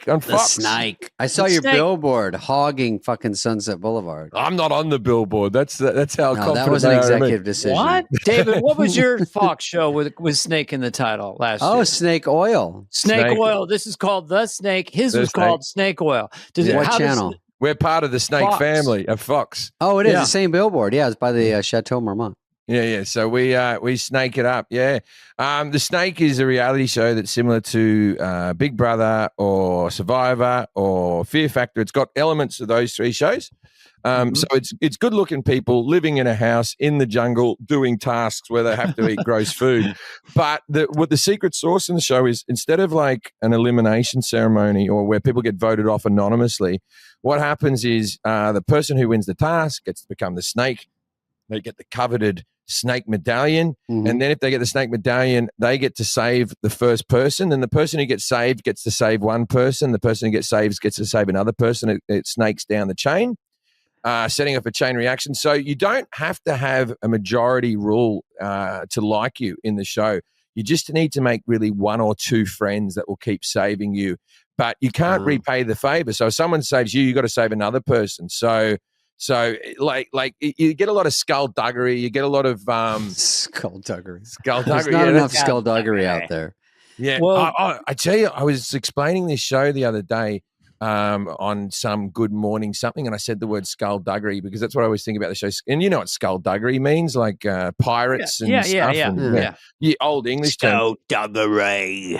on Fox. The snake. I saw your billboard hogging fucking Sunset Boulevard. I'm not on the billboard. That's how. That was an executive decision. What, David? What was your Fox show with snake in the title last year? Oh, Snake Oil. Snake Oil. This is called The Snake. His was called Snake Oil. What channel? We're part of the Snake family of Fox. Oh, it is the same billboard. Yeah, it's by the Chateau Marmont. Yeah. So we snake it up. Yeah. The Snake is a reality show that's similar to Big Brother or Survivor or Fear Factor. It's got elements of those three shows. So it's good looking people living in a house in the jungle doing tasks where they have to eat gross food. But what the secret sauce in the show is, instead of like an elimination ceremony or where people get voted off anonymously, what happens is the person who wins the task gets to become the snake. They get the coveted snake medallion. And then if they get the snake medallion, they get to save the first person. And the person who gets saved gets to save one person. The person who gets saved gets to save another person. It snakes down the chain, setting up a chain reaction. So you don't have to have a majority rule to like you in the show. You just need to make really one or two friends that will keep saving you. But you can't repay the favor. So if someone saves you got to save another person. So like you get a lot of skullduggery. You get a lot of skullduggery. There's not enough skullduggery out there. Yeah. Well, I tell you, I was explaining this show the other day on some Good Morning something, and I said the word skullduggery because that's what I always think about the show. And you know what skullduggery means, like pirates and stuff. Yeah. Old English term. Skullduggery.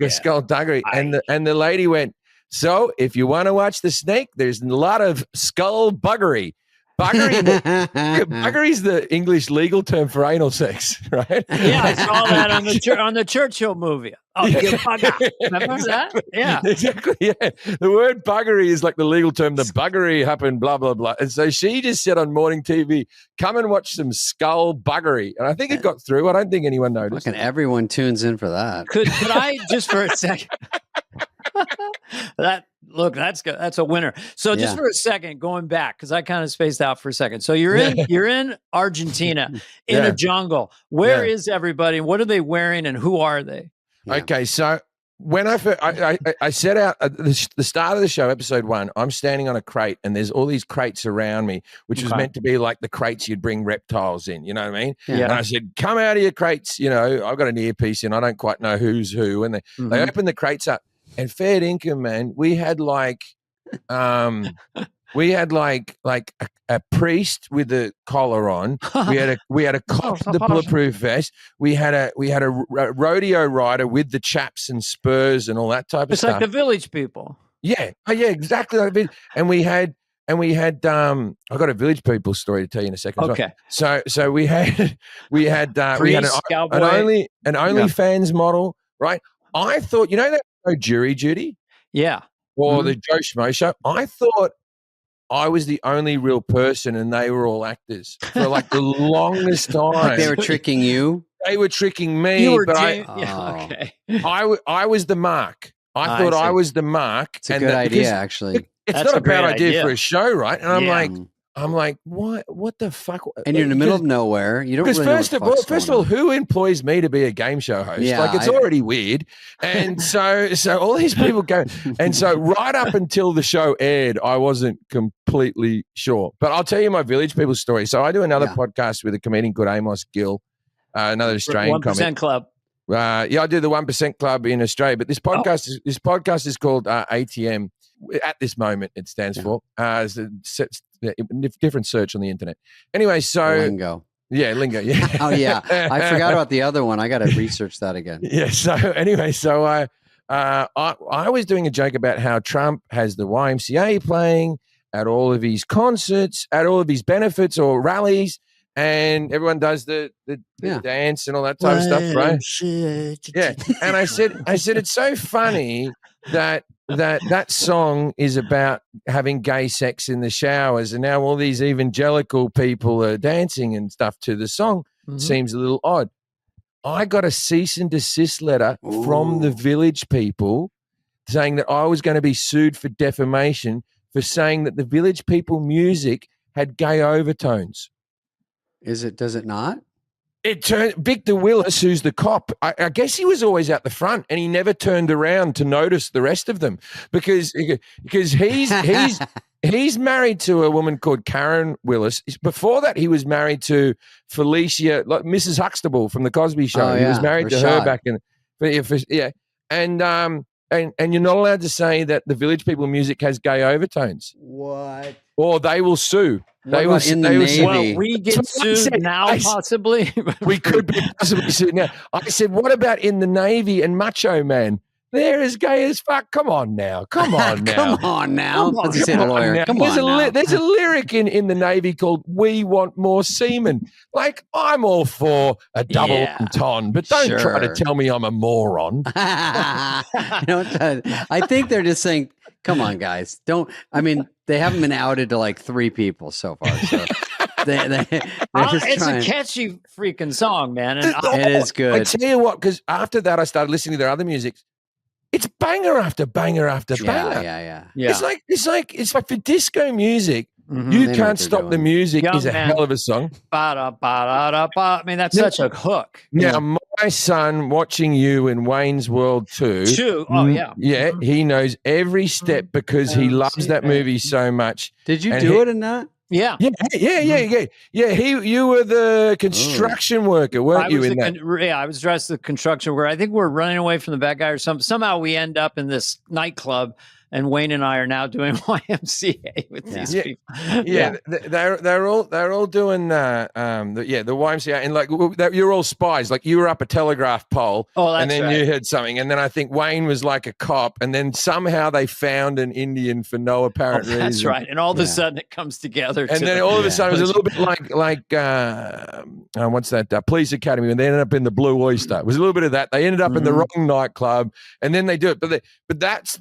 Skullduggery. And the lady went, so if you want to watch The Snake, there's a lot of skullduggery. Buggery is the English legal term for anal sex, right? Yeah, I saw that on the Churchill movie. Oh, you bugger. Remember that? Yeah. Exactly, yeah. The word buggery is like the legal term. The buggery happened, blah, blah, blah. And so she just said on morning TV, come and watch some skull buggery. And I think it got through. I don't think anyone noticed. Fucking everyone tunes in for that. Could I, just for a second... That's a winner. So just for a second, going back, because I kind of spaced out for a second. So you're in Argentina in a jungle. Where is everybody? What are they wearing and who are they? Okay, so when I set out at the start of the show, episode 1, I'm standing on a crate and there's all these crates around me, which was meant to be like the crates you'd bring reptiles in, you know what I mean? Yeah. And I said, come out of your crates, you know, I've got an earpiece in, I don't quite know who's who. And they opened the crates up and fair income, man, we had like a priest with a collar on. We had a cop with the bulletproof vest. We had a rodeo rider with the chaps and spurs and all that type of It's stuff. like the Village People. Yeah, exactly. And we had I've got a Village People story to tell you in a second. Okay. So we had Priest, cowboy. an OnlyFans model, right? I thought, you know that show Jury Duty? Yeah. Or the Joe Schmo show. I thought I was the only real person and they were all actors for like the longest time. Like they were tricking you? They were tricking me, You were but okay. I was the mark. I thought I was the mark. It's a good idea, actually. It's That's not a a bad great idea idea. for a show, right? And Yeah. I'm like, what the fuck? And you're in the middle of nowhere. You don't Because really know first what of the all, fuck's going on. who employs me to be a game show host? Yeah, like it's already weird. And so all these people go, and so right up until the show aired, I wasn't completely sure. But I'll tell you my Village People story. So I do another podcast with a comedian called Amos Gill, another Australian 1% comic. Club. I do the 1% Club in Australia, but this podcast is called ATM. At this moment, it stands for different search on the internet. Anyway, so Lingo. Yeah, lingo. Yeah. Oh yeah, I forgot about the other one. I got to research that again. Yeah. So anyway, I was doing a joke about how Trump has the YMCA playing at all of his concerts, at all of his benefits or rallies, and everyone does the dance and all that type of stuff, right? Yeah. And I said it's so funny that song is about having gay sex in the showers, and now all these evangelical people are dancing and stuff to the song. Seems a little odd. I got a cease and desist letter from the Village People saying that I was going to be sued for defamation for saying that the Village People music had gay overtones. Does it not? It turned Victor Willis, who's the cop. I guess he was always out the front, and he never turned around to notice the rest of them because he's married to a woman called Karen Willis. Before that, he was married to Felicia, like Mrs. Huxtable from the Cosby Show. Oh, he was yeah, married to her back in, and you're not allowed to say that the Village People music has gay overtones. What? Or they will sue. What about in the Navy? Well, we get sued now, possibly. We could be possibly sued now. I said, what about in the Navy and Macho Man? They're as gay as fuck. Come on now. Come on now. Come on now. Let's say the lawyer. Now. Come on now. There's a lyric in the Navy called "We want more seamen." Like I'm all for a double ton, but don't try to tell me I'm a moron. I think they're just saying, "Come on, guys, don't." I mean, they haven't been outed to like 3 people so far, so they're just it's trying. a catchy freaking song, man. And It is good. I tell you what, because after that, I started listening to their other music. It's banger after banger after banger. Yeah. It's like for disco music. Mm-hmm. You They know Can't what they're Stop the doing. Music Young is a man. hell of a song. I mean, that's such a hook. Now, my son watching you in Wayne's World 2. Oh, yeah. Yeah, he knows every step because he loves that movie so much. Did you And do he- it in that? Yeah. Yeah. You were the construction worker, weren't you, in that? I was dressed as a construction worker. I think we're running away from the bad guy or something. Somehow we end up in this nightclub, and Wayne and I are now doing YMCA with these people. Yeah, they're all doing the YMCA, and like you're all spies. Like you were up a telegraph pole, Oh, and that's then right. you heard something, and then I think Wayne was like a cop, and then somehow they found an Indian for no apparent reason. That's right. And all of a sudden it comes together. And then all of a sudden it was a little bit like what's that? Police Academy when they ended up in the Blue Oyster. It was a little bit of that. They ended up in the wrong nightclub, and then they do it. But that's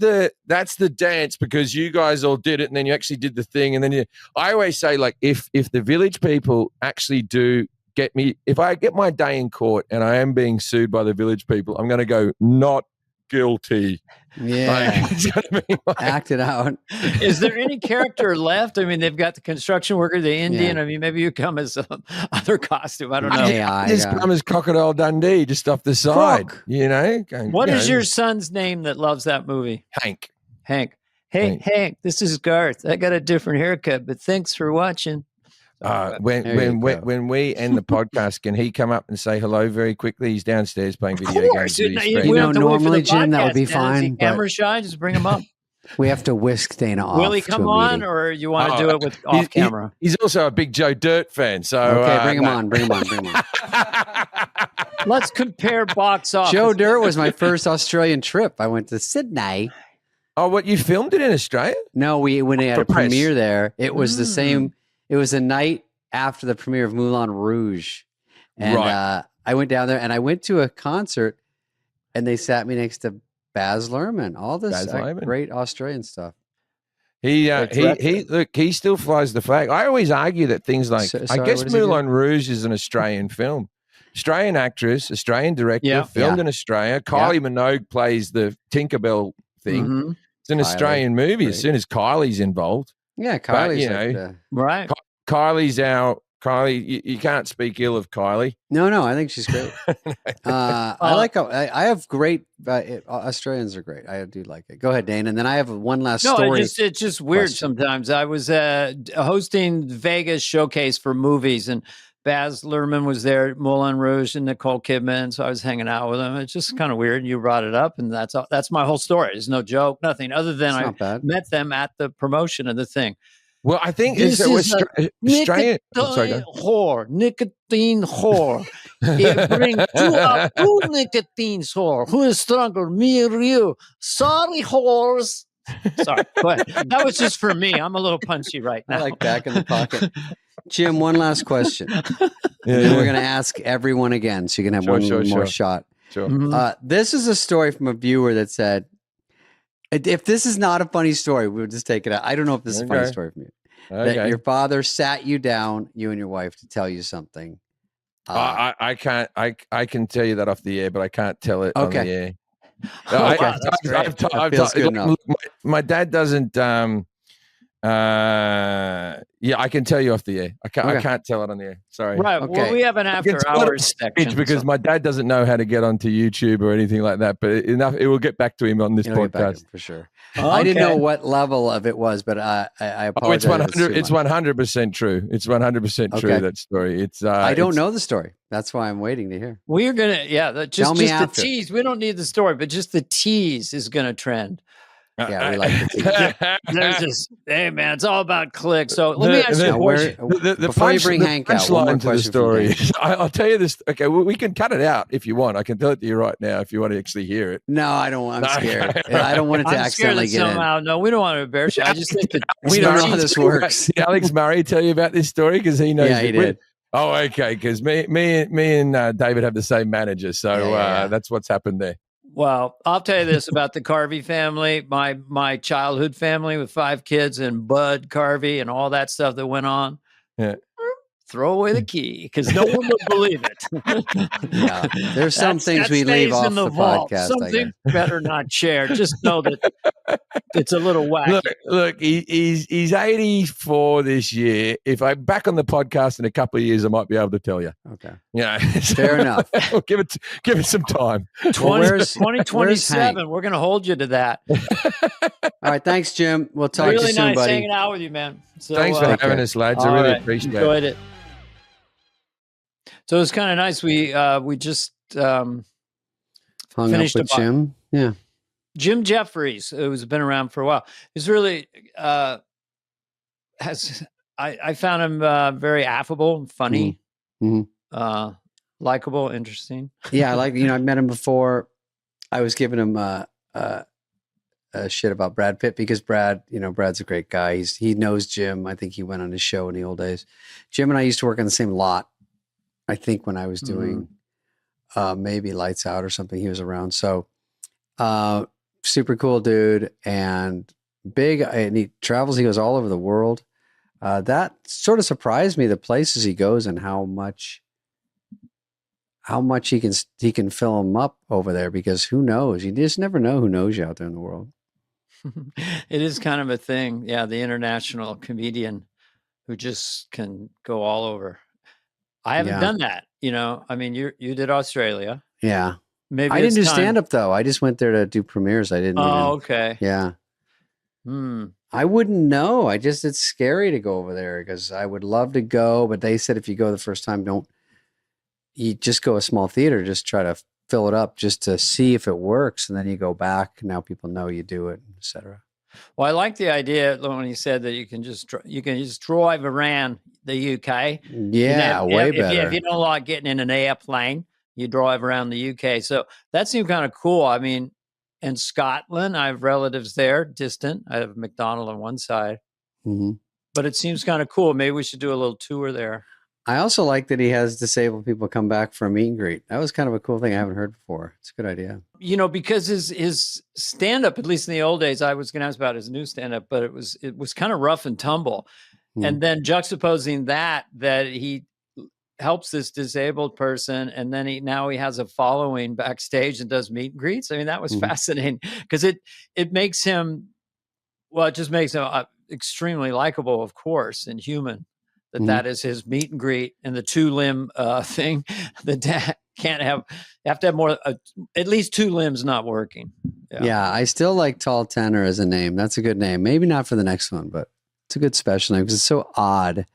the dance because you guys all did it, and then you actually did the thing, and then I always say, like, if the Village People actually do get me, if I get my day in court and I am being sued by the Village People, I'm going to go not guilty. Yeah. Like, it's gonna be like, Act it out. Is there any character left? I mean, they've got the construction worker, the Indian. Yeah. I mean, maybe you come as some other costume. I don't know. AI just guy. come as Crocodile Dundee, just off the side, Croc. you know. Going, What you is know, your son's name that loves that movie? Hank? Hank. Hey, Hank. Hank, this is Garth. I got a different haircut, but thanks for watching. There you When go. we end the podcast, can he come up and say hello very quickly? He's downstairs playing video games. You with know, his we friends. don't have to wait for normally, the Jim, that would be podcast, Dan. Is he fine, but- camera shy? Just bring him up. We have to whisk Dana off. Will he to come a on, meeting. or you want to Oh, do it with off camera? He's also a big Joe Dirt fan. So Okay, bring him no. on. Bring him on. Bring him on. Let's compare box office. Joe Dirt was my first Australian trip. I went to Sydney. Oh, what, you filmed it in Australia? No, when they had For a press. premiere there, it was the same. It was the night after the premiere of Moulin Rouge, and Right. I went down there and I went to a concert, and they sat me next to Baz Luhrmann. All this Baz Luhrmann. great Australian stuff. He look, he still flies the flag. I always argue that things like So- I sorry, guess what does he do? Moulin Rouge is an Australian film. Australian actress, Australian director, Yeah. filmed Yeah. in Australia. Kylie Minogue plays the Tinkerbell thing. Mhm. It's an Kylie, Australian movie. great. As soon as Kylie's involved, Yeah, But, Kylie's you like know, Right. Kylie. You can't speak ill of Kylie. no, I think she's great. I have great Australians are great. I do like it. Go ahead, Dane, and then I have one last No, story. it's just weird question. sometimes. I was hosting Vegas showcase for movies, and Baz Luhrmann was there, Moulin Rouge, and Nicole Kidman. So I was hanging out with him. It's just kind of weird. You brought it up, and that's my whole story. There's no joke, nothing other than It's I not bad. met them at the promotion of the thing. Well, I think This is a Australian. Oh, sorry, Nicotine go. whore, nicotine whore. It brings two nicotine whore. Who is stronger, me or you? Sorry, whores. Sorry, go ahead. That was just for me. I'm a little punchy right now. I like back in the pocket. Jim, one last question. Yeah, And then we're yeah. going to ask everyone again, so you can have Sure, one sure, more sure. shot. Sure. Mhm. This is a story from a viewer that said, if this is not a funny story, we'll just take it out. I don't know if this is a funny Okay. story from you. Okay. That your father sat you down, you and your wife, to tell you something. I can't. I can tell you that off the air, but I can't tell it on the Okay. air. Oh, wow, that's great. That feels good enough. Look, my dad doesn't. Yeah, I can tell you off the air. I Okay. can't tell it on the air. Sorry. Right. Okay. Well, we have an I can after tell it on hours stage section. because so- my dad doesn't know how to get onto YouTube or anything like that. But it will get back to him on this It'll get back podcast. in, for sure. I didn't know what level of it was, but I Oh, apologize. it's if 100. too It's much. 100% true. It's 100% true. Okay. That story. It's. I don't it's- know the story. That's why I'm waiting to hear. We're gonna, Tell just me the after. tease. We don't need the story, but just the tease is gonna trend. Yeah, we like the There's this, hey man, it's all about clicks. So let me ask you a Now, where- question. before you bring Hank out, one more punchline to the question from story. Dave. I'll tell you this. Okay, we can cut it out if you want. I can tell it to you right now if you want to actually hear it. No, I don't. I'm No. scared. I don't want it to I'm scared accidentally that get in. somehow. No, we don't want to embarrass you. I just think that We don't know how this works. Did Alex Murray tell you about this story because he knows. Yeah, he that we- did. Oh, okay. Because me and David have the same manager, so Yeah. that's what's happened there. Well, I'll tell you this about the Carvey family, my childhood family with 5 kids and Bud Carvey and all that stuff that went on. Yeah. Throw away the key because no one would believe it. Yeah, there's some That's- things that we leave stays off in the vault. podcast. I Something guess. better not share. Just know that it's a little wacky. Look, he's 84 this year. If I'm back on the podcast in a couple of years, I might be able to tell you. Okay, Yeah, fair enough. give it some time. 2027. We're going to hold you to that. All right, thanks, Jim. We'll talk to Really you soon, nice buddy. hanging out with you, man. So, Thanks for take having care. us, lads. all I really right. appreciate it. Enjoyed it. So it was kind of nice. We just Hung up finished with a bu- Jim. Yeah, Jim Jeffries, who's been around for a while, is really I found him very affable, funny, Mhm. likable, interesting. yeah. I met him before. I was giving him shit about Brad Pitt because Brad's a great guy. He knows Jim. I think he went on his show in the old days. Jim and I used to work on the same lot. I think when I was doing maybe Lights Out or something, he was around. So super cool dude and big. And he travels. He goes all over the world. That sort of surprised me, the places he goes and how how much he can fill them up over there, because who knows? You just never know who knows you out there in the world. It is kind of a thing. Yeah, the international comedian who just can go all over. I haven't Yeah. done that. I mean, you did Australia. Yeah. Maybe I didn't do it's time. stand up though. I just went there to do premieres. I didn't Oh, okay. Yeah. Hmm. I wouldn't know. It's scary to go over there because I would love to go, but they said if you go the first time, you just go a small theater, just try to fill it up just to see if it works. And then you go back. Now people know you do it, etc. Well, I like the idea when he said that you can just drive around the UK. Yeah, way better. If you don't like getting in an airplane, you drive around the UK. So that seemed kind of cool. I mean, in Scotland, I have relatives there, distant. I have McDonald on one side. Mm-hmm. But it seems kind of cool. Maybe we should do a little tour there. I also like that he has disabled people come back for a meet and greet. That was kind of a cool thing I haven't heard before. It's a good idea. Because his stand-up, at least in the old days, I was going to ask about his new stand-up, but it was kind of rough and tumble. Mm. And then juxtaposing that he helps this disabled person, and then now he has a following backstage and does meet and greets. I mean, that was fascinating because it makes him, it just makes him extremely likable, of course, and human. That is his meet and greet, and the 2-limb thing. The dad can't have. You have to have more. At least 2 limbs not working. Yeah, I still like Tall Tenor as a name. That's a good name. Maybe not for the next one, but it's a good special name because it's so odd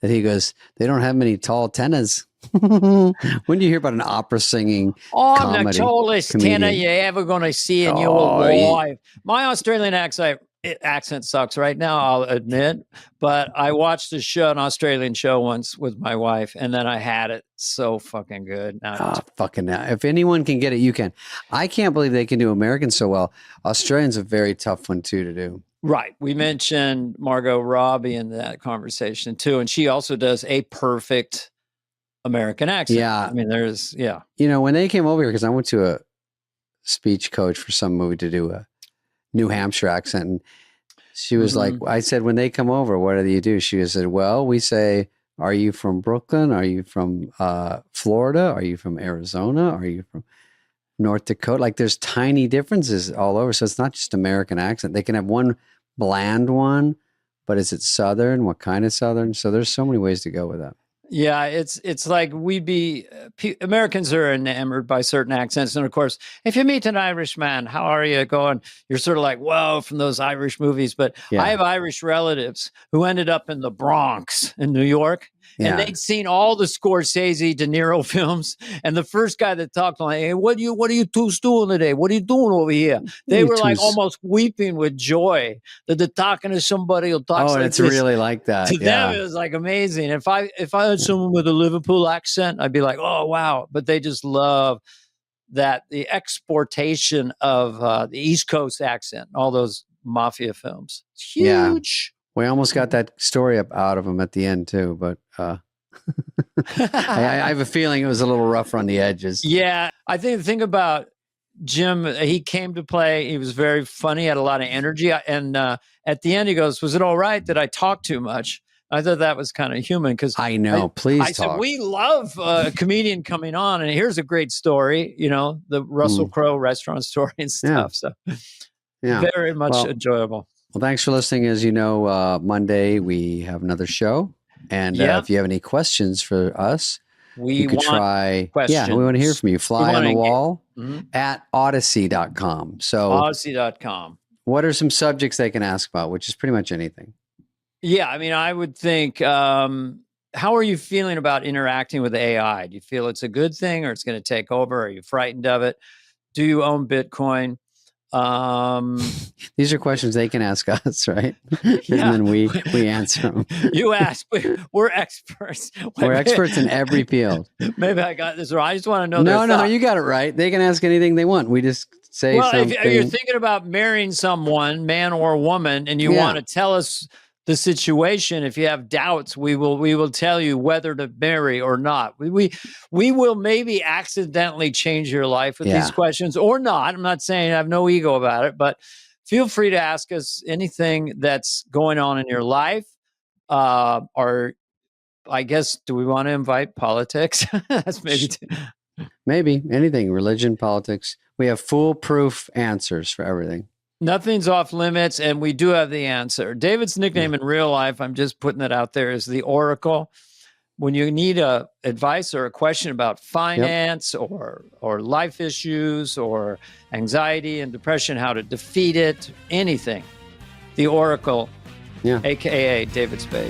that he goes, they don't have many tall tenors. When do you hear about an opera singing I'm the tallest tenor you're ever going to see in your life. My Australian accent sucks right now, I'll admit, but I watched an Australian show once with my wife, and then I had it so fucking good. If anyone can get it, you can. I can't believe they can do American so well. Australian's a very tough one too to do. Right. We mentioned Margot Robbie in that conversation too, and she also does a perfect American accent. Yeah. I mean, when they came over here, because I went to a speech coach for some movie to do a New Hampshire accent, and she was like, I said, when they come over, what do you do? She said, well, we say, are you from Brooklyn? Are you from Florida? Are you from Arizona? Are you from North Dakota? Like there's tiny differences all over. So it's not just American accent. They can have one bland one, but is it Southern? What kind of Southern? So there's so many ways to go with that. Yeah, it's like Americans are enamored by certain accents. And of course, if you meet an Irishman, how are you going? You're sort of like, whoa, from those Irish movies. But I have Irish relatives who ended up in the Bronx in New York. And they'd seen all the Scorsese, De Niro films. And the first guy that talked like, hey, what are you two doing today? What are you doing over here? They were like almost weeping with joy that they're talking to somebody who talks like it's this. really like that. To them, it was like amazing. If I had someone with a Liverpool accent, I'd be like, oh, wow. But they just love that, the exportation of the East Coast accent, all those mafia films. It's huge. Yeah. We almost got that story out of him at the end too, but I have a feeling it was a little rough on the edges. Yeah, I think the thing about Jim, he came to play. He was very funny, had a lot of energy, and at the end he goes, "Was it all right? Did I talk too much?" I thought that was kind of human because I know. Please talk. Said we love a comedian coming on, and here's a great story. The Russell Crowe restaurant story and stuff. So, very much enjoyable. Well, thanks for listening. As you know, Monday we have another show. And if you have any questions for us, you could try. Questions. Yeah, we want to hear from you. Fly on the wall at odyssey.com. So odyssey.com. What are some subjects they can ask about, which is pretty much anything? Yeah, I mean, I would think, how are you feeling about interacting with AI? Do you feel it's a good thing or it's going to take over? Are you frightened of it? Do you own Bitcoin? These are questions they can ask us, right? And then we answer them. You ask. We're experts. We're experts in every field. Maybe I got this right. I just want to know. No, you got it right. They can ask anything they want. We just say something. If you're thinking about marrying someone, man or woman, and you want to tell us the situation, if you have doubts, we will tell you whether to marry or not. We will maybe accidentally change your life with these questions or not. I'm not saying I have no ego about it, but feel free to ask us anything that's going on in your life. Or I guess, do we want to invite politics? That's maybe Maybe anything, religion, politics. We have foolproof answers for everything. Nothing's off limits, and we do have the answer. David's nickname in real life, I'm just putting it out there, is the Oracle. When you need advice or a question about finance or life issues or anxiety and depression, how to defeat it, anything, the Oracle, aka David Spade.